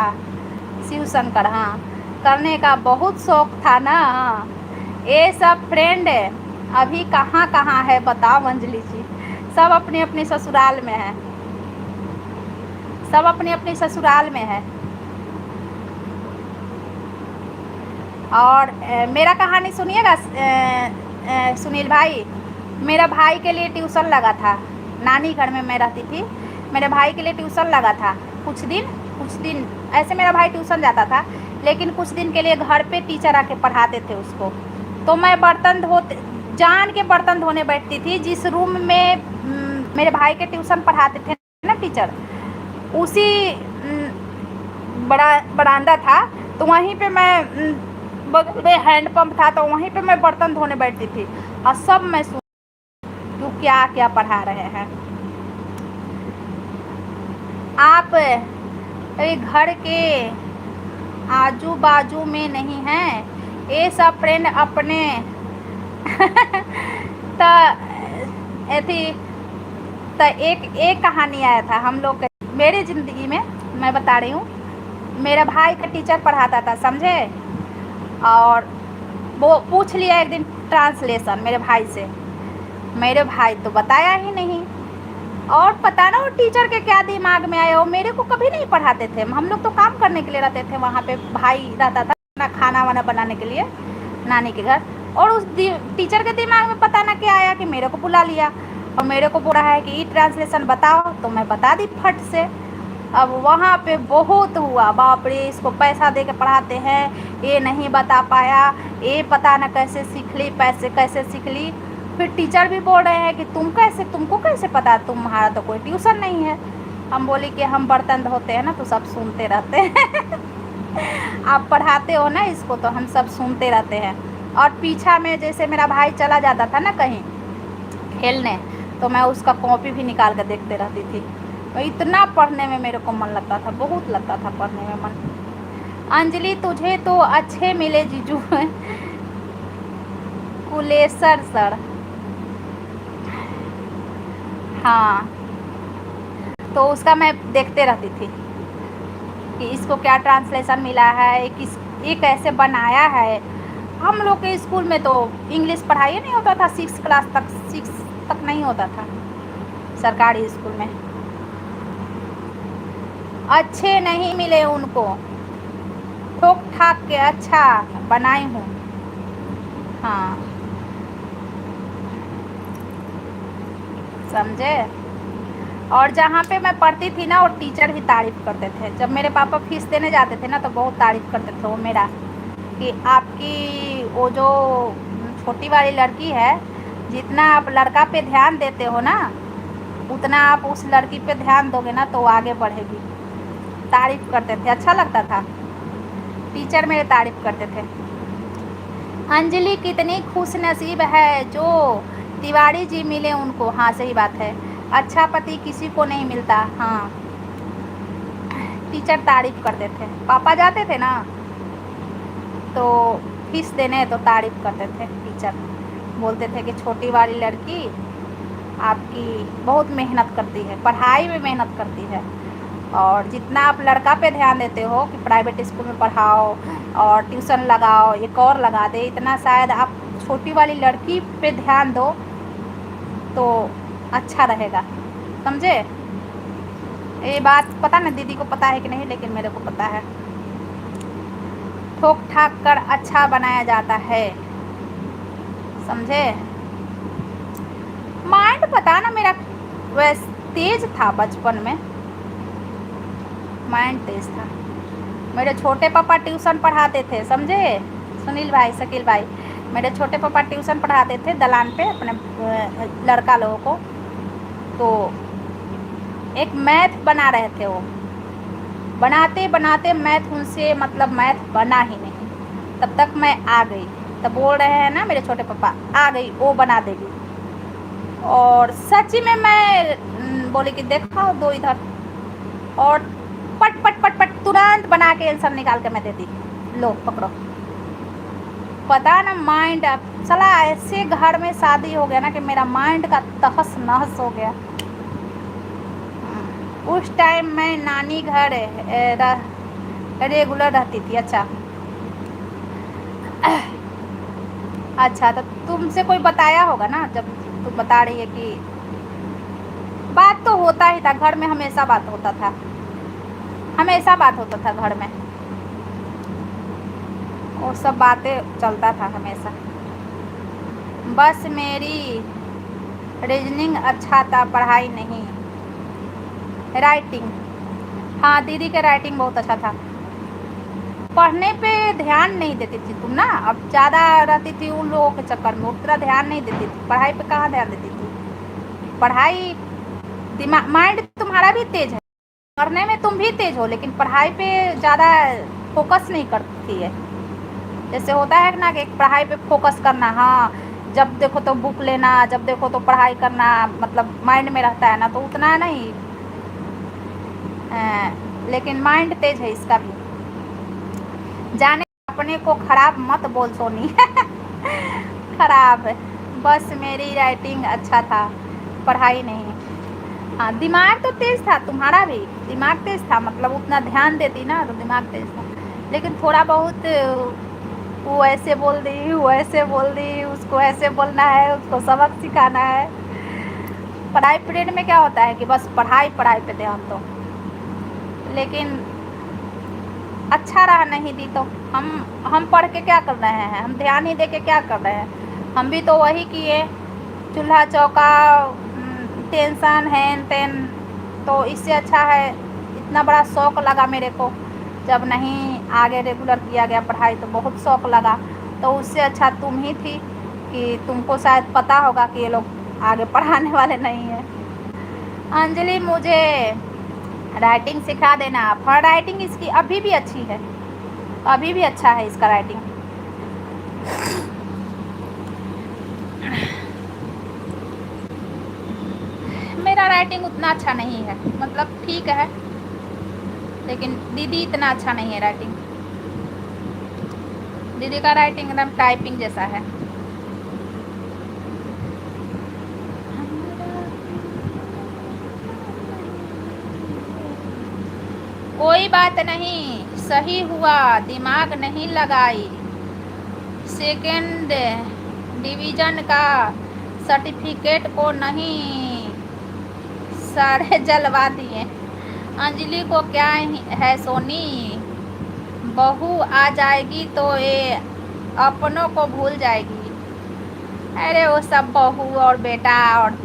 शिव शंकर हाँ, करने का बहुत शौक था ना। ये सब फ्रेंड अभी कहाँ कहाँ है बताओ अंजलि जी, सब अपने अपने ससुराल में है, सब अपने अपने ससुराल में है। और मेरा कहानी सुनिएगा सुनील भाई, मेरा भाई के लिए ट्यूशन लगा था, नानी घर में मैं रहती थी, मेरे भाई के लिए ट्यूशन लगा था कुछ दिन ऐसे मेरा भाई ट्यूशन जाता था, लेकिन कुछ दिन के लिए घर पे टीचर आके पढ़ाते थे उसको। तो मैं बर्तन धोते जान के बर्तन धोने बैठती थी, जिस रूम में मेरे भाई के ट्यूशन पढ़ाते थे ना टीचर, उसी बरामदा था, तो वहीं पे मैं बगल में हैंडपम्प था, तो वहीं पे मैं बर्तन धोने बैठती थी और सब मैं सुन तू क्या क्या पढ़ा रहे हैं आप। घर के आजू बाजू में नहीं है ये सब फ्रेंड अपने तो ऐसी तो एक कहानी आया था हम लोग मेरे ज़िंदगी में, मैं बता रही हूँ। मेरा भाई का टीचर पढ़ाता था समझे, और वो पूछ लिया एक दिन ट्रांसलेशन मेरे भाई से, मेरे भाई तो बताया ही नहीं, और पता ना वो टीचर के क्या दिमाग में आया, वो मेरे को कभी नहीं पढ़ाते थे, हम लोग तो काम करने के लिए रहते थे वहाँ पे, भाई रहता था ना खाना वाना बनाने के लिए नानी के घर, और उस टीचर के दिमाग में पता ना क्या आया कि मेरे को बुला लिया और मेरे को बोल रहा है कि ई ट्रांसलेशन बताओ, तो मैं बता दी फट से। अब वहाँ पे बहुत हुआ, बाप रे इसको पैसा दे के पढ़ाते हैं, ये नहीं बता पाया, ये पता ना कैसे सीख ली, पैसे कैसे सीख ली। फिर टीचर भी बोल रहे हैं कि तुमको कैसे पता, तुम्हारा तो कोई ट्यूशन नहीं है। हम बोले कि हम बर्तन धोते हैं ना तो सब सुनते रहते हैं आप पढ़ाते हो ना इसको तो हम सब सुनते रहते हैं। और पीछा में जैसे मेरा भाई चला जाता था ना कहीं खेलने, तो मैं उसका कॉपी भी निकाल कर देखते रहती थी। तो इतना पढ़ने में मेरे को मन लगता था, बहुत लगता था पढ़ने में मन। अंजलि तुझे तो अच्छे मिले जीजू कुलेसर सर, हाँ तो उसका मैं देखते रहती थी कि इसको क्या ट्रांसलेशन मिला है, ये कैसे बनाया है। हम लोग के स्कूल में तो इंग्लिश पढ़ाई नहीं होता था, 6 क्लास तक, 6 तक नहीं होता था सरकारी स्कूल में। अच्छे नहीं मिले उनको, ठोक ठाक के अच्छा बनाई हूँ, हाँ समझे। और जहाँ पे मैं पढ़ती थी ना वो टीचर भी तारीफ़ करते थे, जब मेरे पापा फीस देने जाते थे ना तो बहुत तारीफ़ करते थे वो मेरा, कि आपकी वो जो छोटी वाली लड़की है, जितना आप लड़का पे ध्यान देते हो ना उतना आप उस लड़की पे ध्यान दोगे ना तो वो आगे बढ़ेगी। तारीफ़ करते थे, अच्छा लगता था, टीचर मेरे तारीफ़ करते थे। अंजलि कितनी खुश नसीब है जो तिवारी जी मिले उनको, हाँ सही बात है, अच्छा पति किसी को नहीं मिलता। हाँ टीचर तारीफ़ करते थे, पापा जाते थे ना तो फीस देने तो तारीफ़ करते थे टीचर, बोलते थे कि छोटी वाली लड़की आपकी बहुत मेहनत करती है, पढ़ाई में मेहनत करती है, और जितना आप लड़का पे ध्यान देते हो कि प्राइवेट स्कूल में पढ़ाओ और ट्यूशन लगाओ, एक और लगा दे, इतना शायद आप छोटी वाली लड़की पे ध्यान दो तो अच्छा रहेगा, समझे। ये बात पता ना दीदी को पता है कि नहीं, लेकिन मेरे को पता है। ठोक ठाक कर अच्छा बनाया जाता है, समझे। माइंड पता ना मेरा वैसे तेज था, बचपन में माइंड तेज था। मेरे छोटे पापा ट्यूशन पढ़ाते थे समझे, सुनील भाई शकील भाई, मेरे छोटे पापा ट्यूशन पढ़ाते थे दलान पे अपने लड़का लोगों को। तो एक मैथ बना रहे थे वो, बनाते बनाते मैथ उनसे मतलब मैथ बना ही नहीं, तब तक मैं आ गई। तब बोल रहे हैं ना मेरे छोटे पापा, आ गई वो बना देगी। और सच्ची में मैं बोली कि देखो दो इधर, और पट पट पट पट तुरंत बना के आंसर निकाल के मैं देती, लो पकड़ो। पता ना माइंड चला ऐसे घर में शादी हो गया ना कि मेरा माइंड का तहस नहस हो गया। उस टाइम मैं नानी घर रेगुलर रहती थी। अच्छा तो तुमसे कोई बताया होगा ना, जब तुम बता रही है कि बात तो होता ही था घर में, हमेशा बात होता था, हमेशा बात होता था घर में, वो सब बातें चलता था हमेशा। बस मेरी रीजनिंग अच्छा था, पढ़ाई नहीं। राइटिंग, हाँ दीदी का राइटिंग बहुत अच्छा था। पढ़ने पे ध्यान नहीं देती थी तुम ना, अब ज़्यादा रहती थी उन लोगों के चक्कर में, उतना ध्यान नहीं देती थी पढ़ाई पे, कहाँ ध्यान देती थी। पढ़ाई दिमाग माइंड तुम्हारा भी तेज है, पढ़ने में तुम भी तेज हो, लेकिन पढ़ाई पे ज़्यादा फोकस नहीं करती है। जैसे होता है ना कि पढ़ाई पे फोकस करना, हाँ जब देखो तो बुक लेना, जब देखो तो पढ़ाई करना, मतलब माइंड में रहता है ना, तो उतना नहीं। लेकिन माइंड तेज है इसका भी। जाने अपने को खराब मत बोल सोनी। खराब है, बस मेरी राइटिंग अच्छा था, पढ़ाई नहीं। हाँ दिमाग तो तेज था तुम्हारा भी, दिमाग तेज था, मतलब उतना ध्यान देती ना तो दिमाग तेज था, लेकिन थोड़ा बहुत वो ऐसे बोल दी, वो ऐसे बोल दी, उसको ऐसे बोलना है, उसको सबक सिखाना है। पढ़ाई पीरियड में क्या होता है कि बस पढ़ाई पढ़ाई पे ध्यान दो, लेकिन अच्छा रहा नहीं दी तो हम पढ़ के क्या कर रहे हैं, हम ध्यान ही दे के क्या कर रहे हैं। हम भी तो वही किए, चूल्हा चौका, टेंशन हैन तेन, तो इससे अच्छा है। इतना बड़ा शौक़ लगा मेरे को, जब नहीं आगे रेगुलर किया गया पढ़ाई तो बहुत शौक़ लगा, तो उससे अच्छा तुम ही थी कि तुमको शायद पता होगा कि ये लोग आगे पढ़ाने वाले नहीं हैं। अंजलि मुझे राइटिंग सिखा देना आप। हाँ राइटिंग इसकी अभी भी अच्छी है, अभी भी अच्छा है इसका राइटिंग। मेरा राइटिंग उतना अच्छा नहीं है, मतलब ठीक है, लेकिन दीदी इतना अच्छा नहीं है राइटिंग। दीदी का राइटिंग एकदम टाइपिंग जैसा है। कोई बात नहीं, सही हुआ, दिमाग नहीं लगाई। सेकेंड डिवीज़न का सर्टिफिकेट को नहीं सारे जलवा दिए। अंजलि को क्या है सोनी, बहू आ जाएगी तो ये अपनों को भूल जाएगी। अरे वो सब बहू और बेटा और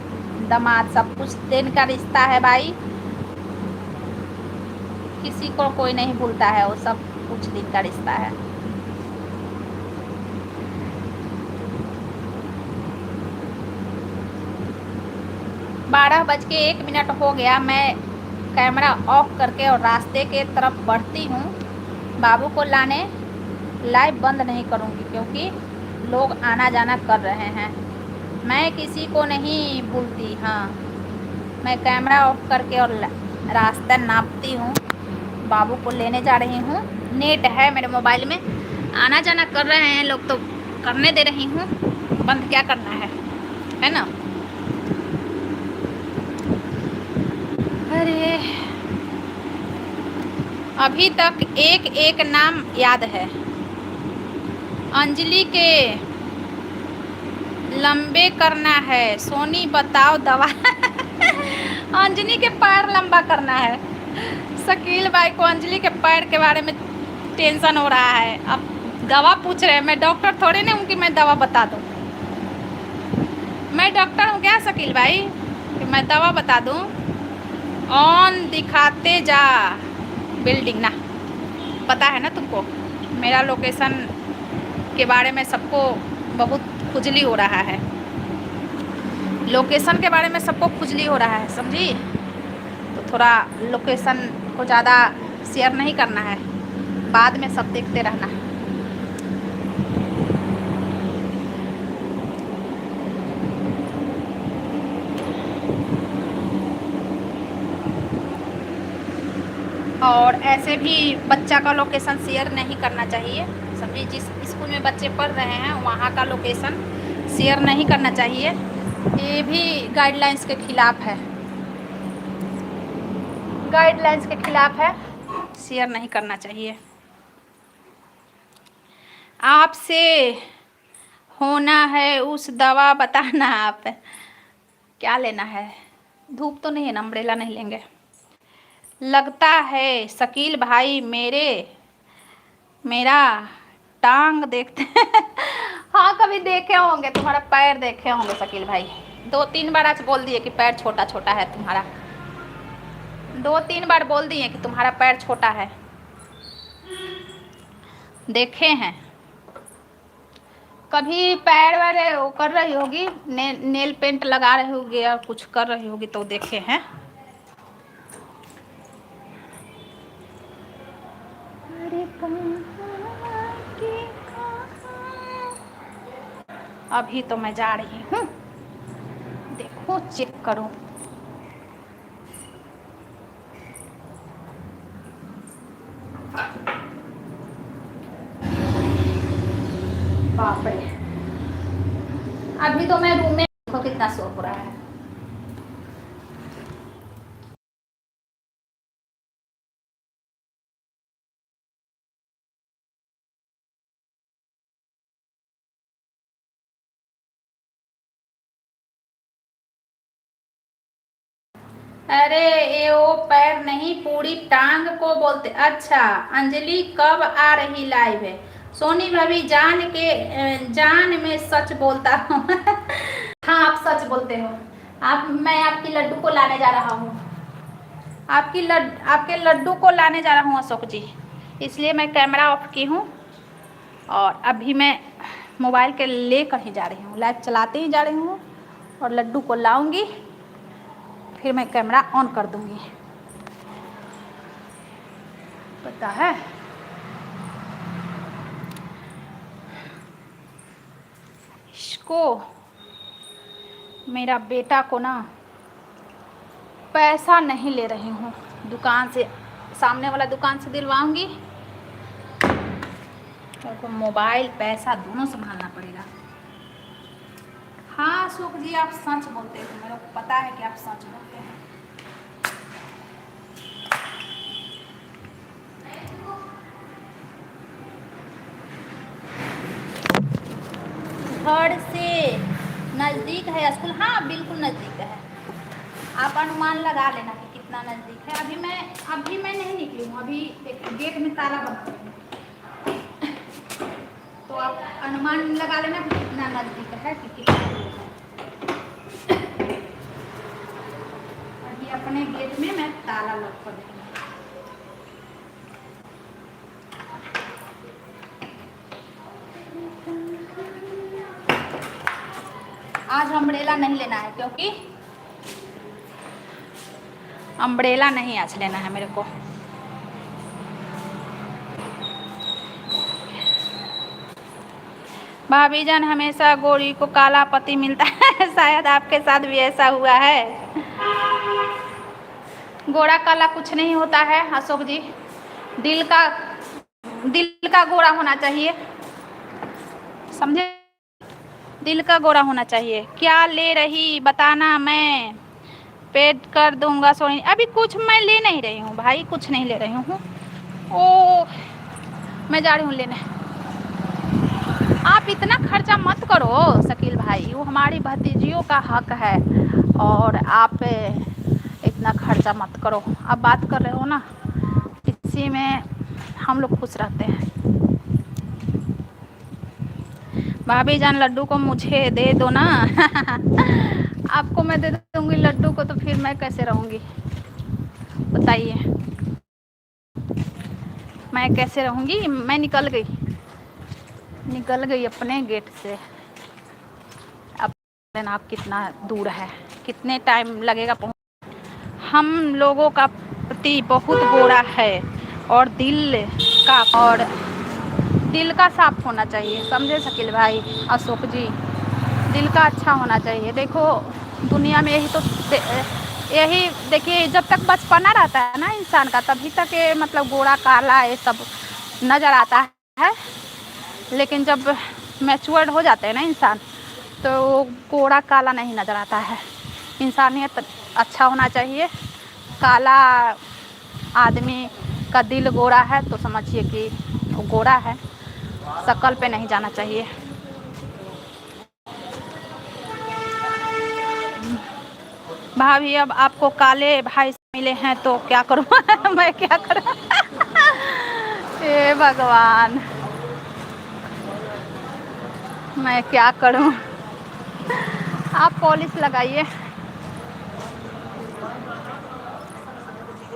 दामाद सब कुछ दिन का रिश्ता है भाई, किसी को कोई नहीं भूलता है, वो सब कुछ दिन का रिश्ता है। बारह बज के 1 मिनट हो गया, मैं कैमरा ऑफ करके और रास्ते के तरफ बढ़ती हूँ बाबू को लाने। लाइव बंद नहीं करूँगी क्योंकि लोग आना जाना कर रहे हैं, मैं किसी को नहीं भूलती। हाँ मैं कैमरा ऑफ करके और रास्ता नापती हूँ, बाबू को लेने जा रही हूँ। नेट है मेरे मोबाइल में, आना जाना कर रहे हैं लोग तो करने दे रही हूँ, बंद क्या करना है ना। अरे अभी तक एक एक नाम याद है। अंजलि के लंबे करना है, सोनी बताओ दवा। अंजलि के पैर लंबा करना है। शकील भाई को अंजलि के पैर के बारे में टेंशन हो रहा है, अब दवा पूछ रहे हैं। मैं डॉक्टर थोड़ी नहीं हूँ कि मैं दवा बता दूँ, मैं डॉक्टर हूँ क्या शकील भाई कि मैं दवा बता दूँ। ऑन दिखाते जा बिल्डिंग ना, पता है ना तुमको, मेरा लोकेशन के बारे में सबको बहुत खुजली हो रहा है, लोकेशन के बारे में सबको खुजली हो रहा है, समझी। तो थोड़ा लोकेशन को ज़्यादा शेयर नहीं करना है, बाद में सब देखते रहना। और ऐसे भी बच्चा का लोकेशन शेयर नहीं करना चाहिए, समझिए। जिस स्कूल में बच्चे पढ़ रहे हैं वहाँ का लोकेशन शेयर नहीं करना चाहिए, ये भी गाइडलाइंस के खिलाफ है, गाइडलाइंस के खिलाफ है, शेयर नहीं करना चाहिए। आपसे होना है उस दवा बताना, आप क्या लेना है? धूप तो नहीं है ना, अम्ब्रेला नहीं लेंगे। लगता है शकील भाई मेरा टांग देखते हाँ कभी देखे होंगे, तुम्हारा पैर देखे होंगे शकील भाई। 2-3 बार आज बोल दिए कि पैर छोटा छोटा है तुम्हारा, 2-3 बार बोल दिए कि तुम्हारा पैर छोटा है, देखे हैं। कभी पैर वाले वो कर रही होगी, नेल पेंट लगा रही होगी या कुछ कर रही होगी तो देखे हैं। अभी तो मैं जा रही हूँ, देखो चेक करो। बाप रे, अभी तो मैं रूम में, देखो कितना शोर हो रहा है। अरे ये वो पैर नहीं, पूरी टांग को बोलते। अच्छा अंजलि कब आ रही लाइव है? सोनी भाभी जान में सच बोलता हूँ हाँ आप सच बोलते हो। मैं आपकी लड्डू को लाने जा रहा हूँ, आपके लड्डू को लाने जा रहा हूँ अशोक जी, इसलिए मैं कैमरा ऑफ की हूँ और अभी मैं मोबाइल के लेकर ही जा रही हूँ, लाइव चलाते ही जा रही हूँ और लड्डू को लाऊंगी, फिर मैं कैमरा ऑन कर दूंगी। पता है इसको, मेरा बेटा को ना पैसा नहीं ले रही हूँ, दुकान से, सामने वाला दुकान से दिलवाऊंगी, तो मोबाइल पैसा दोनों संभालना पड़ेगा। हाँ अशोक जी आप सच बोलते हो, मेरे को पता है कि आप सच बोलते हैं। घर से नज़दीक है स्कूल? हाँ बिल्कुल नज़दीक है, आप अनुमान लगा लेना कि कितना नज़दीक है। अभी मैं नहीं निकली हूँ, अभी गेट में ताला बंद है, तो आप अनुमान लगा लेना कि कितना नज़दीक है कि कितना दूर है। अभी अपने गेट में मैं ताला लॉक कर दूँगी। आज अम्ब्रेला नहीं लेना है, क्योंकि अम्ब्रेला नहीं आज लेना है मेरे को। भाभी जान हमेशा गोरी को काला पति मिलता है शायद आपके साथ भी ऐसा हुआ है। गोरा काला कुछ नहीं होता है अशोक जी, दिल का गोरा होना चाहिए, समझे? दिल का गोरा होना चाहिए। क्या ले रही बताना, मैं पेड कर दूंगा सोनी। अभी कुछ मैं ले नहीं रही हूँ भाई, कुछ नहीं ले रही हूँ। ओ मैं जा रही हूँ लेने। आप इतना खर्चा मत करो शकील भाई, वो हमारी भतीजियों का हक है, और आप इतना खर्चा मत करो। आप बात कर रहे हो ना, इसी में हम लोग खुश रहते हैं। भाभी जान लड्डू को मुझे दे दो ना आपको मैं दे दूंगी लड्डू को, तो फिर मैं कैसे रहूँगी बताइए? मैं कैसे रहूँगी? मैं निकल गई अपने गेट से। अब आप कितना दूर है, कितने टाइम लगेगा पहुँच? हम लोगों का पति बहुत गोरा है, और दिल का साफ होना चाहिए, समझे शकील भाई, अशोक जी। दिल का अच्छा होना चाहिए। देखो दुनिया में यही देखिए, जब तक बचपना रहता है ना इंसान का, तभी तक ये मतलब गोरा काला ये सब नज़र आता है। लेकिन जब मैच्योर्ड हो जाते हैं ना इंसान, तो गोरा काला नहीं नज़र आता है। इंसानियत अच्छा होना चाहिए। काला आदमी का दिल गोरा है तो समझिए कि वो गोरा है, शक्ल पे नहीं जाना चाहिए। भाभी अब आपको काले भाई से मिले हैं तो क्या करूँ मैं क्या करूँ हे भगवान, मैं क्या करूँ। आप पॉलिश लगाइए,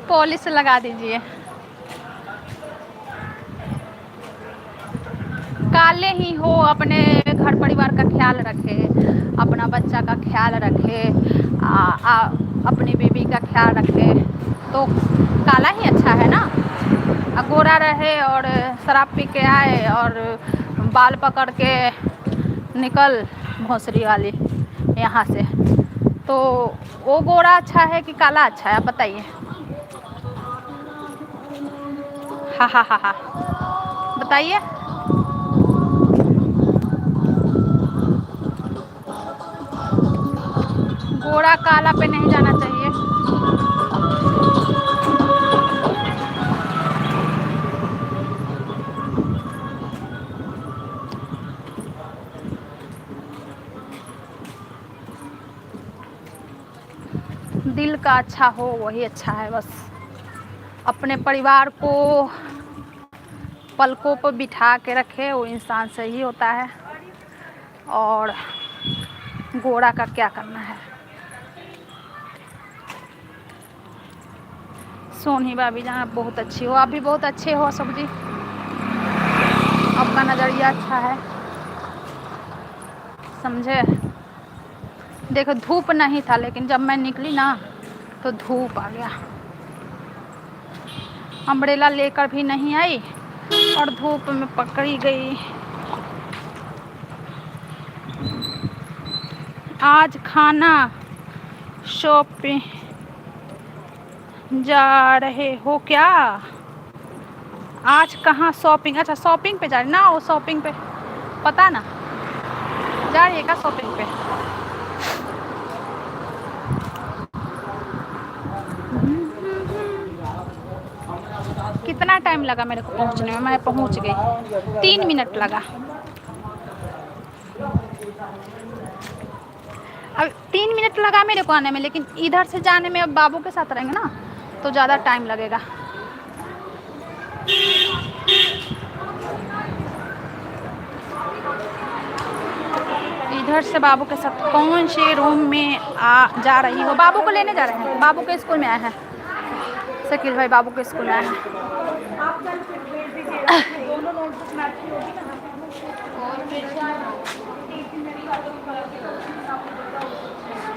पॉलिश लगा दीजिए। काले ही हो, अपने घर परिवार का ख्याल रखे, अपना बच्चा का ख्याल रखे, अपनी बीवी का ख्याल रखे, तो काला ही अच्छा है ना। गोरा रहे और शराब पी के आए और बाल पकड़ के निकल भोंसरी वाली यहाँ से, तो वो गोरा अच्छा है कि काला अच्छा है, आप बताइए। हा हा हा हा, बताइए। गोरा काला पे नहीं जाना चाहिए। दिल का अच्छा हो वही अच्छा है बस। अपने परिवार को पलकों पर बिठा के रखे वो इंसान सही होता है। और गोरा का क्या करना है। सोनी भाभी जान आप बहुत अच्छी हो, आप भी बहुत अच्छे हो अशोक जी, आपका नज़रिया अच्छा है, समझे। देखो धूप नहीं था, लेकिन जब मैं निकली ना तो धूप आ गया। अम्ब्रेला लेकर भी नहीं आई और धूप में पकड़ी गई। आज खाना शॉपिंग जा रहे हो क्या? आज कहाँ शॉपिंग? अच्छा शॉपिंग पे जा रही ना, वो शॉपिंग पे पता ना, जा रही है क्या शॉपिंग पे? कितना टाइम लगा मेरे को पहुंचने में? मैं पहुंच गई, 3 मिनट लगा। अब 3 मिनट लगा मेरे को आने में, लेकिन इधर से जाने में अब बाबू के साथ रहेंगे ना तो ज़्यादा टाइम लगेगा। इधर से बाबू के साथ कौन से रूम में जा रही हो? बाबू को लेने जा रहे हैं, बाबू के स्कूल में आए हैं शकील भाई, बाबू के स्कूल में आए हैं।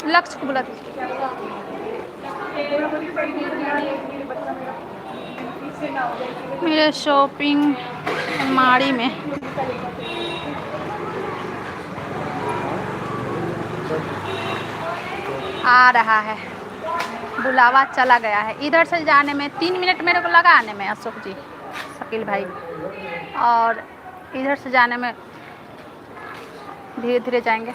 लक्ष्य को बुला मेरे शॉपिंग अलमारी में। आ रहा है बुलावा, चला गया है। इधर से जाने में 3 मिनट मेरे को लगा आने में अशोक जी, शकील भाई, और इधर से जाने में धीरे धीरे जाएंगे।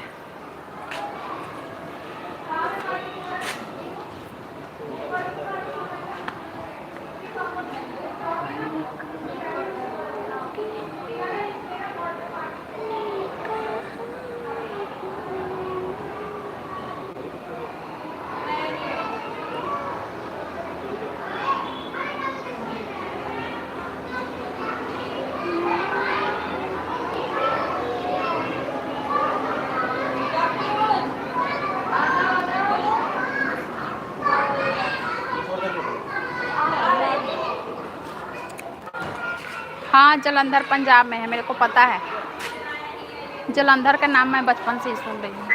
हाँ जलंधर पंजाब में है, मेरे को पता है। जलंधर का नाम मैं बचपन से ही सुन रही हूँ।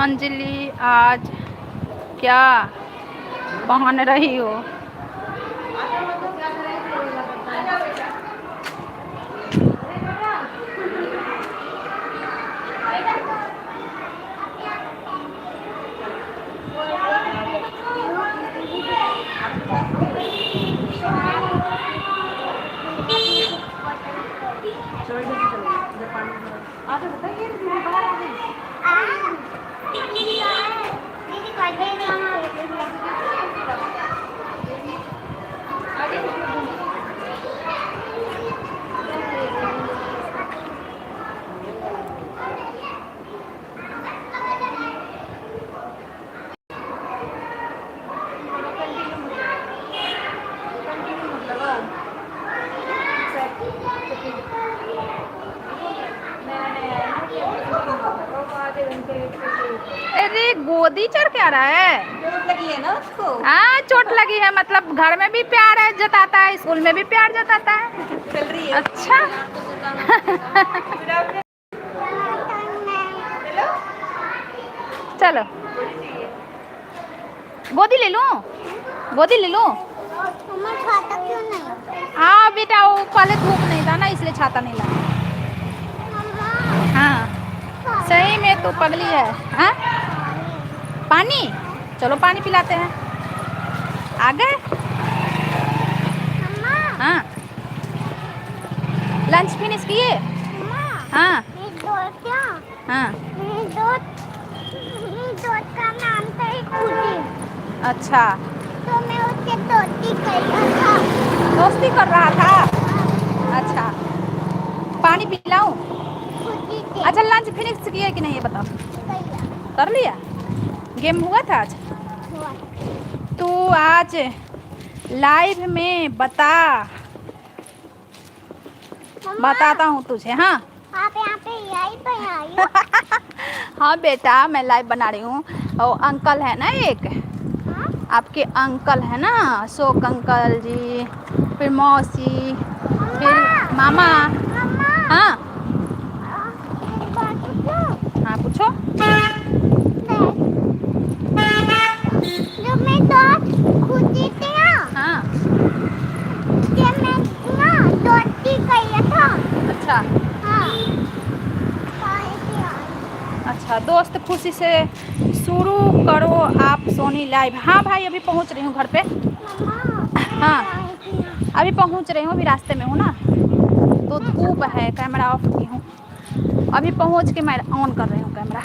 अंजलि आज क्या पहन रही हो? अरे गोदी चढ़ के आ रहा है। चोट लगी है ना उसको। हाँ चोट लगी है, मतलब घर में भी प्यार है जताता है, स्कूल में भी प्यार जताता है। चल रही है। अच्छा चलो गोदी ले लूं, गोदी ले लूं। छाता क्यों नहीं? हाँ बेटा वो पहले धूप नहीं था ना इसलिए छाता नहीं लगा। हाँ सही में तू पगली है। हाँ पानी, चलो पानी पिलाते हैं। आ गए? हाँ लंच फिनिश किए? हाँ हाँ का नाम था एक खुशी, अच्छा तो मैं उससे दोस्ती कर रहा था। दोस्ती कर रहा था। अच्छा पानी पिलाऊं? खुशी से अच्छा लंच फिनिश किए कि नहीं ये बताओ? कर लिया? गेम हुआ था आज? तू आज लाइव में बता, बताता हूँ तुझे। हाँ आप यहाँ पे यही बनाई? हाँ बेटा मैं लाइव बना रही हूँ। और अंकल है ना एक, आपके अंकल है ना अशोक अंकल जी, फिर मौसी, फिर मामा। हाँ एक बात पूछूं? हाँ पूछो। जो मैं दोस्त खुशी थी ना, हाँ कि मैं ना दोस्ती कर रहा था। अच्छा हाँ अच्छा दोस्त खुशी से शुरू करो आप सोनी लाइव। हाँ भाई अभी पहुँच रही हूँ घर पे। हाँ अभी पहुँच रही हूँ, अभी रास्ते में हूँ ना, तो धूप है, कैमरा ऑफ की हूँ। अभी पहुँच के मैं ऑन कर रही हूँ कैमरा।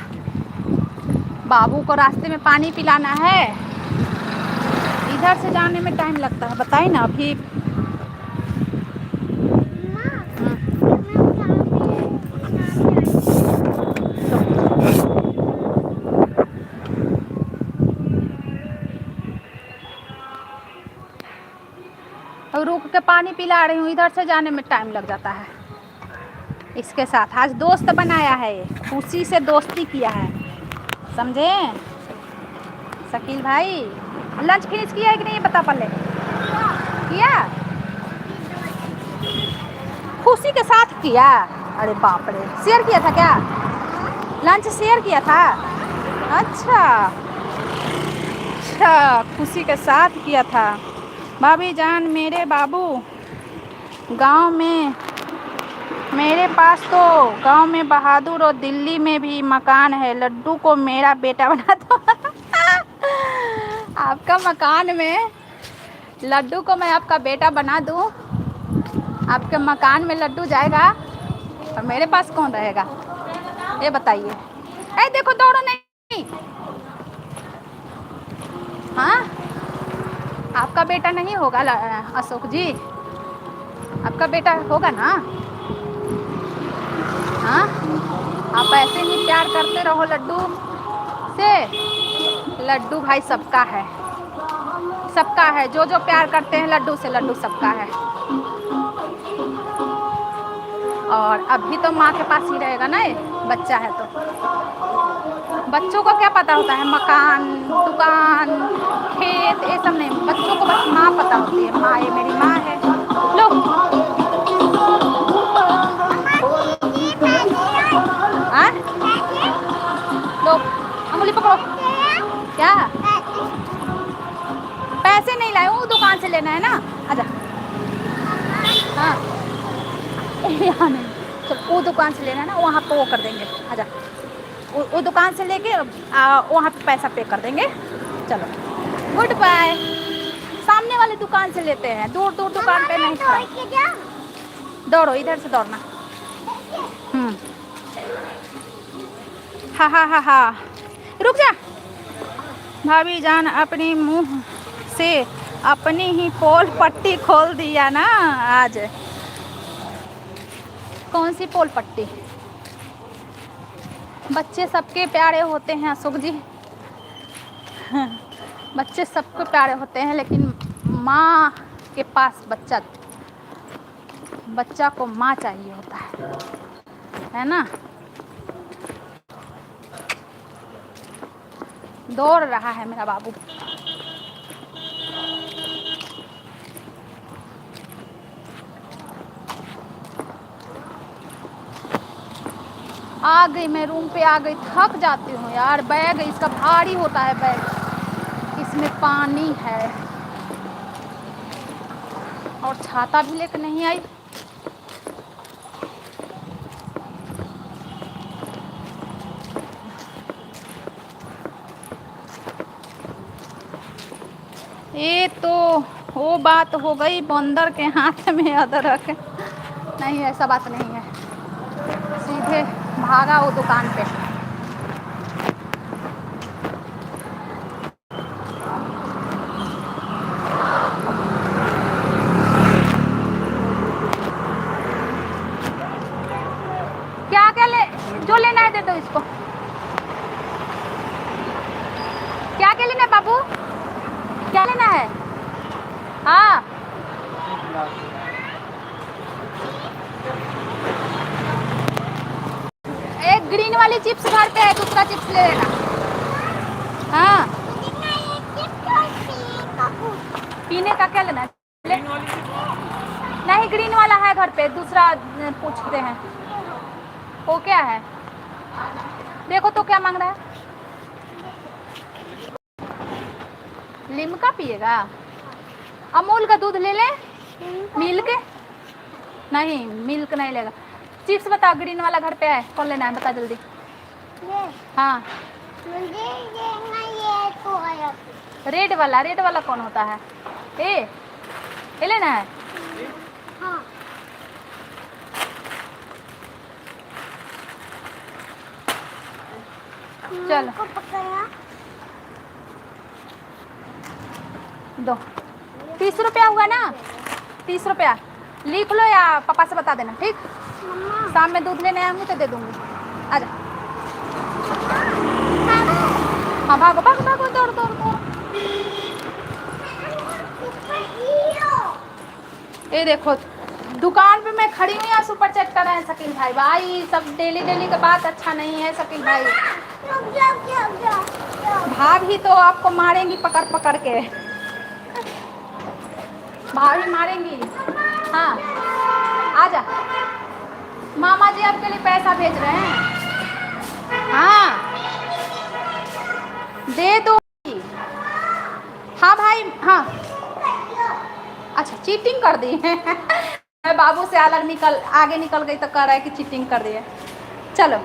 बाबू को रास्ते में पानी पिलाना है, इधर से जाने में टाइम लगता है बताइए ना। अभी अब रुक के पानी पिला रही हूँ, इधर से जाने में टाइम लग जाता है। इसके साथ आज दोस्त बनाया है, ये खुशी से दोस्ती किया है, समझे शकील भाई? लंच फिनिश किया है कि नहीं पता पहले? किया? खुशी के साथ किया? अरे बाप रे, शेयर किया था क्या? लंच शेयर किया था? अच्छा अच्छा खुशी के साथ किया था। भाभी जान मेरे बाबू गांव में, मेरे पास तो गांव में बहादुर और दिल्ली में भी मकान है, लड्डू को मेरा बेटा बना दो। आपका मकान में लड्डू को मैं आपका बेटा बना दूं? आपके मकान में लड्डू जाएगा और मेरे पास कौन रहेगा ये बताइए। ए देखो दौड़ो नहीं। हाँ आपका बेटा नहीं होगा अशोक जी? आपका बेटा होगा ना? हाँ आप ऐसे ही प्यार करते रहो लड्डू से। लड्डू भाई सबका है, सबका है, जो जो प्यार करते हैं लड्डू से, लड्डू सबका है। और अभी तो माँ के पास ही रहेगा ना, ये बच्चा है तो। बच्चों को क्या पता होता है मकान दुकान खेत ये सब नहीं, बच्चों को बस माँ पता होती है। माँ ये मेरी माँ है। लो लो अंगुली से लेना है ना, आजा। हाँ यहाँ नहीं, चल वो दुकान से लेना है ना, वहाँ पे वो कर देंगे, आजा। वो दुकान से लेके वहाँ पे पैसा पे कर देंगे। चलो गुड बाय। सामने वाले दुकान से लेते हैं, दूर दूर दुकान पे नहीं खड़ा। दौड़ो, इधर से दौड़ना। हाँ हाँ हाँ हाँ, रुक जा। भाभी जान अपनी मुंह से अपनी ही पोल पट्टी खोल दिया ना आज। कौन सी पोल पट्टी? बच्चे सबके प्यारे होते हैं अशोक जी। बच्चे सबको प्यारे होते हैं, लेकिन माँ के पास बच्चा को माँ चाहिए होता है ना। दौड़ रहा है मेरा बाबू। आ गई मैं रूम पे, आ गई। थक जाती हूँ यार। बैग इसका भारी होता है बैग, इसमें पानी है और छाता भी लेकर नहीं आई। ये तो वो बात हो गई बंदर के हाथ में अदरक। नहीं, ऐसा बात नहीं है। सीधे भागा वो दुकान पे। क्या क्या ले, जो लेना है दे दो इसको। क्या क्या लेना है बाबू? क्या लेना है? हाँ एक ग्रीन वाली चिप्स घर पे है, दूसरा चिप्स ले लेना। हाँ पीने का क्या लेना है? नहीं ग्रीन वाला है घर पे, दूसरा पूछते हैं वो क्या है। देखो तो क्या मांग रहा है। लिम्का पिएगा? अमूल का दूध ले ले। मिल्क नहीं, मिल्क नहीं लेगा। चिप्स बता, ग्रीन वाला घर पे है, कौन लेना है बता जल्दी। हाँ मुझे लेना ये रेड वाला कौन होता है? ये लेना है। हाँ चलो को पकड़ा दो। 30 रुपया हुआ ना? 30 रुपया लिख लो या पापा से बता देना, ठीक? मम्मा शाम में दूध लेने आऊँगी तो दे दूँगी। आजा। हाँ भागो भागो भागो, दौड़ दौड़ दौड़। ये देखो दुकान पे मैं खड़ी हुई, सुपर चेक कर रहे हैं शकील भाई। भाई सब डेली का बात अच्छा नहीं है शकील भाई। भाभी तो आपको मारेंगी पकड़ पकड़ के, भाभी मारेंगी। हाँ आजा, मामा जी आपके लिए पैसा भेज रहे हैं। हाँ दे दो। हाँ भाई हाँ। अच्छा चीटिंग कर दी है। मैं बाबू से आगे निकल गई तो कह रहा है कि चीटिंग कर दी है। चलो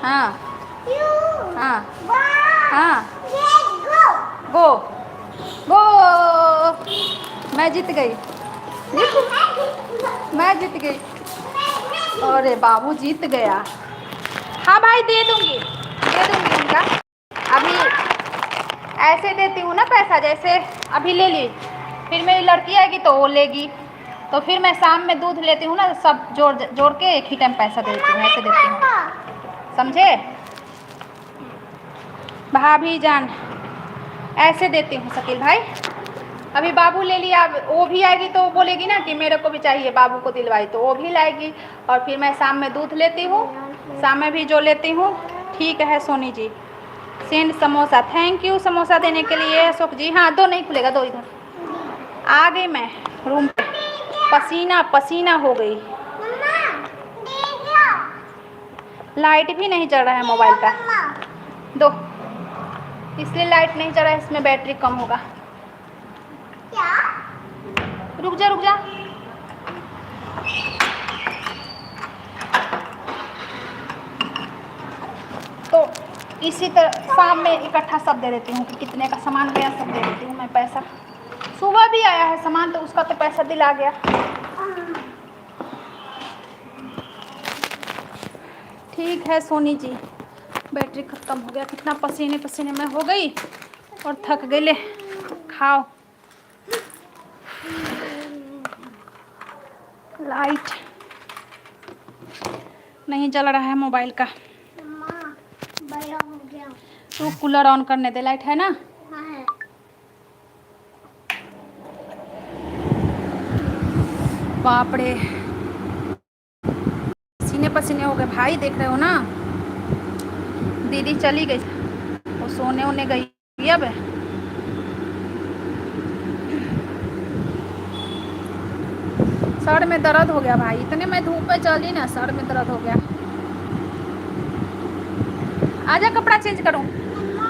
हाँ हाँ हाँ गो गो। मैं जीत गई, मैं जीत गई। अरे बाबू जीत गया। हाँ भाई दे दूंगी उनका। अभी ऐसे देती हूँ ना पैसा, जैसे अभी ले ली, फिर मेरी लड़की आएगी तो वो लेगी, तो फिर मैं शाम में दूध लेती हूँ ना, सब जोड़ के एक ही टाइम पैसा देती हूँ, ऐसे देती हूँ, समझे भाभी जान? ऐसे देती हूँ शकील भाई। अभी बाबू ले लिया, अब वो भी आएगी तो बोलेगी ना कि मेरे को भी चाहिए, बाबू को दिलवाई, तो वो भी लाएगी। और फिर मैं शाम में दूध लेती हूँ, शाम में भी जो लेती हूँ। ठीक है Soni ji, send samosa. Thank you samosa देने के लिए अशोक जी। हाँ दो नहीं खुलेगा, दो इधर। आ गई मैं रूम पे, पसीना पसीना हो गई। लाइट भी नहीं चल रहा है मोबाइल का, दो, इसलिए लाइट नहीं चल रहा है, इसमें बैटरी कम होगा। क्या? रुक जा रुक जा। तो इसी तरह शाम में इकट्ठा सब दे देती हूँ कि कितने का सामान गया, सब दे देती हूँ मैं पैसा। सुबह भी आया है सामान तो उसका तो पैसा दिला गया। ठीक है सोनी जी, बैटरी ख़त्म हो गया। कितना पसीने पसीने में हो गई और थक गई। ले खाओ। लाइट नहीं जल रहा है मोबाइल का। मम्मा बड़ा हो गया। तो कूलर ऑन करने दे, लाइट है ना। हाँ। बाप रे पसीने पसीने हो गए भाई, देख रहे हो ना। दीदी चली गई, वो सोने होने गई अब। सर में दर्द हो गया भाई, इतने मैं धूप में चली ना, सर में दर्द हो गया। आजा कपड़ा चेंज करूं। मम्मा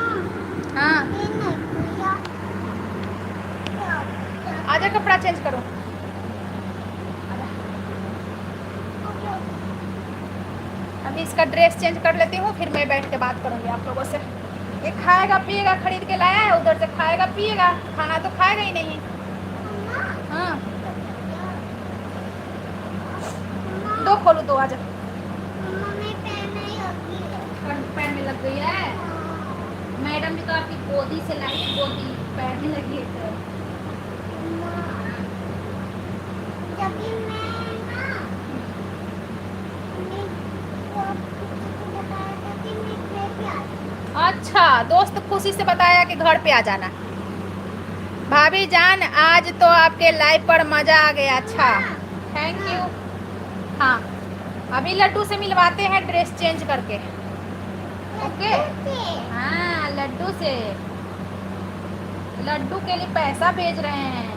हाँ ये नहीं खुला। आजा कपड़ा चेंज करूं। अभी इसका ड्रेस चेंज कर लेती हूँ, फिर मैं बैठ के बात करूँगी आप लोगों से। ये खाएगा पिएगा, खरीद के लाया है, उधर से खाएगा पिएगा, खाना तो खाएगा ही नहीं। हाँ दो खोलो, दो आजा। मम्मा मैं पैर नहीं होगी। पैर में लग गई है। मैडम भी तो आपकी गोदी से लाई है, गोदी पैर में लगी है। जब भी मैं ना मैं को बताया था कि मैं घर पे आ जाऊँ। अच्छा दोस्त खुशी से बताया कि घर पे आ जाना। भाभी जान आज तो आपके लाइव पर मजा आ गया। अच्छा थैंक यू। हाँ अभी लड्डू से मिलवाते हैं ड्रेस चेंज करके। ओके हाँ लड्डू से, लड्डू के लिए पैसा भेज रहे हैं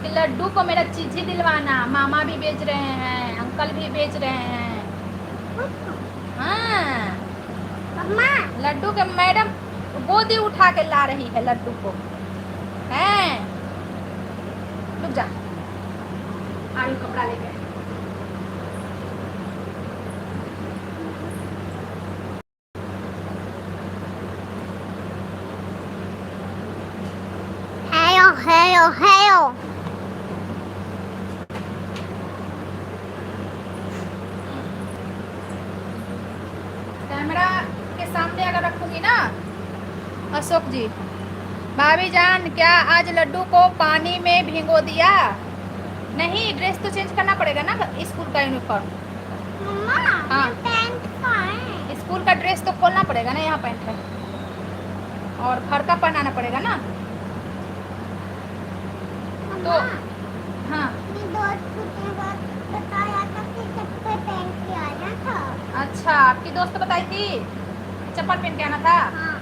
कि लड्डू को मेरा चीज़ ही दिलवाना। मामा भी भेज रहे हैं, अंकल भी भेज रहे हैं। हाँ मम्मा लड्डू के मैडम गोदी उठा के ला रही है लड्डू को। हैं रुक जा, आयु कपड़ा लेके। Hello hello. कैमरा के सामने अगर रखूंगी ना अशोक जी। भाभी जान क्या आज लड्डू को पानी में भिगो दिया? नहीं ड्रेस तो चेंज करना पड़ेगा ना, स्कूल का यूनिफॉर्म। मम्मा हाँ। पैंट कहाँ है? स्कूल का ड्रेस तो खोलना पड़ेगा ना, यहाँ पैंट है और घर का पहनाना पड़ेगा ना। तो मम्मा हाँ मैं दोस्त ने बताया था कि चप्पल पहन के आना था। अच्छा आपकी दोस्त बताई थी चप्पल पहन के आना था। हाँ।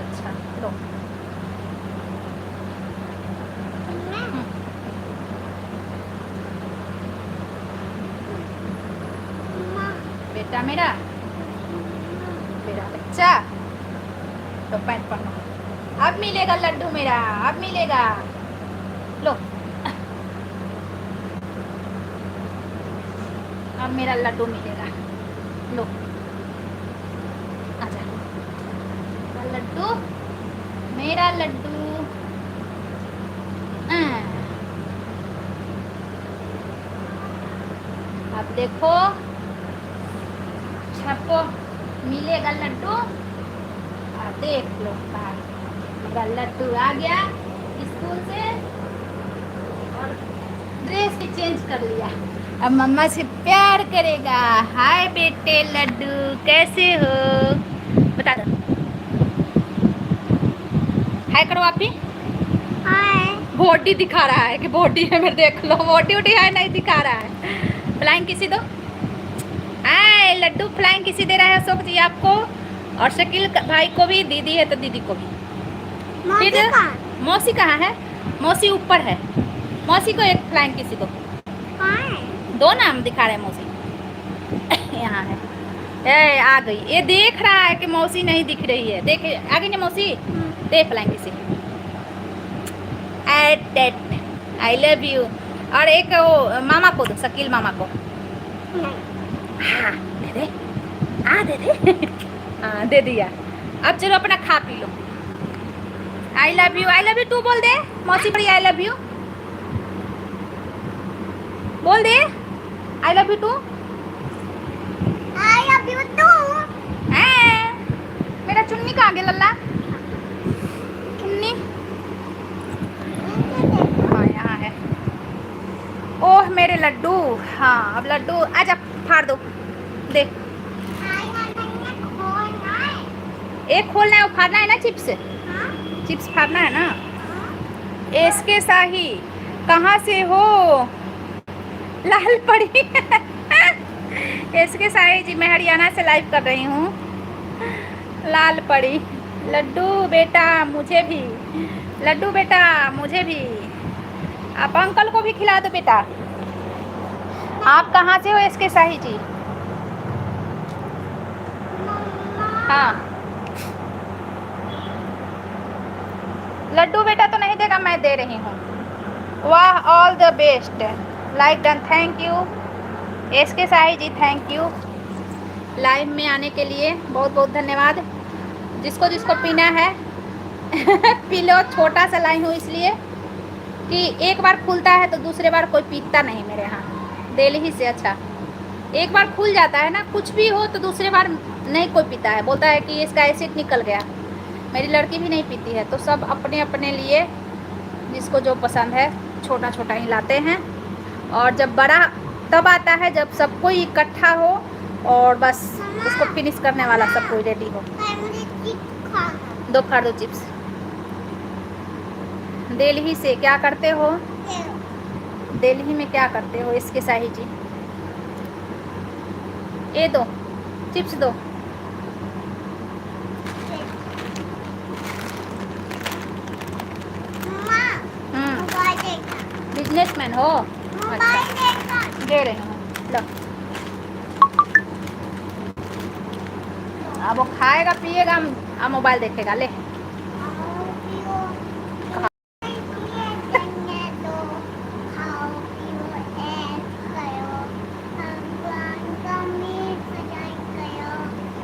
अच्छा लो। मम्मा मम्मा बेटा मेरा बच्चा तो पैंट पहनो। अब मिलेगा लड्डू मेरा, अब मिलेगा। लो अब मेरा लड्डू मिलेगा। लो आजा मेरा लड्डू, मेरा लड्डू। अब देखो सबको मिलेगा लड्डू। और देख लो भाई मेरा लड्डू आ गया स्कूल से और ड्रेस भी चेंज कर लिया। अब मम्मा से प्यार करेगा। हाय बेटे लड्डू कैसे हो बता दो। हाय करो आप भी। हाय। बॉडी दिखा रहा है कि बॉडी है मेरे, देख लो बॉडी उठी है नहीं दिखा रहा है। फ्लाइंग किसी दो। हाय लड्डू फ्लाइंग किसी दे रहा है अशोक जी आपको, और शकील भाई को भी, दीदी है तो दीदी को भी। मौसी फिर कहाँ? मौसी कहाँ है? मौसी ऊपर है। मौसी को एक फ्लाइंग किसी दो। कहाँ है? दो नाम दिखा रहे हैं मौसी। यहाँ है। ए आ गई, ये देख रहा है कि मौसी नहीं दिख रही है। देख आ गई ना मौसी, देख फ्लाइंग किसी। एट दैट में आई लव यू। और एक वो मामा को दो, शकील मामा को। हाँ दे दे, दे दे। हाँ दे दिया। अब चलो अपना खा पी लो। आई लव यू टू बोल दे। मौसी बड़ी आई लव यू बोल दे। I love you too. I love you too. मेरा चुन्नी कहाँ गया लल्ला? चुन्नी हाँ यहाँ है। ओह मेरे लड्डू। हाँ अब लड्डू आजा फाड़ दो। देख एक खोलना है, वो फाड़ना है ना चिप्स। चिप्स फाड़ना है ना। एसके शाही कहाँ से हो? लाल पड़ी। एसके शाही जी मैं हरियाणा से लाइव कर रही हूँ। लाल पड़ी। लड्डू बेटा मुझे भी, लड्डू बेटा मुझे भी। आप अंकल को भी खिला दो बेटा। आप कहाँ से हो एसके शाही जी? हाँ लड्डू बेटा तो नहीं देगा, मैं दे रही हूँ। वाह all the best. Like done, thank you SK Shahi ji, thank you live में आने के लिए बहुत बहुत धन्यवाद। जिसको जिसको पीना है पी लो। छोटा सा लाई हूँ इसलिए कि एक बार खुलता है तो दूसरे बार कोई पीता नहीं मेरे यहाँ। दिल्ली से अच्छा एक बार खुल जाता है ना, कुछ भी हो तो दूसरे बार नहीं कोई पीता है, बोलता है कि इसका एसिड निकल गया। मेरी लड़की भी नहीं पीती है, तो सब अपने अपने लिए जिसको जो पसंद है छोटा छोटा ही लाते हैं। और जब बड़ा तब आता है जब सब कोई इकट्ठा हो और बस उसको फिनिश करने वाला सब कोई रेडी हो। दो फाड़ दो चिप्स। दिल्ली से क्या करते हो? दिल्ली में क्या करते हो इसके शाही जी? ये दो चिप्स दो। बिजनेसमैन हो? अच्छा दे रहे हूँ लो। अब वो खाएगा पिएगा अब मोबाइल देखेगा। ले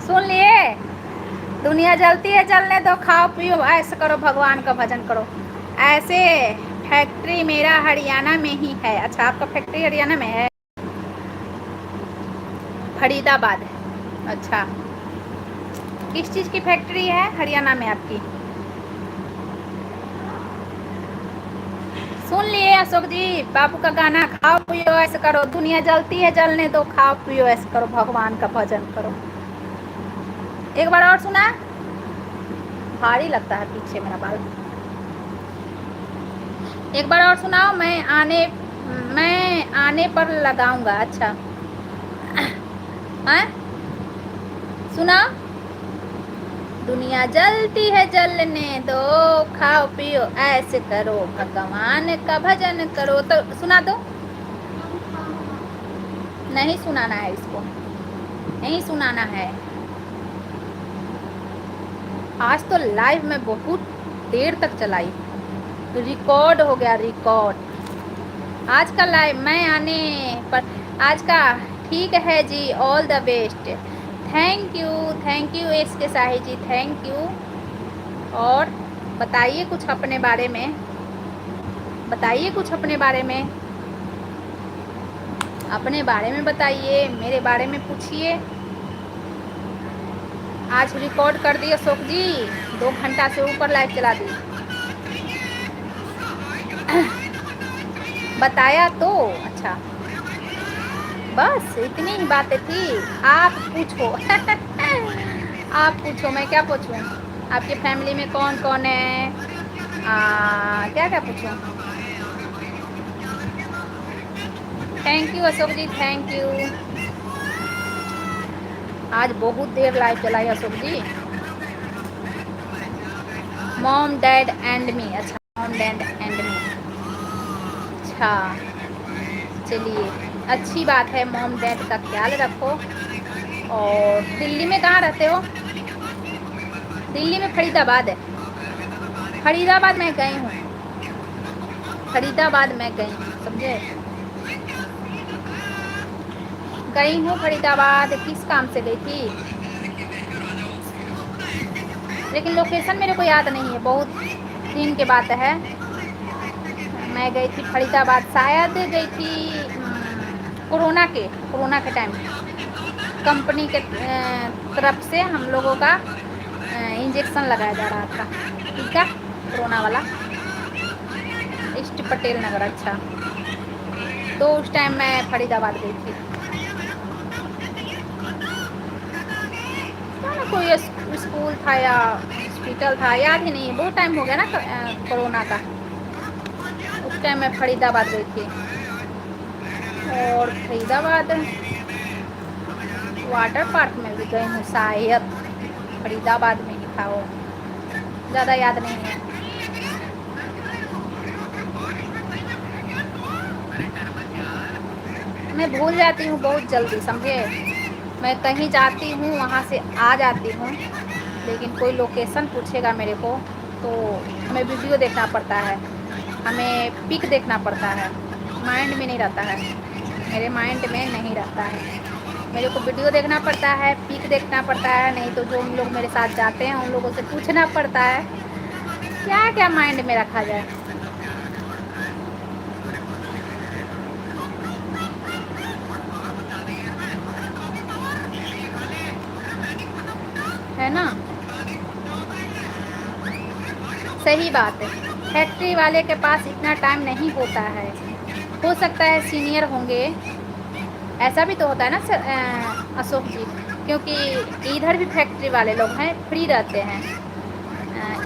सुन लिए? दुनिया जलती है जलने दो, खाओ पियो ऐसे करो, भगवान का भजन करो। ऐसे फैक्ट्री मेरा हरियाणा में ही है। अच्छा आपका फैक्ट्री हरियाणा में है? फरीदाबाद। अच्छा किस चीज़ की फैक्ट्री है हरियाणा में आपकी? सुन लिए अशोक जी बापू का गाना, खाओ पियो ऐसे करो, दुनिया जलती है जलने दो, खाओ पियो ऐसे करो, भगवान का भजन करो। एक बार और सुना। भारी लगता है पीछे मेरा बाल। एक बार और सुनाओ। मैं आने पर लगाऊंगा। अच्छा हैं सुना। दुनिया जलती है जलने दो, खाओ पियो ऐसे करो, भगवान का भजन करो। तो सुना दो। नहीं सुनाना है इसको, नहीं सुनाना है। आज तो लाइव में बहुत देर तक चलाई, रिकॉर्ड हो गया रिकॉर्ड। आज का लाइव मैं आने पर आज का। ठीक है जी, all the best. Thank you SK Shahi ji, thank you. और बताइए कुछ अपने बारे में, बताइए कुछ अपने बारे में, अपने बारे में बताइए, मेरे बारे में पूछिए। आज रिकॉर्ड कर दी अशोक जी, 2 घंटा से ऊपर लाइव चला दी। बताया तो अच्छा बस इतनी ही बातें थी। आप पूछो आप पूछो, मैं क्या पूछूं? आपकी फैमिली में कौन कौन है? क्या क्या पूछूं? Thank you Ashok ji, thank you. आज बहुत देर लाइव चलाई Ashok ji. Mom dad and me. अच्छा मॉम डैड एंड मी। अच्छा चलिए अच्छी बात है, मॉम डैड का ख्याल रखो। और दिल्ली में कहाँ रहते हो? दिल्ली में फरीदाबाद है। फरीदाबाद में गई हूँ, फरीदाबाद मैं गई हूँ, समझे। गई हूँ फरीदाबाद, किस काम से गई थी, लेकिन लोकेशन मेरे को याद नहीं है, बहुत दिन के बात है। मैं गई थी फरीदाबाद, शायद गई थी कोरोना के टाइम कंपनी के तरफ से हम लोगों का इंजेक्शन लगाया जा रहा था, ठीक है, कोरोना वाला, ईस्ट पटेल नगर। अच्छा, तो उस टाइम मैं फरीदाबाद गई थी। तो ना कोई स्कूल था या हॉस्पिटल था, याद ही नहीं है, बहुत टाइम हो गया ना कोरोना का। उस टाइम मैं फरीदाबाद गई थी। और फरीदाबाद वाटर पार्क में भी गई हूँ शायद, फरीदाबाद में ही था वो, ज़्यादा याद नहीं है। मैं भूल जाती हूँ बहुत जल्दी, समझे। मैं कहीं जाती हूँ वहाँ से आ जाती हूँ, लेकिन कोई लोकेशन पूछेगा मेरे को तो हमें वीडियो देखना पड़ता है, हमें पिक देखना पड़ता है, माइंड में नहीं रहता है, मेरे माइंड में नहीं रहता है। मेरे को वीडियो देखना पड़ता है, पिक देखना पड़ता है, नहीं तो जो उन लोग मेरे साथ जाते हैं उन लोगों से पूछना पड़ता है क्या क्या माइंड में रखा जाए। है ना, सही बात है। फैक्ट्री वाले के पास इतना टाइम नहीं होता है, हो सकता है सीनियर होंगे, ऐसा भी तो होता है ना सर, अशोक जी, क्योंकि इधर भी फैक्ट्री वाले लोग हैं, फ्री रहते हैं,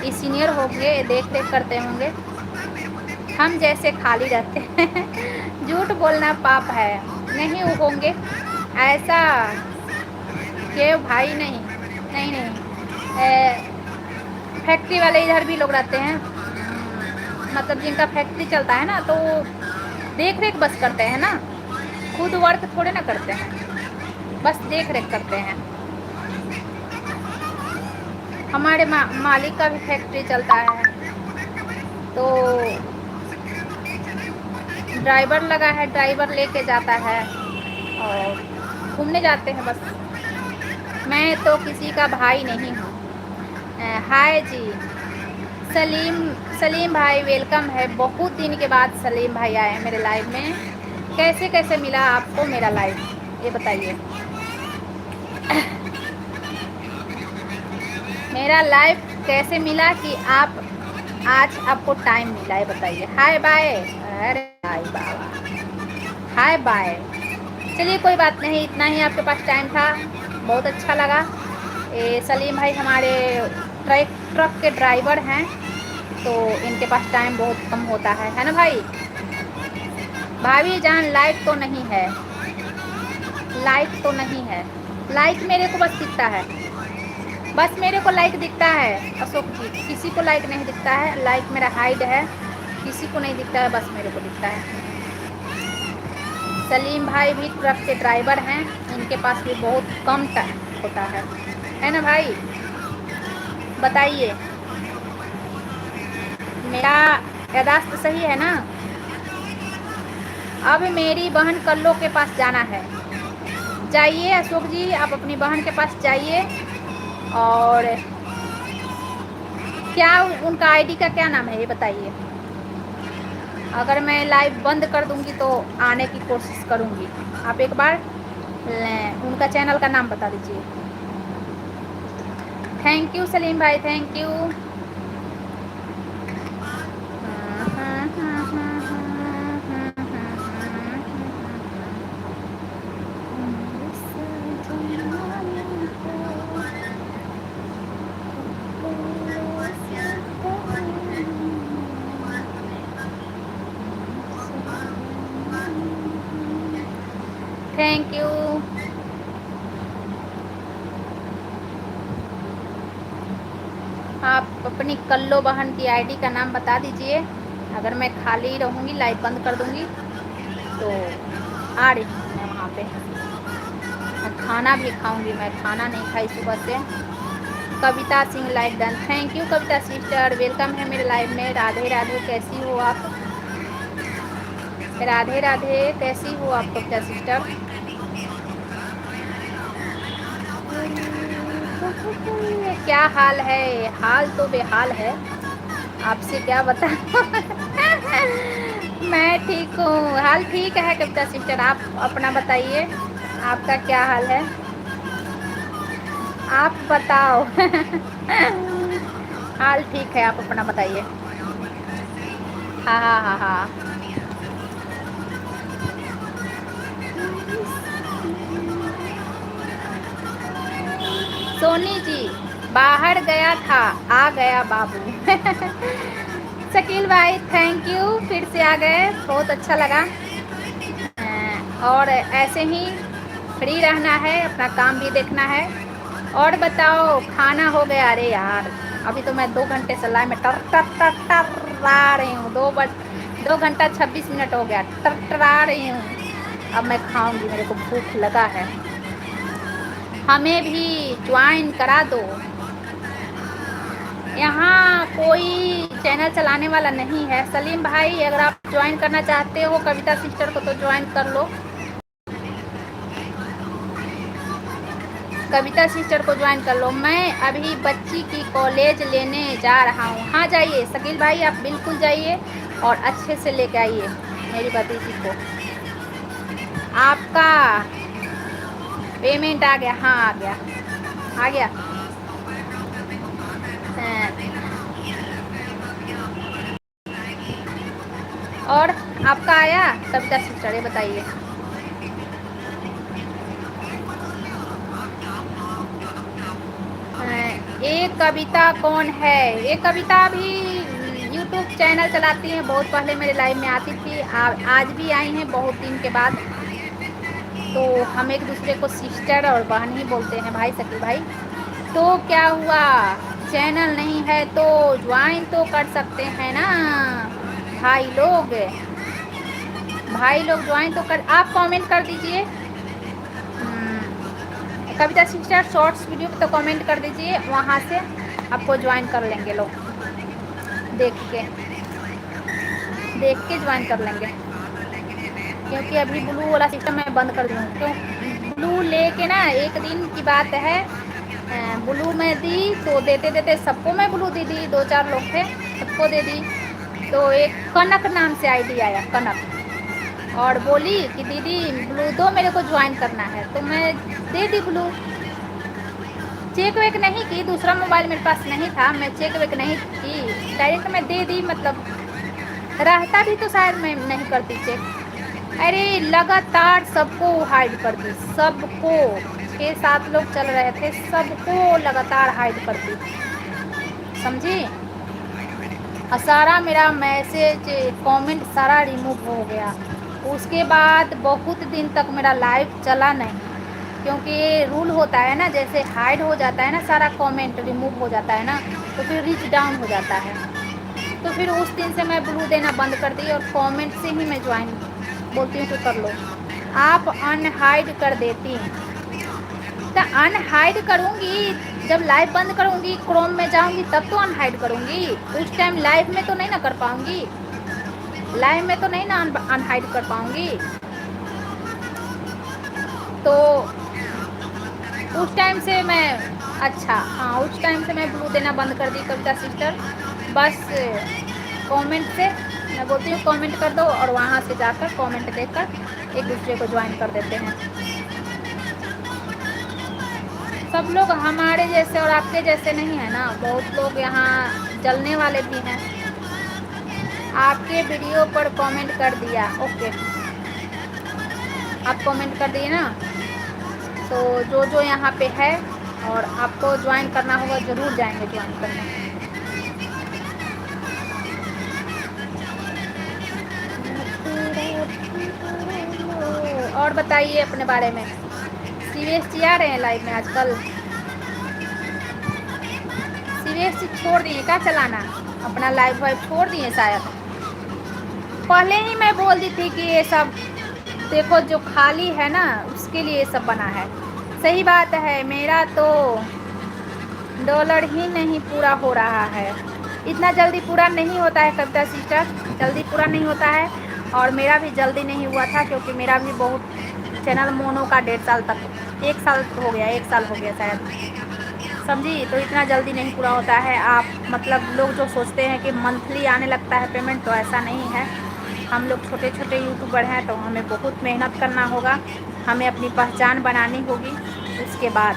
ये सीनियर होंगे, देख रेख करते होंगे, हम जैसे खाली रहते हैं। झूठ बोलना पाप है, नहीं वो होंगे ऐसा के भाई, नहीं नहीं नहीं, फैक्ट्री वाले इधर भी लोग रहते हैं, मतलब जिनका फैक्ट्री चलता है ना, तो देख रेख बस करते हैं ना, खुद वर्क थोड़े ना करते हैं, बस देख रेख करते हैं। हमारे मालिक का भी फैक्ट्री चलता है, तो ड्राइवर लगा है, ड्राइवर लेके जाता है और घूमने जाते हैं बस। मैं तो किसी का भाई नहीं हूँ। हाय जी सलीम भाई, वेलकम है, बहुत दिन के बाद सलीम भाई आए हैं मेरे लाइव में। कैसे मिला आपको मेरा लाइव, ये बताइए। मेरा लाइव कैसे मिला कि आप आज आपको टाइम मिला, ये बताइए। हाय बाय, अरे हाय बाबा, हाय बाय। चलिए कोई बात नहीं, इतना ही आपके पास टाइम था, बहुत अच्छा लगा। ये सलीम भाई हमारे ट्रक के ड्राइवर हैं, तो इनके पास टाइम बहुत कम होता है ना भाई। भाभी जान लाइक तो नहीं है, लाइक तो नहीं है, लाइक मेरे को बस दिखता है, बस मेरे को लाइक दिखता है अशोक जी, किसी को लाइक नहीं दिखता है। लाइक मेरा हाइड है, किसी को नहीं दिखता है, बस मेरे को दिखता है। सलीम भाई भी ट्रक के ड्राइवर हैं, इनके पास भी बहुत कम टाइम होता है ना भाई, बताइए। मेरा यादाश्त सही है ना। अब मेरी बहन कल्लो के पास जाना है, जाइए अशोक जी, आप अपनी बहन के पास जाइए। और क्या उनका आईडी का क्या नाम है ये बताइए। अगर मैं लाइव बंद कर दूंगी तो आने की कोशिश करूंगी। आप एक बार उनका चैनल का नाम बता दीजिए। थैंक यू सलीम भाई, थैंक यू। Thank you. आप अपनी कल्लो बहन की आईडी का नाम बता दीजिए। अगर मैं खाली रहूँगी, लाइव बंद कर दूँगी तो आ रही हूँ मैं वहाँ पे। मैं खाना भी खाऊँगी, मैं खाना नहीं खाई सुबह से। Kavita Singh live done, thank you Kavita sister, welcome है मेरे लाइव में। राधे राधे, कैसी हो आप? राधे राधे, कैसी हो आप कविता सिस्टर? क्या हाल है? हाल तो बेहाल है, आपसे क्या बताऊं। मैं ठीक हूँ, हाल ठीक है कविता सिस्टर, आप अपना बताइए, आपका क्या हाल है? आप बताओ। हाल ठीक है, आप अपना बताइए। हाँ हाँ हाँ हाँ। सोनी जी, बाहर गया था, आ गया बाबू। शकील भाई थैंक यू, फिर से आ गए, बहुत अच्छा लगा। और ऐसे ही फ्री रहना है, अपना काम भी देखना है। और बताओ, खाना हो गया? अरे यार, अभी तो मैं 2 घंटे से लाइन में टर टर टर टर रही हूँ। 2 घंटा 26 मिनट हो गया, टरा रही हूँ। अब मैं खाऊंगी, मेरे को भूख लगा है। हमें भी ज्वाइन करा दो। यहाँ कोई चैनल चलाने वाला नहीं है। सलीम भाई, अगर आप ज्वाइन करना चाहते हो कविता सिस्टर को तो ज्वाइन कर लो। कविता सिस्टर को ज्वाइन कर लो। मैं अभी बच्ची की कॉलेज लेने जा रहा हूँ। हाँ जाइए शकील भाई, आप बिल्कुल जाइए और अच्छे से लेके आइए मेरी भतीजी को। आपका पेमेंट आ गया? हाँ आ गया, आ गया। और आपका आया कविता सिस्टर, ये बताइए। ये कविता कौन है? ये कविता भी यूट्यूब चैनल चलाती हैं, बहुत पहले मेरे लाइव में आती थी, आज भी आई हैं बहुत दिन के बाद। तो हम एक दूसरे को सिस्टर और बहन ही बोलते हैं भाई, शकील भाई। तो क्या हुआ, चैनल नहीं है तो ज्वाइन तो कर सकते हैं ना भाई लोग। भाई लोग ज्वाइन तो कर, आप कमेंट कर दीजिए। कविता सिस्टर शॉर्ट्स वीडियो पे तो कमेंट कर दीजिए, वहाँ से आपको ज्वाइन कर लेंगे लोग। देख के ज्वाइन कर लेंगे, क्योंकि अभी ब्लू वाला सिस्टम मैं बंद कर दूँ। क्यों ब्लू लेके ना, एक दिन की बात है, ब्लू में दी तो देते देते सबको मैं ब्लू दे दी, 2-4 लोग थे, सबको दे दी। तो एक कनक नाम से आईडी आया, कनक, और बोली कि दीदी ब्लू दो, मेरे को ज्वाइन करना है। तो मैं दे दी ब्लू। चेक वेक नहीं की, दूसरा मोबाइल मेरे पास नहीं था, मैं चेक वेक नहीं की, डायरेक्ट मैं दे दी। मतलब रहता भी तो शायद मैं नहीं करती चेक। अरे लगातार सबको हाइड कर दी, सबको। 6-7 लोग चल रहे थे, सबको लगातार हाइड कर दी, समझी। और सारा मेरा मैसेज कमेंट सारा रिमूव हो गया। उसके बाद बहुत दिन तक मेरा लाइव चला नहीं, क्योंकि ये रूल होता है ना, जैसे हाइड हो जाता है ना, सारा कमेंट रिमूव हो जाता है ना, तो फिर रीच डाउन हो जाता है। तो फिर उस दिन से मैं ब्लू देना बंद कर दी और कमेंट से ही मैं ज्वाइन बोलती हूँ कि कर लो। आप अनहाइड कर देती, तो अनहाइड करूँगी जब लाइव बंद करूँगी, क्रोम में जाऊँगी तब तो अनहाइड करूँगी। उस टाइम लाइव में तो नहीं ना कर पाऊँगी, लाइव में तो नहीं ना अनहाइड कर पाऊँगी। तो उस टाइम से मैं, अच्छा हाँ, उस टाइम से मैं ब्लू देना बंद कर दी कविता सिस्टर। बस कमेंट से मैं बोलती हूँ कमेंट कर दो, और वहाँ से जाकर कमेंट देखकर एक दूसरे को ज्वाइन कर देते हैं। सब लोग हमारे जैसे और आपके जैसे नहीं है ना, बहुत लोग यहाँ जलने वाले भी हैं। आपके वीडियो पर कमेंट कर दिया, ओके, आप कमेंट कर दिए ना, तो जो जो यहाँ पे है और आपको ज्वाइन करना होगा, ज़रूर जाएंगे ज्वाइन करने। और बताइए अपने बारे में। सीवीएससी आ रहे हैं लाइव में आजकल? सीवीएससी छोड़ दिए क्या चलाना, अपना लाइव वाइव छोड़ दिए शायद। पहले ही मैं बोल दी थी कि ये सब देखो जो खाली है ना, उसके लिए ये सब बना है। सही बात है, मेरा तो डॉलर ही नहीं पूरा हो रहा है। इतना जल्दी पूरा नहीं होता है कविता सिस्टर, जल्दी पूरा नहीं होता है। और मेरा भी जल्दी नहीं हुआ था क्योंकि मेरा भी बहुत चैनल मोनो का 1.5 साल तक, 1 साल हो गया, 1 साल हो गया शायद, समझी। तो इतना जल्दी नहीं पूरा होता है। आप मतलब लोग जो सोचते हैं कि मंथली आने लगता है पेमेंट, तो ऐसा नहीं है। हम लोग छोटे छोटे यूट्यूबर हैं तो हमें बहुत मेहनत करना होगा, हमें अपनी पहचान बनानी होगी। उसके बाद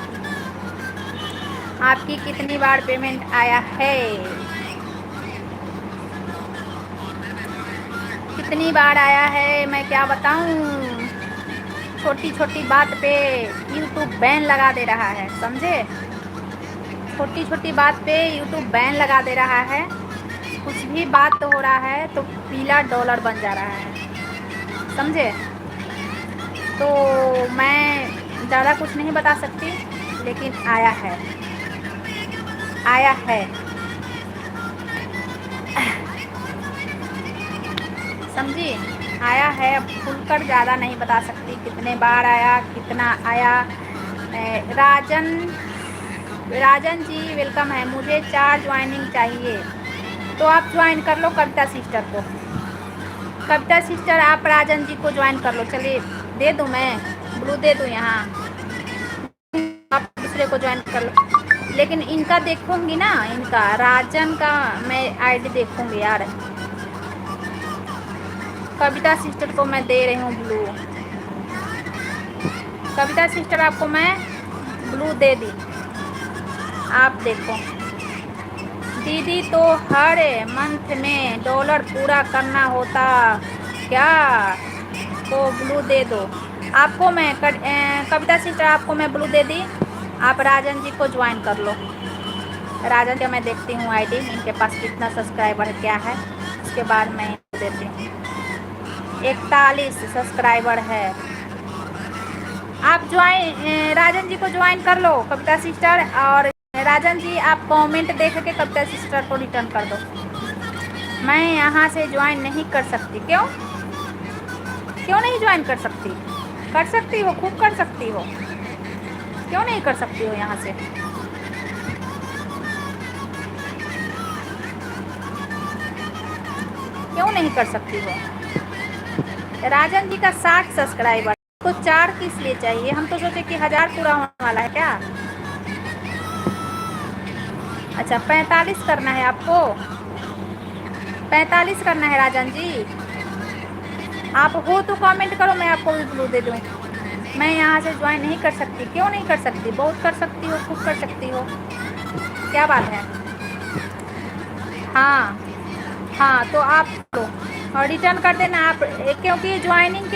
आपकी कितनी बार पेमेंट आया है, कितनी बार आया है मैं क्या बताऊं। छोटी छोटी बात पे यूट्यूब बैन लगा दे रहा है, समझे। छोटी छोटी बात पे यूट्यूब बैन लगा दे रहा है। कुछ भी बात हो रहा है तो पीला डॉलर बन जा रहा है, समझे। तो मैं ज़्यादा कुछ नहीं बता सकती, लेकिन आया है, आया है, समझी, आया है। अब खुलकर ज़्यादा नहीं बता सकती कितने बार आया, कितना आया। राजन जी वेलकम है। मुझे 4 ज्वाइनिंग चाहिए, तो आप ज्वाइन कर लो कविता सिस्टर को। कविता सिस्टर आप राजन जी को ज्वाइन कर लो। चलिए दे दूँ, मैं ब्लू दे दूँ यहाँ, आप दूसरे को ज्वाइन कर लो। लेकिन इनका देखूँगी ना, इनका राजन का मैं आईडी देखूँगी यार। कविता सिस्टर को मैं दे रही हूँ ब्लू। कविता सिस्टर आपको मैं ब्लू दे दी, आप देखो। दीदी तो हर मंथ में डॉलर पूरा करना होता क्या, तो ब्लू दे दो। आपको मैं कविता सिस्टर आपको मैं ब्लू दे दी, आप राजन जी को ज्वाइन कर लो। राजन का मैं देखती हूँ आईडी, इनके पास कितना सब्सक्राइबर क्या है, उसके बाद मैं देती हूँ। 41 सब्सक्राइबर है। आप ज्वाइन राजन जी को ज्वाइन कर लो कविता सिस्टर। और राजन जी आप कमेंट देख के कविता सिस्टर को रिटर्न कर दो। मैं यहाँ से ज्वाइन नहीं कर सकती, क्यों क्यों नहीं ज्वाइन कर सकती? कर सकती हो, खूब कर सकती हो, क्यों नहीं कर सकती हो यहाँ से? क्यों नहीं कर सकती हो? राजन जी का 60 सब्सक्राइबर, तो 4 किस लिए चाहिए? हम तो सोचे कि 1000 पूरा होने वाला है क्या। अच्छा 45 करना है आपको, 45 करना है राजन जी। आप हो तो कमेंट करो, मैं आपको भी ब्लू दे दूँ। मैं यहाँ से ज्वाइन नहीं कर सकती, क्यों नहीं कर सकती? बहुत कर सकती हो, खूब कर सकती हो, क्या बात है। हाँ हाँ, तो आप तो और रिटर्न कर देना आप, क्योंकि ज्वाइनिंग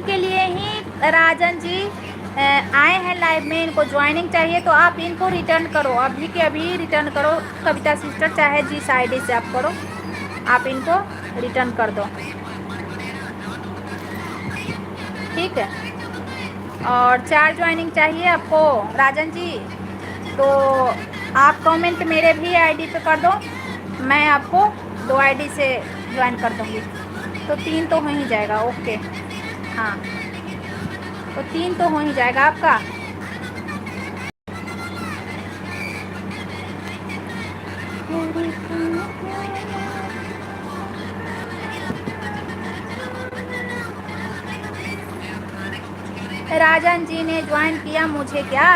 के लिए ही राजन जी आए हैं लाइव में। इनको ज्वाइनिंग चाहिए तो आप इनको रिटर्न करो, अभी के अभी रिटर्न करो कविता सिस्टर, चाहे जिस आईडी से आप करो, आप इनको रिटर्न कर दो, ठीक है। और 4 ज्वाइनिंग चाहिए आपको राजन जी, तो आप कमेंट मेरे भी आईडी पे कर दो, मैं आपको 2 आईडी से ज्वाइन कर दूँगी, तो 3 तो हो ही जाएगा। ओके हाँ, तो 3 तो हो ही जाएगा आपका। राजन जी ने ज्वाइन किया मुझे क्या?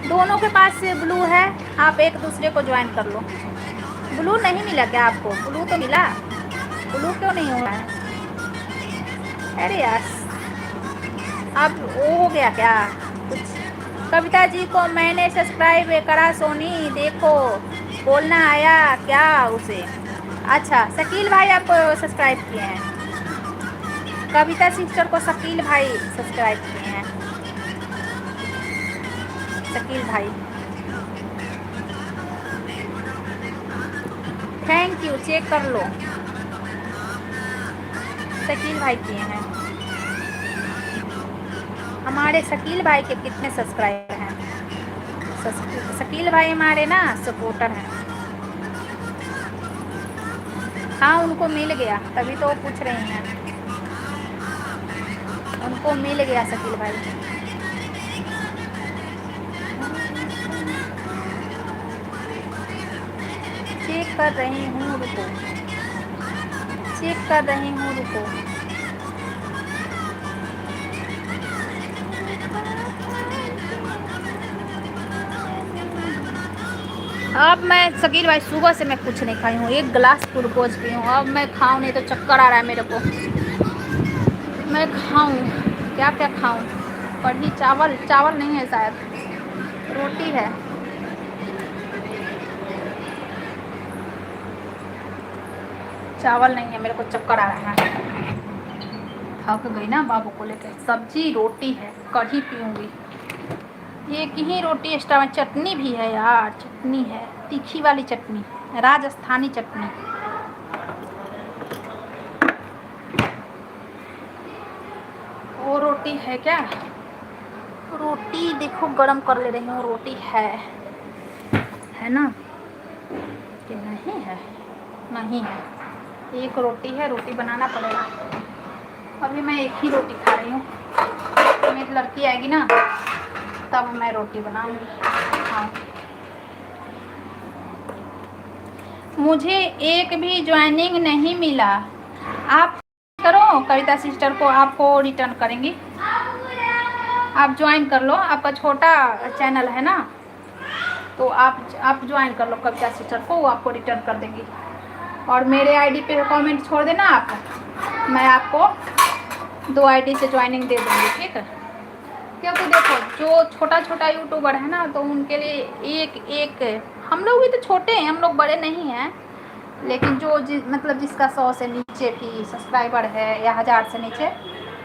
दोनों के पास ब्लू है, आप एक दूसरे को ज्वाइन कर लो। ब्लू नहीं मिला क्या आपको? ब्लू तो मिला, ब्लू क्यों नहीं हो रहा है? अरे यार, अब वो हो गया क्या कुछ? कविता जी को मैंने सब्सक्राइब करा सोनी, देखो बोलना आया क्या उसे? अच्छा शकील भाई आपको सब्सक्राइब किए हैं, कविता सिस्टर को शकील भाई सब्सक्राइब किए हैं। शकील भाई थैंक यू, चेक कर लो, शकील भाई किए हैं। हमारे शकील भाई के कितने सब्सक्राइबर हैं? शकील भाई हमारे ना सपोर्टर हैं। हाँ उनको मिल गया, तभी तो वो पूछ रही हैं, उनको मिल गया शकील भाई। चेक कर रही हूँ, रुको। चेक कर रही हूँ, रुको। अब मैं शकील भाई सुबह से मैं कुछ नहीं खाई हूँ, 1 गिलास ग्लूकोज पी हूँ। अब मैं खाऊँ नहीं तो चक्कर आ रहा है मेरे को। मैं खाऊँ क्या क्या खाऊँ? कढ़ी चावल, चावल नहीं है शायद, रोटी है। चावल नहीं है, मेरे को चक्कर आ रहा है। थक गई ना बाबू को लेकर। सब्जी रोटी है, कढ़ी पीऊँगी। एक ही रोटी एक्स्ट्रा में। चटनी भी है यार, चटनी है, तीखी वाली चटनी, राजस्थानी चटनी। वो रोटी है क्या? रोटी देखो गरम कर ले रही हूँ। रोटी है ना कि नहीं है? नहीं है, एक रोटी है। रोटी बनाना पड़ेगा। अभी मैं एक ही रोटी खा रही हूँ। मेरी लड़की आएगी ना तब मैं रोटी बनाऊंगी। हाँ, मुझे एक भी ज्वाइनिंग नहीं मिला। आप करो कविता सिस्टर को, आपको रिटर्न करेंगी। आप ज्वाइन कर लो, आपका छोटा चैनल है ना, तो आप ज्वाइन कर लो कविता सिस्टर को, वो आपको रिटर्न कर देंगी। और मेरे आईडी पे कमेंट छोड़ देना आप, मैं आपको 2 आईडी से ज्वाइनिंग दे दूँगी, ठीक है? क्योंकि देखो जो छोटा छोटा यूट्यूबर है ना, तो उनके लिए एक हम लोग भी तो छोटे हैं, हम लोग बड़े नहीं हैं, लेकिन जो मतलब जिसका 100 से नीचे भी सब्सक्राइबर है या 1000 से नीचे,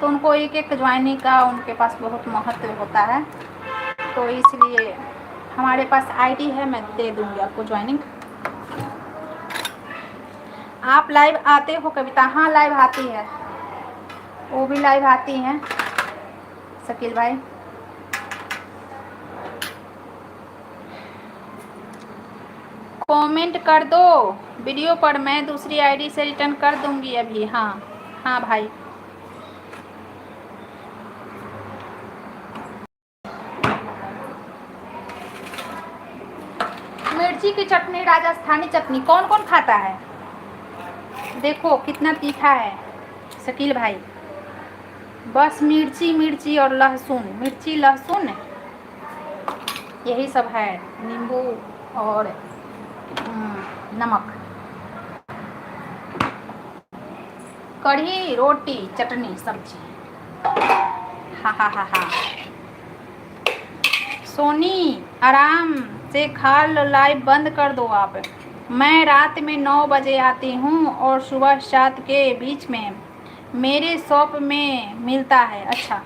तो उनको एक ज्वाइनिंग का उनके पास बहुत महत्व होता है। तो इसलिए हमारे पास आईडी है, मैं दे दूँगी आपको ज्वाइनिंग। आप लाइव आते हो कविता? हाँ लाइव आती है, वो भी लाइव आती हैं शकील भाई। कमेंट कर दो वीडियो पर, मैं दूसरी आईडी से रिटर्न कर दूंगी अभी। हाँ हाँ भाई। मिर्ची की चटनी, राजस्थानी चटनी कौन कौन खाता है? देखो कितना तीखा है शकील भाई। बस मिर्ची और लहसुन, मिर्ची लहसुन यही सब है, नींबू और नमक। कढ़ी रोटी चटनी सब्जी। हा। सोनी आराम से खा लो, लाइव बंद कर दो आप। मैं रात में 9 बजे आती हूँ और सुबह 7 के बीच में मेरे शॉप में मिलता है। अच्छा,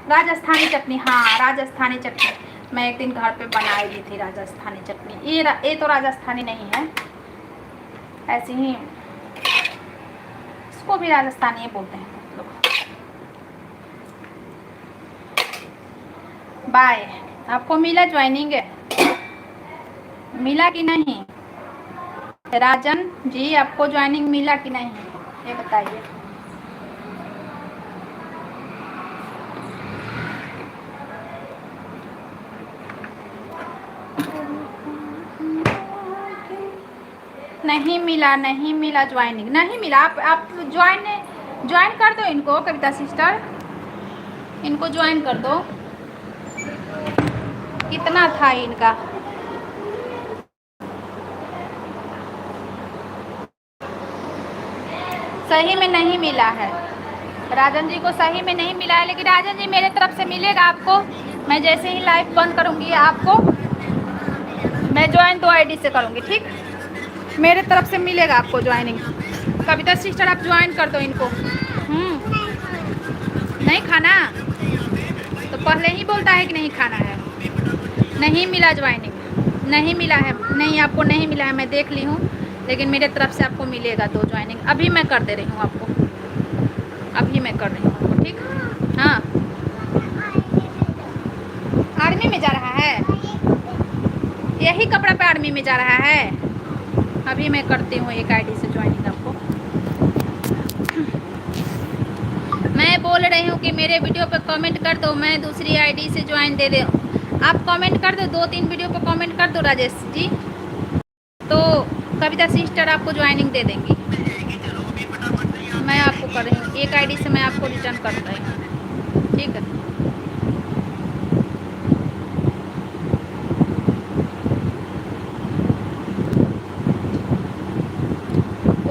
राजस्थानी चटनी, हाँ राजस्थानी चटनी मैं एक दिन घर पे बनाई दी थी। राजस्थानी चटनी ये तो राजस्थानी नहीं है, ऐसे ही इसको भी राजस्थानी ही बोलते हैं लोग। बाय। आपको मिला ज्वाइनिंग? मिला कि नहीं? राजन जी आपको ज्वाइनिंग मिला कि नहीं, ये बताइए। नहीं मिला ज्वाइनिंग, नहीं मिला। आप ज्वाइन कर दो इनको कविता सिस्टर, इनको ज्वाइन कर दो। कितना था इनका? सही में नहीं मिला है, राजन जी को सही में नहीं मिला है। लेकिन राजन जी मेरे तरफ से मिलेगा आपको। मैं जैसे ही लाइव बंद करूंगी आपको मैं ज्वाइन 2 आईडी से करूंगी, ठीक? मेरे तरफ से मिलेगा आपको ज्वाइनिंग। कविता सिस्टर आप ज्वाइन कर दो इनको। नहीं खाना तो पहले ही बोलता है कि नहीं खाना है। नहीं मिला ज्वाइनिंग, नहीं मिला है, नहीं आपको नहीं मिला है, मैं देख ली हूँ। लेकिन मेरे तरफ से आपको मिलेगा 2 ज्वाइनिंग। अभी मैं कर दे रही हूँ आपको, अभी मैं कर रही हूँ आपको, ठीक? हाँ, आर्मी में जा रहा है, यही कपड़ा पे आर्मी में जा रहा है। अभी मैं करती हूँ एक आईडी से ज्वाइनिंग आपको। मैं बोल रही हूँ कि मेरे वीडियो पे कमेंट कर दो, मैं दूसरी आईडी से ज्वाइन दे दूँ। आप कमेंट कर दो, 2-3 वीडियो पे कमेंट कर दो राजेश जी, तो कविता सिस्टर आपको ज्वाइनिंग दे देंगी। एक आईडी से मैं आपको रिटर्न कर रही हूँ, ठीक है।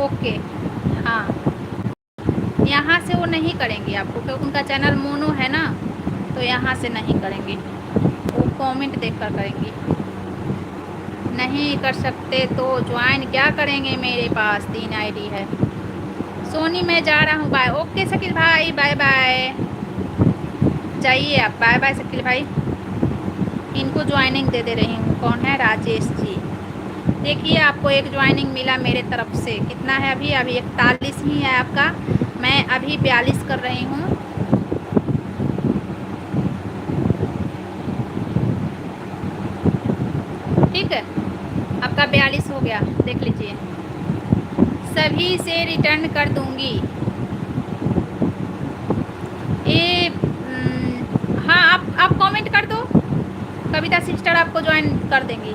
ओके, हाँ, यहाँ से वो नहीं करेंगे आपको, क्योंकि उनका चैनल मोनो है ना, तो यहाँ से नहीं करेंगे, वो कमेंट देखकर करेंगी। नहीं कर सकते तो ज्वाइन क्या करेंगे, मेरे पास 3 आईडी है। सोनी मैं जा रहा हूँ, बाय। ओके शकील भाई, बाय बाय, जाइए आप, बाय बाय शकील भाई। इनको ज्वाइनिंग दे दे रही हूँ। कौन है, राजेश जी। देखिए आपको एक ज्वाइनिंग मिला मेरे तरफ से। कितना है अभी, अभी 41 ही है आपका, मैं अभी 42 कर रही हूँ। ठीक है, आपका 42 हो गया, देख लीजिए। सभी से रिटर्न कर दूंगी। ये हाँ, आप कमेंट कर दो, कविता सिस्टर आपको ज्वाइन कर देंगी।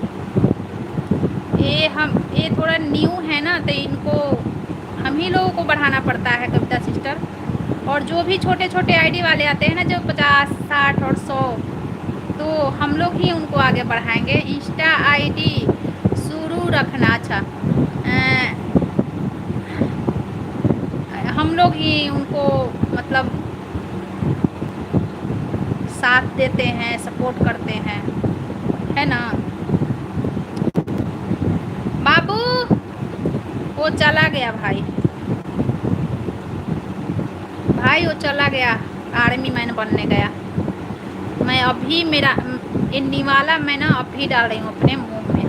ये थोड़ा न्यू है ना, तो इनको हम ही लोगों को बढ़ाना पड़ता है कविता सिस्टर। और जो भी छोटे छोटे आईडी वाले आते हैं ना, जो 50, 60 और 100, तो हम लोग ही उनको आगे बढ़ाएंगे। इंस्टा आईडी शुरू रखना, अच्छा, हम लोग ही उनको मतलब साथ देते हैं, सपोर्ट करते हैं, है ना बाबू। वो चला गया भाई, वो चला गया, आर्मी मैन बनने गया। मैं अभी मेरा ये निवाला मैं ना अभी डाल रही हूँ अपने मुंह में।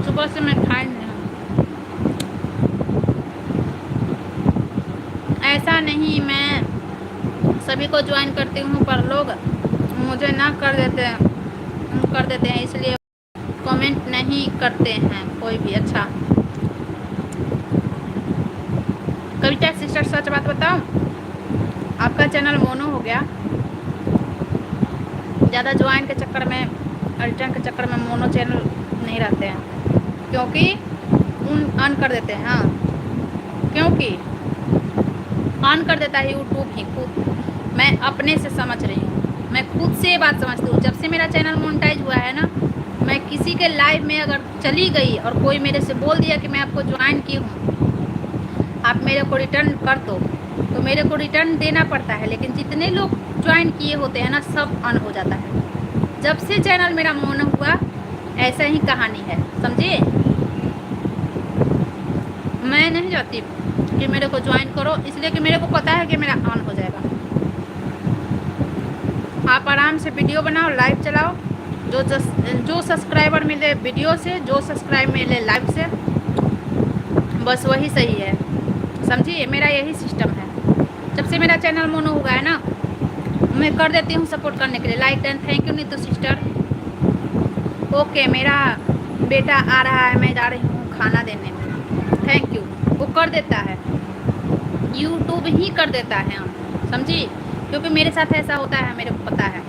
सुबह से मैं खाई नहीं हूँ। ऐसा नहीं, मैं सभी को ज्वाइन करती हूँ, पर लोग मुझे ना कर देते हैं, इसलिए कमेंट नहीं करते हैं कोई भी। अच्छा कविता सिस्टर, सच बात बताऊं, आपका चैनल मोनो हो गया। ज़्यादा ज्वाइन के चक्कर में, रिटर्न के चक्कर में मोनो चैनल नहीं रहते हैं, क्योंकि ऑन कर देते हैं। हाँ, क्योंकि ऑन कर देता है यूट्यूब ही खुद। मैं अपने से समझ रही हूँ, मैं खुद से ये बात समझती हूँ। जब से मेरा चैनल मोनेटाइज हुआ है ना, मैं किसी के लाइव में अगर चली गई और कोई मेरे से बोल दिया कि मैं आपको ज्वाइन की हूँ, आप मेरे को रिटर्न कर दो, तो मेरे को रिटर्न देना पड़ता है। लेकिन जितने लोग ज्वाइन किए होते हैं ना, सब ऑन हो जाता है। जब से चैनल मेरा मोनो हुआ, ऐसा ही कहानी है, समझिए। मैं नहीं चाहती कि मेरे को ज्वाइन करो, इसलिए कि मेरे को पता है कि मेरा ऑन हो जाएगा। आप आराम से वीडियो बनाओ, लाइव चलाओ, जो सब्सक्राइबर मिले वीडियो से, जो सब्सक्राइब मिले लाइव से, बस वही सही है, समझिए। मेरा यही सिस्टम है। जब से मेरा चैनल मोनो हुआ है ना, मैं कर देती हूँ सपोर्ट करने के लिए। Like done, thank you Neetu sister. Okay, मेरा बेटा आ रहा है, मैं जा रही हूँ खाना देने में। Thank you. वो कर देता है, यूट्यूब ही कर देता है, हम समझिए, क्योंकि मेरे साथ ऐसा होता है, मेरे को पता है।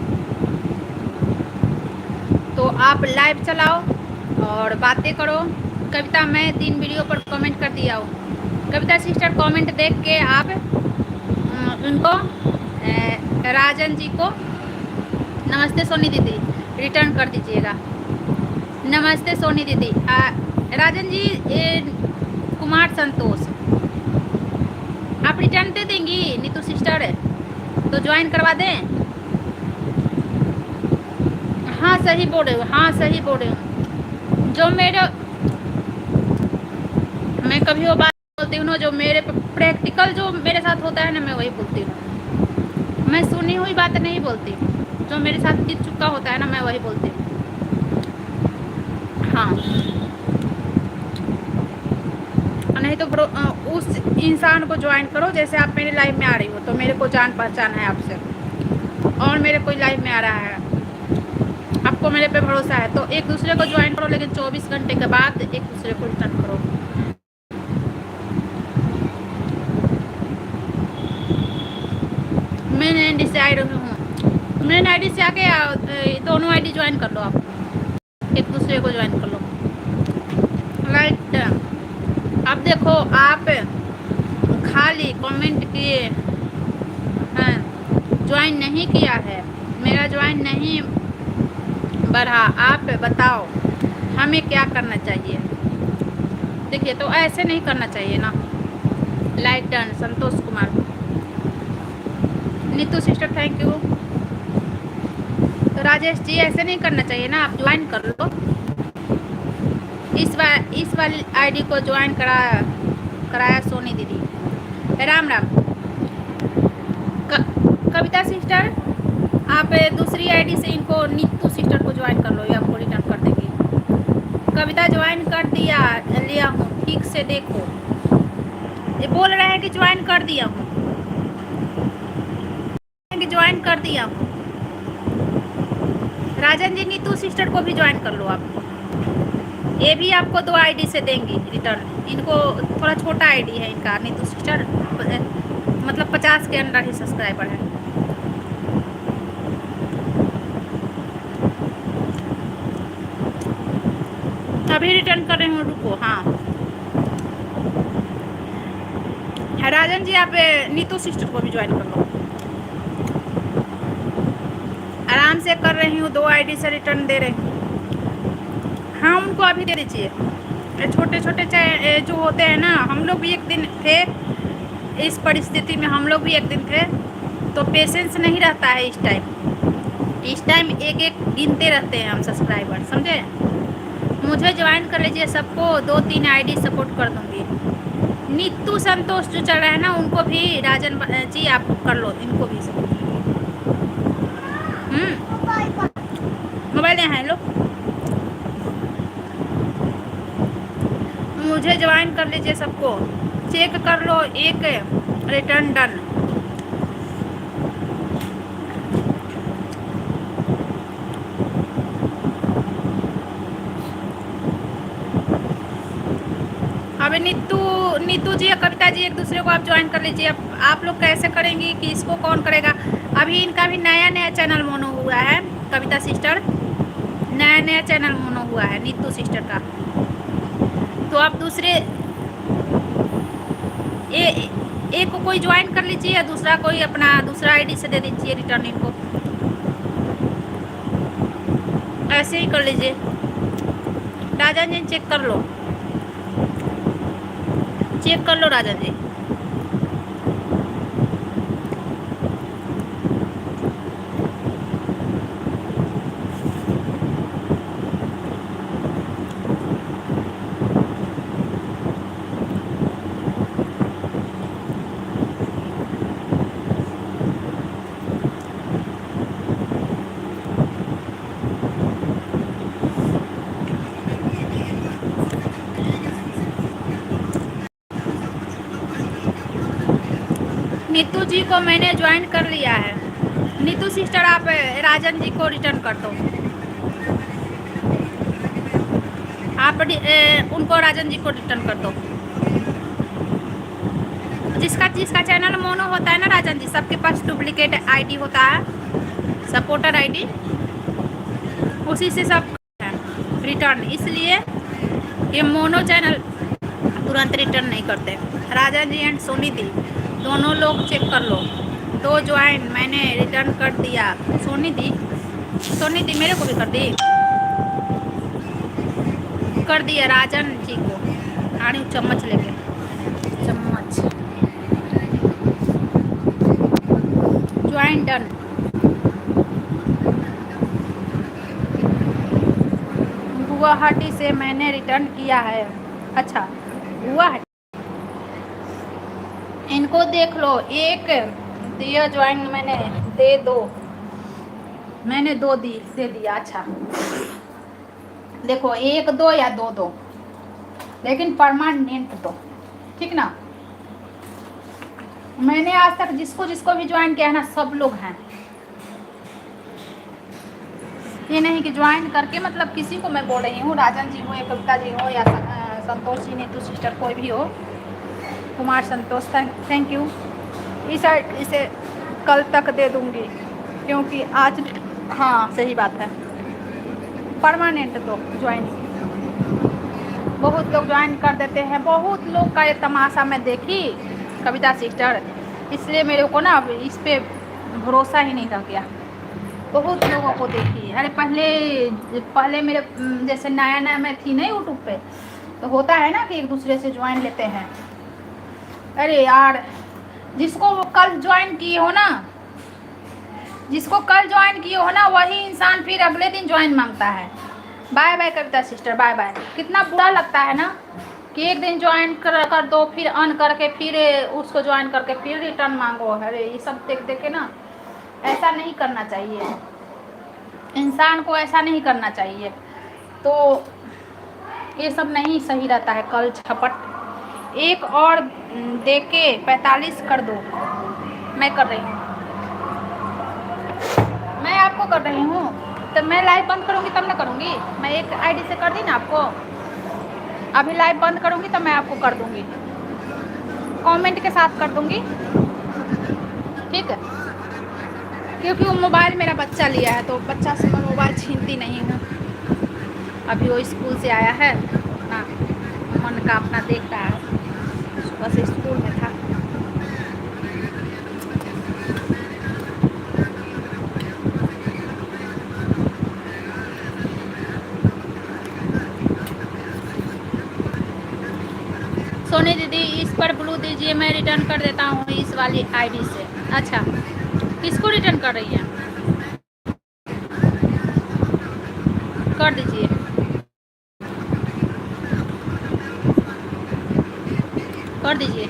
तो आप लाइव चलाओ और बातें करो। कविता, मैं 3 वीडियो पर कमेंट कर दिया हूँ। कविता सिस्टर कमेंट देख के आप उनको, राजन जी को नमस्ते सोनी दीदी रिटर्न कर दीजिएगा। नमस्ते सोनी दीदी। राजन जी, कुमार संतोष, आप रिटर्न दे देंगी नीतू सिस्टर, तो ज्वाइन करवा दें। हाँ सही बोल रहे हो, हाँ सही बोल रहे हो। जो मेरे, मैं कभी वो बात बोलती हूँ ना, जो मेरे प्रैक्टिकल जो मेरे साथ होता है ना, मैं वही बोलती हूँ। मैं सुनी हुई बात नहीं बोलती, जो मेरे साथ बीत चुका होता है ना, मैं वही बोलती हूँ। हाँ, नहीं तो उस इंसान को ज्वाइन करो। जैसे आप मेरे लाइव में आ रही हो, तो मेरे को जान पहचान है आपसे, और मेरे कोई लाइव में आ रहा है, आपको मेरे पे भरोसा है, तो एक दूसरे को ज्वाइन करो। लेकिन 24 घंटे के बाद एक दूसरे को रिटर्न करो। मेन आईडी से आई रही हूँ, मेन आईडी से आके दोनों आईडी ज्वाइन कर लो। आप एक दूसरे को ज्वाइन कर लो। राइट, अब देखो, आप खाली कमेंट किए हैं, ज्वाइन नहीं किया है, मेरा ज्वाइन नहीं बढ़ा। आप बताओ हमें क्या करना चाहिए। देखिए तो ऐसे नहीं करना चाहिए ना। Like done Santosh Kumar, Neetu sister thank you. तो राजेश जी ऐसे नहीं करना चाहिए ना, आप ज्वाइन कर लो। इस वाली आईडी को ज्वाइन कराया सोनी दीदी। राम राम। कविता सिस्टर आप दूसरी आईडी से इनको नीतू सिस्टर को ज्वाइन कर लो, ये आपको रिटर्न कर देगी। कविता ज्वाइन कर लिया हूँ, ठीक से देखो। ये बोल रहे हैं कि ज्वाइन कर दिया हूँ, ज्वाइन कर दिया हूँ। राजन जी नीतू सिस्टर को भी ज्वाइन कर लो आप, ये भी आपको 2 आईडी से देंगी रिटर्न। इनको थोड़ा छोटा आईडी है इनका, नीतू सिस्टर मतलब 50 के अंदर ही सब्सक्राइबर है। अभी रिटर्न कर रही हूँ, रुको। हाँ राजन जी आप नीतू सिस्टर को भी ज्वाइन कर लो। आराम से कर रही हूँ, 2 आईडी से रिटर्न दे रही हूँ। हाँ उनको अभी दे दीजिए। छोटे छोटे जो होते हैं ना, हम लोग भी एक दिन थे इस परिस्थिति में, हम लोग भी एक दिन थे, तो पेशेंस नहीं रहता है इस टाइम एक एक गिनते रहते हैं हम सब्सक्राइबर, समझे। मुझे ज्वाइन कर लीजिए, सबको 2-3 आईडी सपोर्ट कर दूंगी। नीतू संतोष जो चल रहा है ना, उनको भी राजन जी आप कर लो, इनको भी सपोर्ट। मोबाइल यहाँ है लो। मुझे ज्वाइन कर लीजिए, सबको चेक कर लो, एक रिटर्न डन। अब नीतू जी या कविता जी एक दूसरे को आप ज्वाइन कर लीजिए। अब आप लोग कैसे करेंगी कि इसको कौन करेगा। अभी इनका भी नया चैनल मोनो हुआ है, कविता सिस्टर नया चैनल मोनो हुआ है नीतू सिस्टर का। तो आप दूसरे एक को कोई ज्वाइन कर लीजिए या दूसरा कोई अपना दूसरा आईडी से दे दीजिए रिटर्न इनको, ऐसे ही कर लीजिए। राजन जी चेक कर लो, चेक कर लो राजन जी। नीतू जी को मैंने ज्वाइन कर लिया है। नीतू सिस्टर आप राजन जी को रिटर्न कर दो, आप उनको राजन जी को रिटर्न कर दो। जिसका चैनल मोनो होता है ना राजन जी, सबके पास डुप्लीकेट आईडी होता है, सपोर्टर आईडी, उसी से सब रिटर्न। इसलिए ये मोनो चैनल तुरंत रिटर्न नहीं करते। राजन जी एंड सोनी दी दोनों लोग चेक कर लो, 2 ज्वाइन मैंने रिटर्न कर दिया। सोनी दी मेरे को भी कर दिया राजन जी को। आनी चम्मच लेके, चम्मच ज्वाइन डन। गुवाहाटी से मैंने रिटर्न किया है। अच्छा गुवाहाटी, इनको देख लो, एक दिया ज्वाइन मैंने, दे दो, मैंने 2 दे दिया। अच्छा देखो 1 2 या 2 2, लेकिन परमानेंट दो, ठीक ना। मैंने आज तक जिसको भी ज्वाइन किया है ना, सब लोग हैं। ये नहीं कि ज्वाइन करके मतलब किसी को मैं बोल रही हूँ, राजन जी हो या कविता जी हो या संतोष जी नीतू सिस्टर कोई भी हो, कुमार संतोष थैंक यू। इसे कल तक दे दूंगी क्योंकि आज, हाँ सही बात है, परमानेंट दो ज्वाइन। बहुत लोग ज्वाइन कर देते हैं, बहुत लोग का ये तमाशा मैं देखी, कविता सिस्टर, इसलिए मेरे को ना अब इस पे भरोसा ही नहीं रह गया। बहुत लोगों को देखी, अरे पहले मेरे जैसे नया नया मैं थी ना यूट्यूब पे, तो होता है ना कि एक दूसरे से ज्वाइन लेते हैं। अरे यार, जिसको कल ज्वाइन किए हो ना, वही इंसान फिर अगले दिन ज्वाइन मांगता है। बाय बाय कविता सिस्टर, बाय बाय। कितना बुरा लगता है ना कि एक दिन ज्वाइन कर दो, फिर अन करके फिर उसको ज्वाइन करके फिर रिटर्न मांगो। अरे ये सब देख देख के ना, ऐसा नहीं करना चाहिए, इंसान को ऐसा नहीं करना चाहिए। तो ये सब नहीं सही रहता है। कल झपट एक और दे के 45 कर दो। मैं कर रही हूँ, मैं आपको कर रही हूँ। तो मैं लाइव बंद करूँगी तब ना करूँगी, मैं एक आईडी से कर दी ना आपको, अभी लाइव बंद करूँगी तब मैं आपको कर दूँगी, कमेंट के साथ कर दूँगी, ठीक है। क्योंकि वो मोबाइल मेरा बच्चा लिया है, तो बच्चा से मैं मोबाइल छीनती नहीं हूँ। अभी वो स्कूल से आया है, अपना मन का अपना देख रहा है, सुबह से स्कूल में था। सोनी दीदी इस पर ब्लू दीजिए, मैं रिटर्न कर देता हूँ इस वाली आईडी से। अच्छा, किसको रिटर्न कर रही है? कर दीजिए, कर दीजिए,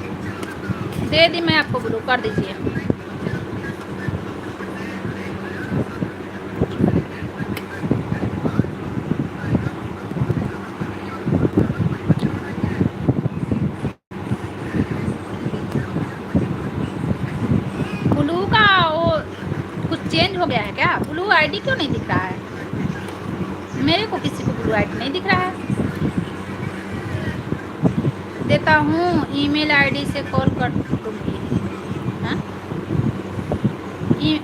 दे दी मैं आपको ब्लू, कर दीजिए। ब्लू का वो कुछ चेंज हो गया है क्या? ब्लू आईडी क्यों नहीं दिख रहा है मेरे को? किसी को ब्लू आईडी नहीं दिख रहा है। देता हूँ, ईमेल आईडी से कॉल कर दूँगी। हाँ,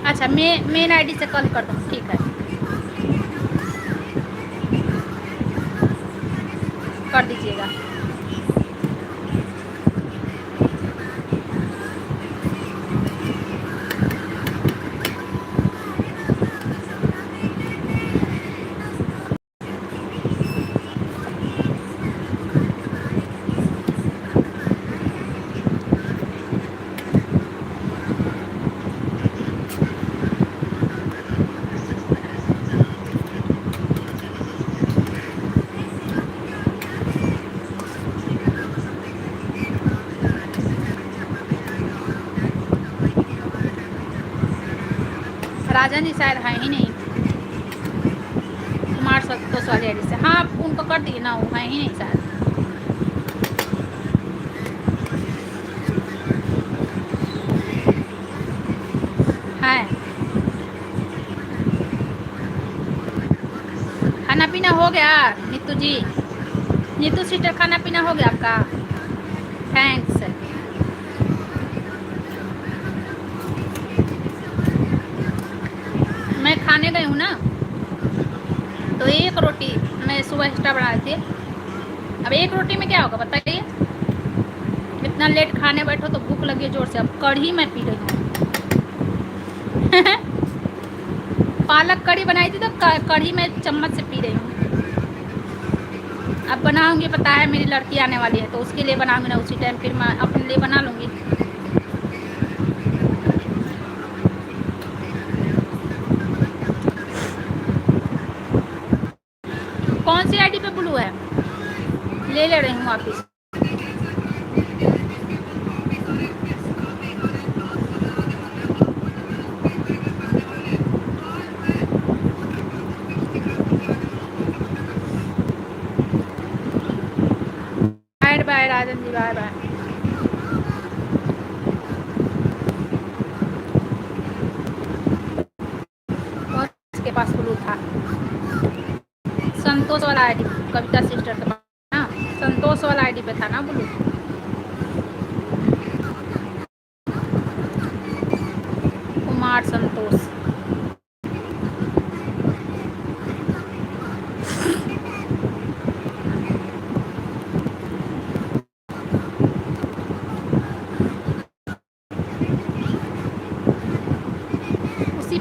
अच्छा, मेन आईडी से कॉल कर दूँ, ठीक है, कर दीजिएगा। राजन जी शायद है ही नहीं कुमार संतोष वाली आईडी से। हाँ, आप उनको कर दिए ना, वो है ही नहीं शायद। है, खाना पीना हो गया नीतू जी? नीतू सिस्टर, खाना पीना हो गया आपका? थैंक्स। मैं खाने गई हूँ ना, तो एक रोटी मैं सुबह एक्स्ट्रा बनाई थी। अब एक रोटी में क्या होगा बताइए? इतना लेट खाने बैठो तो भूख लगी जोर से। अब कढ़ी मैं पी रही हूँ पालक कढ़ी बनाई थी तो कढ़ी में चम्मच से पी रही हूँ। अब बनाऊंगी, पता है मेरी लड़की आने वाली है, तो उसके लिए बनाऊंगी ना, उसी टाइम फिर मैं अपने लिए बना लूँगी। कौन सी आईडी पे ब्लू है? ले रही हूँ वापिस। Bye bye Rajan ji, bye bye. और इसके पास ब्लू था, संतोष वाला आईडी, कविता सिस्टर के पास ना, संतोष वाला आईडी पे था ना ब्लू। कुमार संतोष।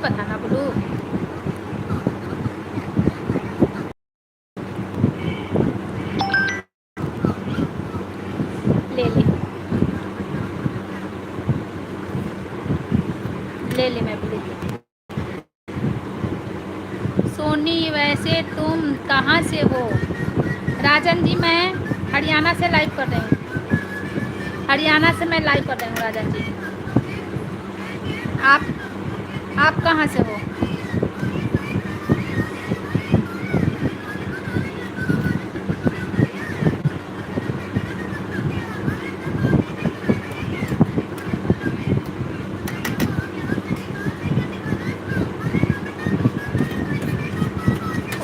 पता ना बोलू। ले ले ले ले मैं बोली। सोनी वैसे तुम कहाँ से हो? राजन जी मैं हरियाणा से लाइव कर रही हूँ। हरियाणा से मैं लाइव कर रही हूँ राजन जी। आप कहाँ से हो?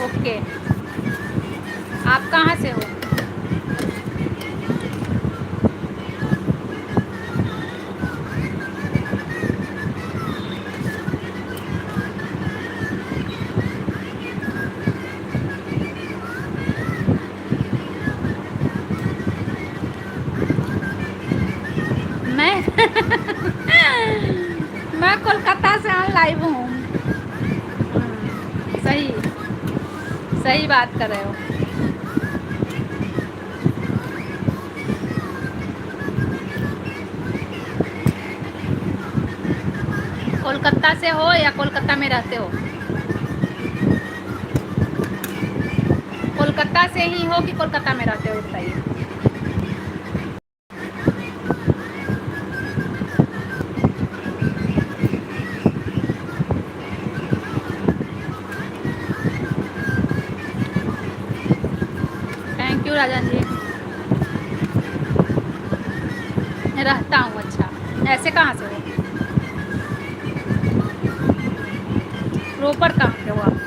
ओके, आप कहाँ से हो? मैं मैं कोलकाता से लाइव हूँ। सही सही बात कर रहे हो। कोलकाता से हो या कोलकाता में रहते हो? कोलकाता से ही हो कि कोलकाता में रहते हो बताइए। Thank you Rajan ji. रहता हूँ। अच्छा, ऐसे कहाँ से हो? प्रॉपर कहाँ पे हो आप?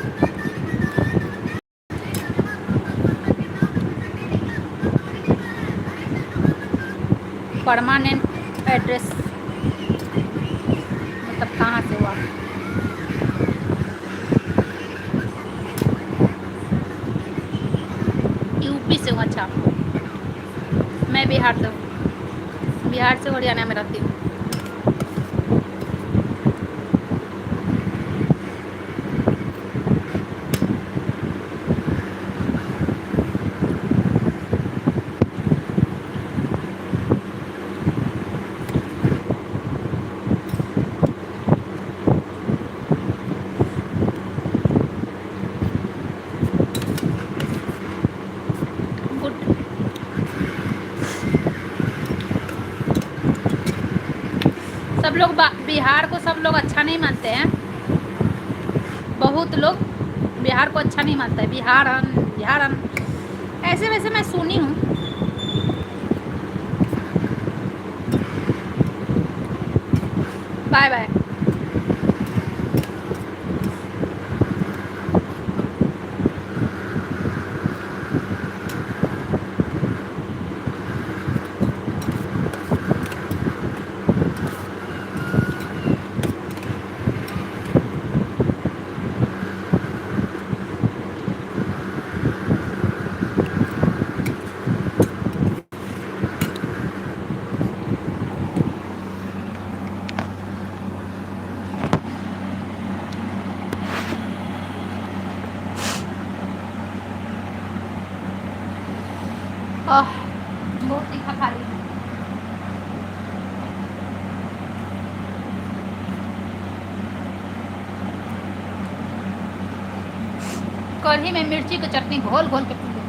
परमानेंट एड्रेस मतलब कहाँ से हो आप? यूपी से हूँ। अच्छा, मैं बिहार से हूँ। बिहार से हरियाणा में रहती हूँ। गुड। सब लोग बिहार को सब लोग अच्छा नहीं मानते हैं। बहुत लोग बिहार को अच्छा नहीं मानता है। बिहार ऐसे वैसे मैं सुनी हूँ। Bye bye. बहुत तीखा खा रही हूँ। कढ़ी में मिर्ची की चटनी घोल घोल के पी लो।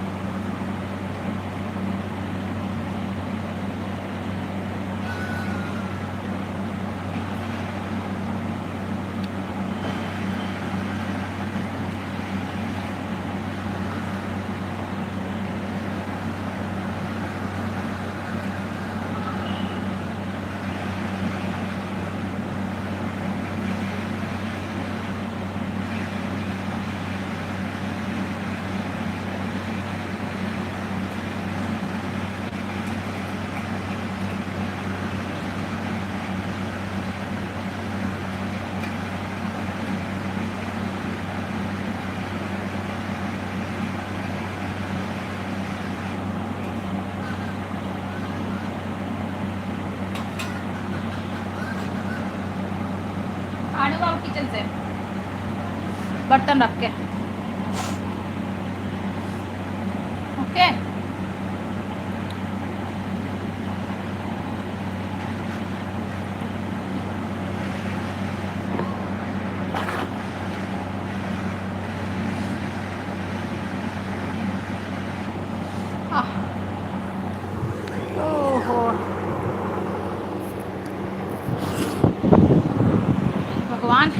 आलू बाबू किचन से बर्तन रख के। ओके। ओहो भगवान।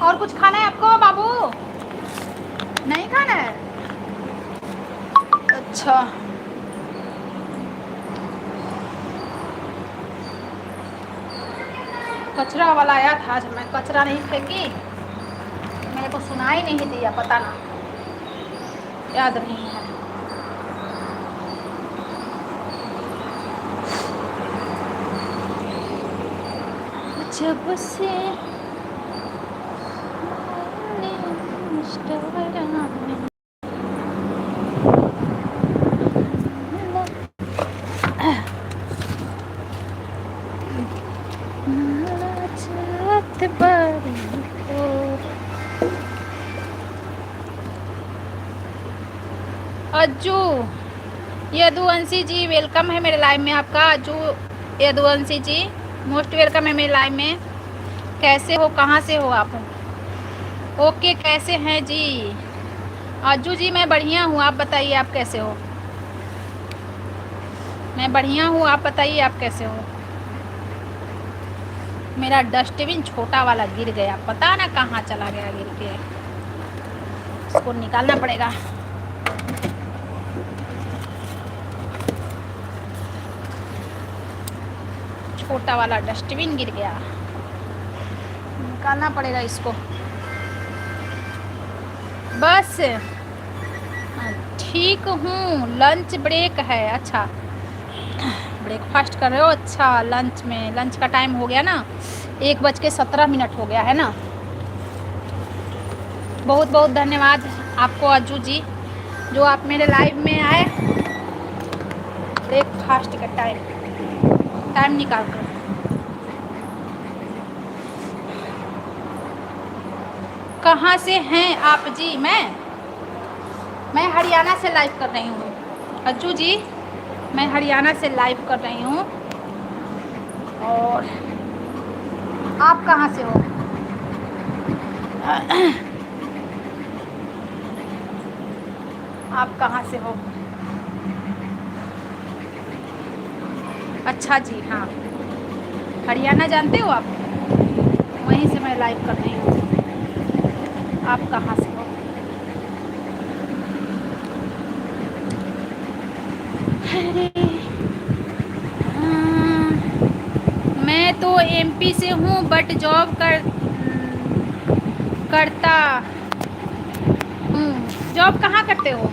और कुछ खाना है आपको बाबू? नहीं खाना है? अच्छा। कचरा वाला आया था, आज मैं कचरा नहीं फेंकी, मेरे को सुनाई नहीं दिया, पता ना, याद नहीं है। जब से अज्जू यदुवंशी जी वेलकम है मेरे लाइव में आपका। अज्जू यदुवंशी जी मोस्ट वेलकम है मेरे लाइव में। कैसे हो, कहाँ से हो आप? ओके, कैसे हैं जी? अज्जू जी मैं बढ़िया हूँ, आप बताइए आप कैसे हो? मैं बढ़िया हूँ, आप बताइए आप कैसे हो? मेरा डस्टबिन छोटा वाला गिर गया, पता ना कहाँ चला गया गिर के, इसको निकालना पड़ेगा। छोटा वाला डस्टबिन गिर गया, निकालना पड़ेगा इसको। बस ठीक हूँ, लंच ब्रेक है। अच्छा, ब्रेकफास्ट कर रहे हो? अच्छा, लंच में, लंच का टाइम हो गया ना, 1:17 हो गया है ना। बहुत बहुत धन्यवाद आपको अज्जू जी, जो आप मेरे लाइव में आए ब्रेकफास्ट का टाइम निकाल कर। कहाँ से हैं आप जी? मैं हरियाणा से लाइव कर रही हूँ अज्जू जी, मैं हरियाणा से लाइव कर रही हूँ। और आप कहाँ से हो? आप कहाँ से हो? अच्छा जी, हाँ, हरियाणा जानते हो आप? वहीं से मैं लाइव कर रही हूँ। आप कहाँ से हो? अरे मैं तो एमपी से हूँ, बट जॉब करता हूँ। जॉब कहाँ करते हो?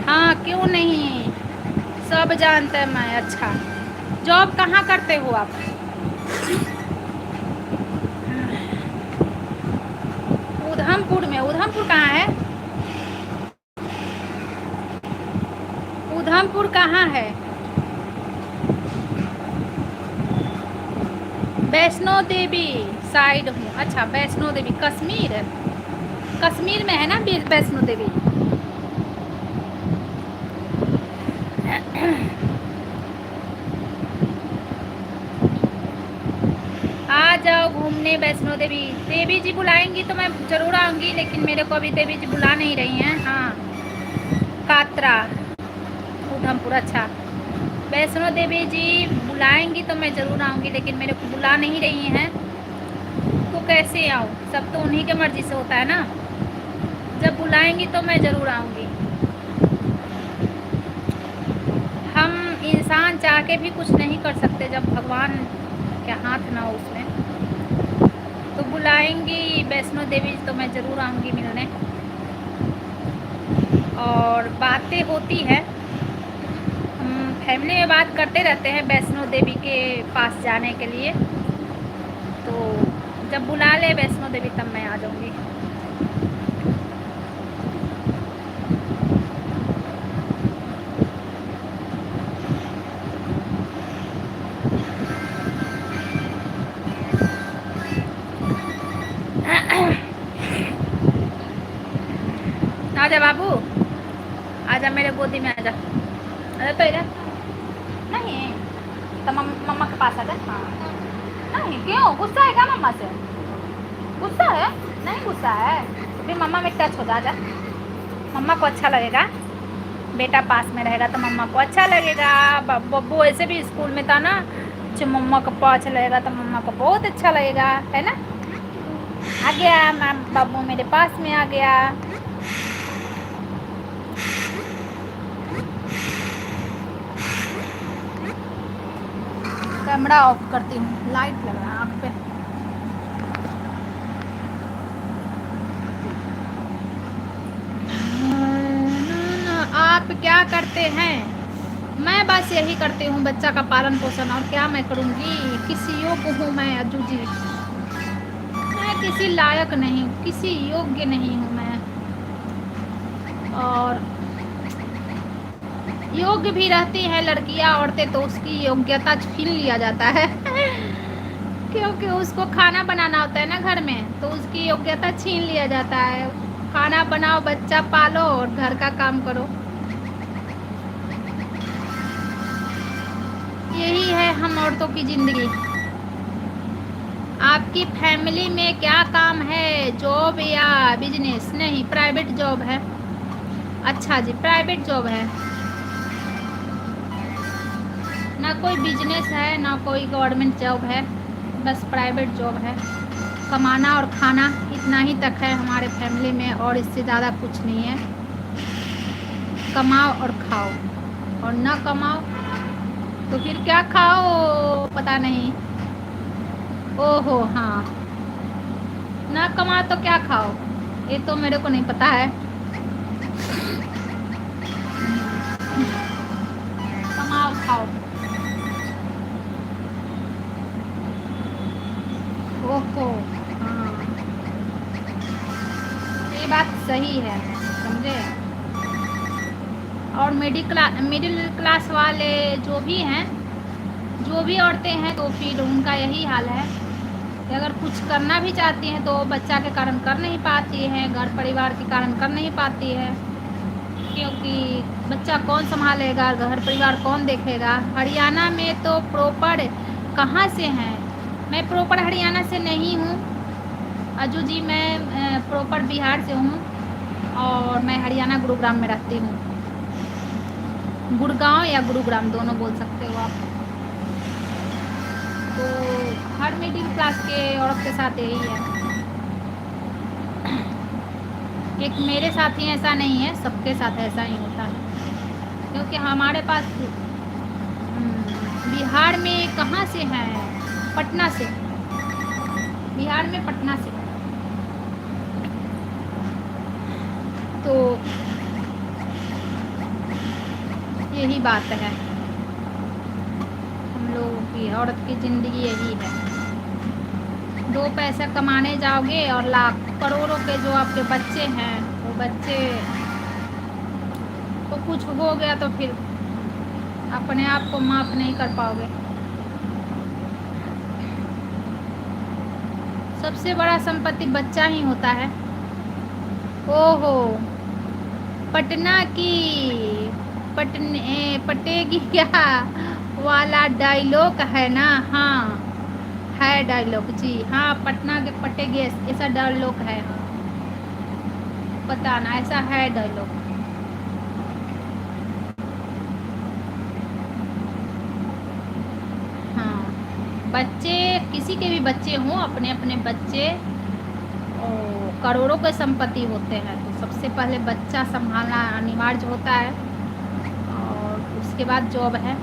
हाँ, क्यों नहीं, सब जानते हैं मैं। अच्छा, जॉब कहाँ करते हो आप? उधमपुर में। उधमपुर कहाँ है? उधमपुर कहाँ है? वैष्णो देवी साइड हूँ। अच्छा, वैष्णो देवी कश्मीर, कश्मीर में है ना वैष्णो देवी? आ जाओ घूमने वैष्णो देवी। देवी जी बुलाएंगी तो मैं ज़रूर आऊँगी, लेकिन मेरे को अभी देवी जी बुला नहीं रही हैं। हाँ, कात्रा उधमपुर। अच्छा, वैष्णो देवी जी बुलाएंगी तो मैं ज़रूर आऊँगी, लेकिन मेरे को बुला नहीं रही हैं तो कैसे आऊँ? सब तो उन्हीं के मर्ज़ी से होता है ना। जब बुलाएंगी तो मैं ज़रूर आऊँगी। हम इंसान चाह के भी कुछ नहीं कर सकते जब भगवान का हाथ ना हो उसमें। तो बुलाएंगी वैष्णो देवी तो मैं ज़रूर आऊँगी मिलने। और बातें होती है, हम फैमिली में बात करते रहते हैं वैष्णो देवी के पास जाने के लिए। तो जब बुला ले वैष्णो देवी तब मैं आ जाऊँगी। आजा बाबू, आजा मेरे गोदी में आजा। अरे तो इधर नहीं तो मम्मा के पास आजा। हाँ, नहीं क्यों गुस्सा है क्या मम्मा से? गुस्सा है? नहीं गुस्सा है तो फिर मम्मा में टच हो जा। मम्मा को अच्छा लगेगा, बेटा पास में रहेगा तो मम्मा को अच्छा लगेगा। बब्बू ऐसे भी स्कूल में था ना, जो मम्मा को पास लगेगा तो मम्मा को बहुत अच्छा लगेगा, है ना? आ गया मैम, बाबू मेरे पास में आ गया। कैमरा ऑफ करती हूँ, लाइट लग रहा है आँख पे। आप क्या करते हैं? मैं बस यही करती हूँ, बच्चा का पालन पोषण, और क्या मैं करूँगी? किसी योग्य हूँ मैं अज्जू जी? मैं किसी लायक नहीं हूँ, किसी योग्य नहीं हूँ मैं। और योग्य भी रहती हैं लड़कियां औरतें तो उसकी योग्यता छीन लिया जाता है क्योंकि उसको खाना बनाना होता है ना घर में, तो उसकी योग्यता छीन लिया जाता है। खाना बनाओ, बच्चा पालो और घर का काम करो, यही है हम औरतों की जिंदगी। आपकी फैमिली में क्या काम है? जॉब या बिजनेस? नहीं, प्राइवेट जॉब है। अच्छा जी, प्राइवेट जॉब है, ना कोई बिजनेस है ना कोई गवर्नमेंट जॉब है, बस प्राइवेट जॉब है। कमाना और खाना इतना ही तक है हमारे फैमिली में, और इससे ज़्यादा कुछ नहीं है। कमाओ और खाओ, और ना कमाओ तो फिर क्या खाओ पता नहीं। ओहो हाँ, ना कमाओ तो क्या खाओ ये तो मेरे को नहीं पता है। कमाओ खाओ। ओहो हाँ, ये बात सही है, समझे? और मिडिल क्लास वाले जो भी हैं, जो भी औरतें हैं, तो फिर उनका यही हाल है कि अगर कुछ करना भी चाहती हैं तो बच्चा के कारण कर नहीं पाती हैं, घर परिवार के कारण कर नहीं पाती है, क्योंकि बच्चा कौन संभालेगा, घर परिवार कौन देखेगा। हरियाणा में तो प्रॉपर कहाँ से हैं? मैं प्रॉपर हरियाणा से नहीं हूँ अजू जी, मैं प्रॉपर बिहार से हूँ, और मैं हरियाणा गुरुग्राम में रहती हूँ। गुड़गांव या गुरुग्राम दोनों बोल सकते हो आप। तो हर मिडिल क्लास के औरत के साथ यही है। एक मेरे साथ ही ऐसा नहीं है, सबके साथ ऐसा ही होता है, क्योंकि हमारे पास बिहार में कहाँ से हैं? पटना से, बिहार में पटना से। तो यही बात है, हम लोगों की औरत की ज़िंदगी यही है। दो पैसा कमाने जाओगे और लाख करोड़ों के जो आपके बच्चे हैं, वो बच्चे को कुछ हो गया तो फिर अपने आप को माफ नहीं कर पाओगे। सबसे बड़ा संपत्ति बच्चा ही होता है। ओहो, पटना की पटेगी क्या वाला डायलॉग है ना? हाँ है डायलॉग जी, हाँ पटना के पटेगी ऐसा डायलॉग है। पता ना, ऐसा है डायलॉग। हाँ, बच्चे किसी के भी बच्चे हों, अपने अपने बच्चे करोड़ों के संपत्ति होते हैं, तो सबसे पहले बच्चा संभालना अनिवार्य होता है और उसके बाद जॉब है।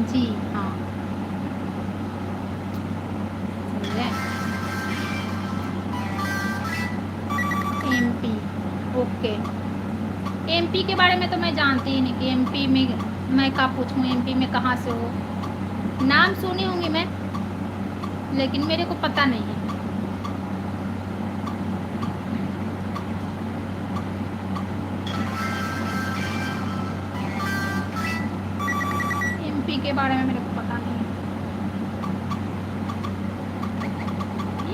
जी हाँ, समझे। MP, okay. एमपी के बारे में तो मैं जानती ही नहीं कि एमपी में मैं क्या पूछूं, एमपी में कहाँ से हो। नाम सुनी होंगी मैं, लेकिन मेरे को पता नहीं है। एमपी के बारे में मेरे को पता नहीं है।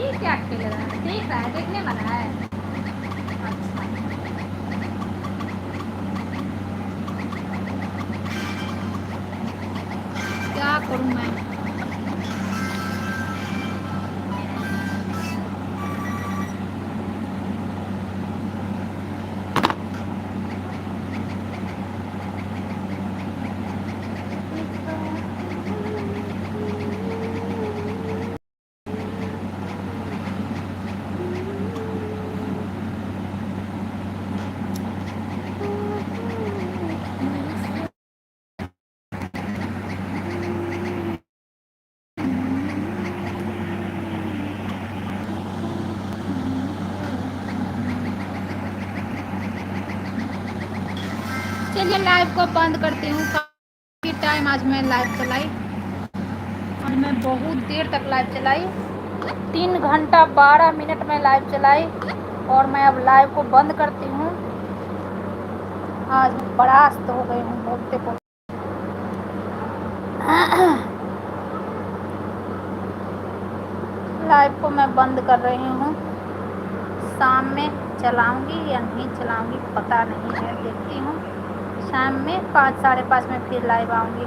ये क्या खेल रहा है? देख रहा है, देखने वाला है। अच्छा, क्या करूं मैं? चलिए लाइव को बंद करती हूँ। काफी टाइम आज मैं लाइव चलाई और मैं बहुत देर तक लाइव चलाई, 3 घंटा 12 मिनट में लाइव चलाई और मैं अब लाइव को बंद करती हूँ। आज बर्दाश्त हो गई हूँ बोलते बोलते। लाइव को मैं बंद कर रही हूँ। शाम में चलाऊंगी या नहीं चलाऊंगी पता नहीं है, देखती हूँ। शाम में 5 साढ़े 5 में फिर लाइव आऊँगी।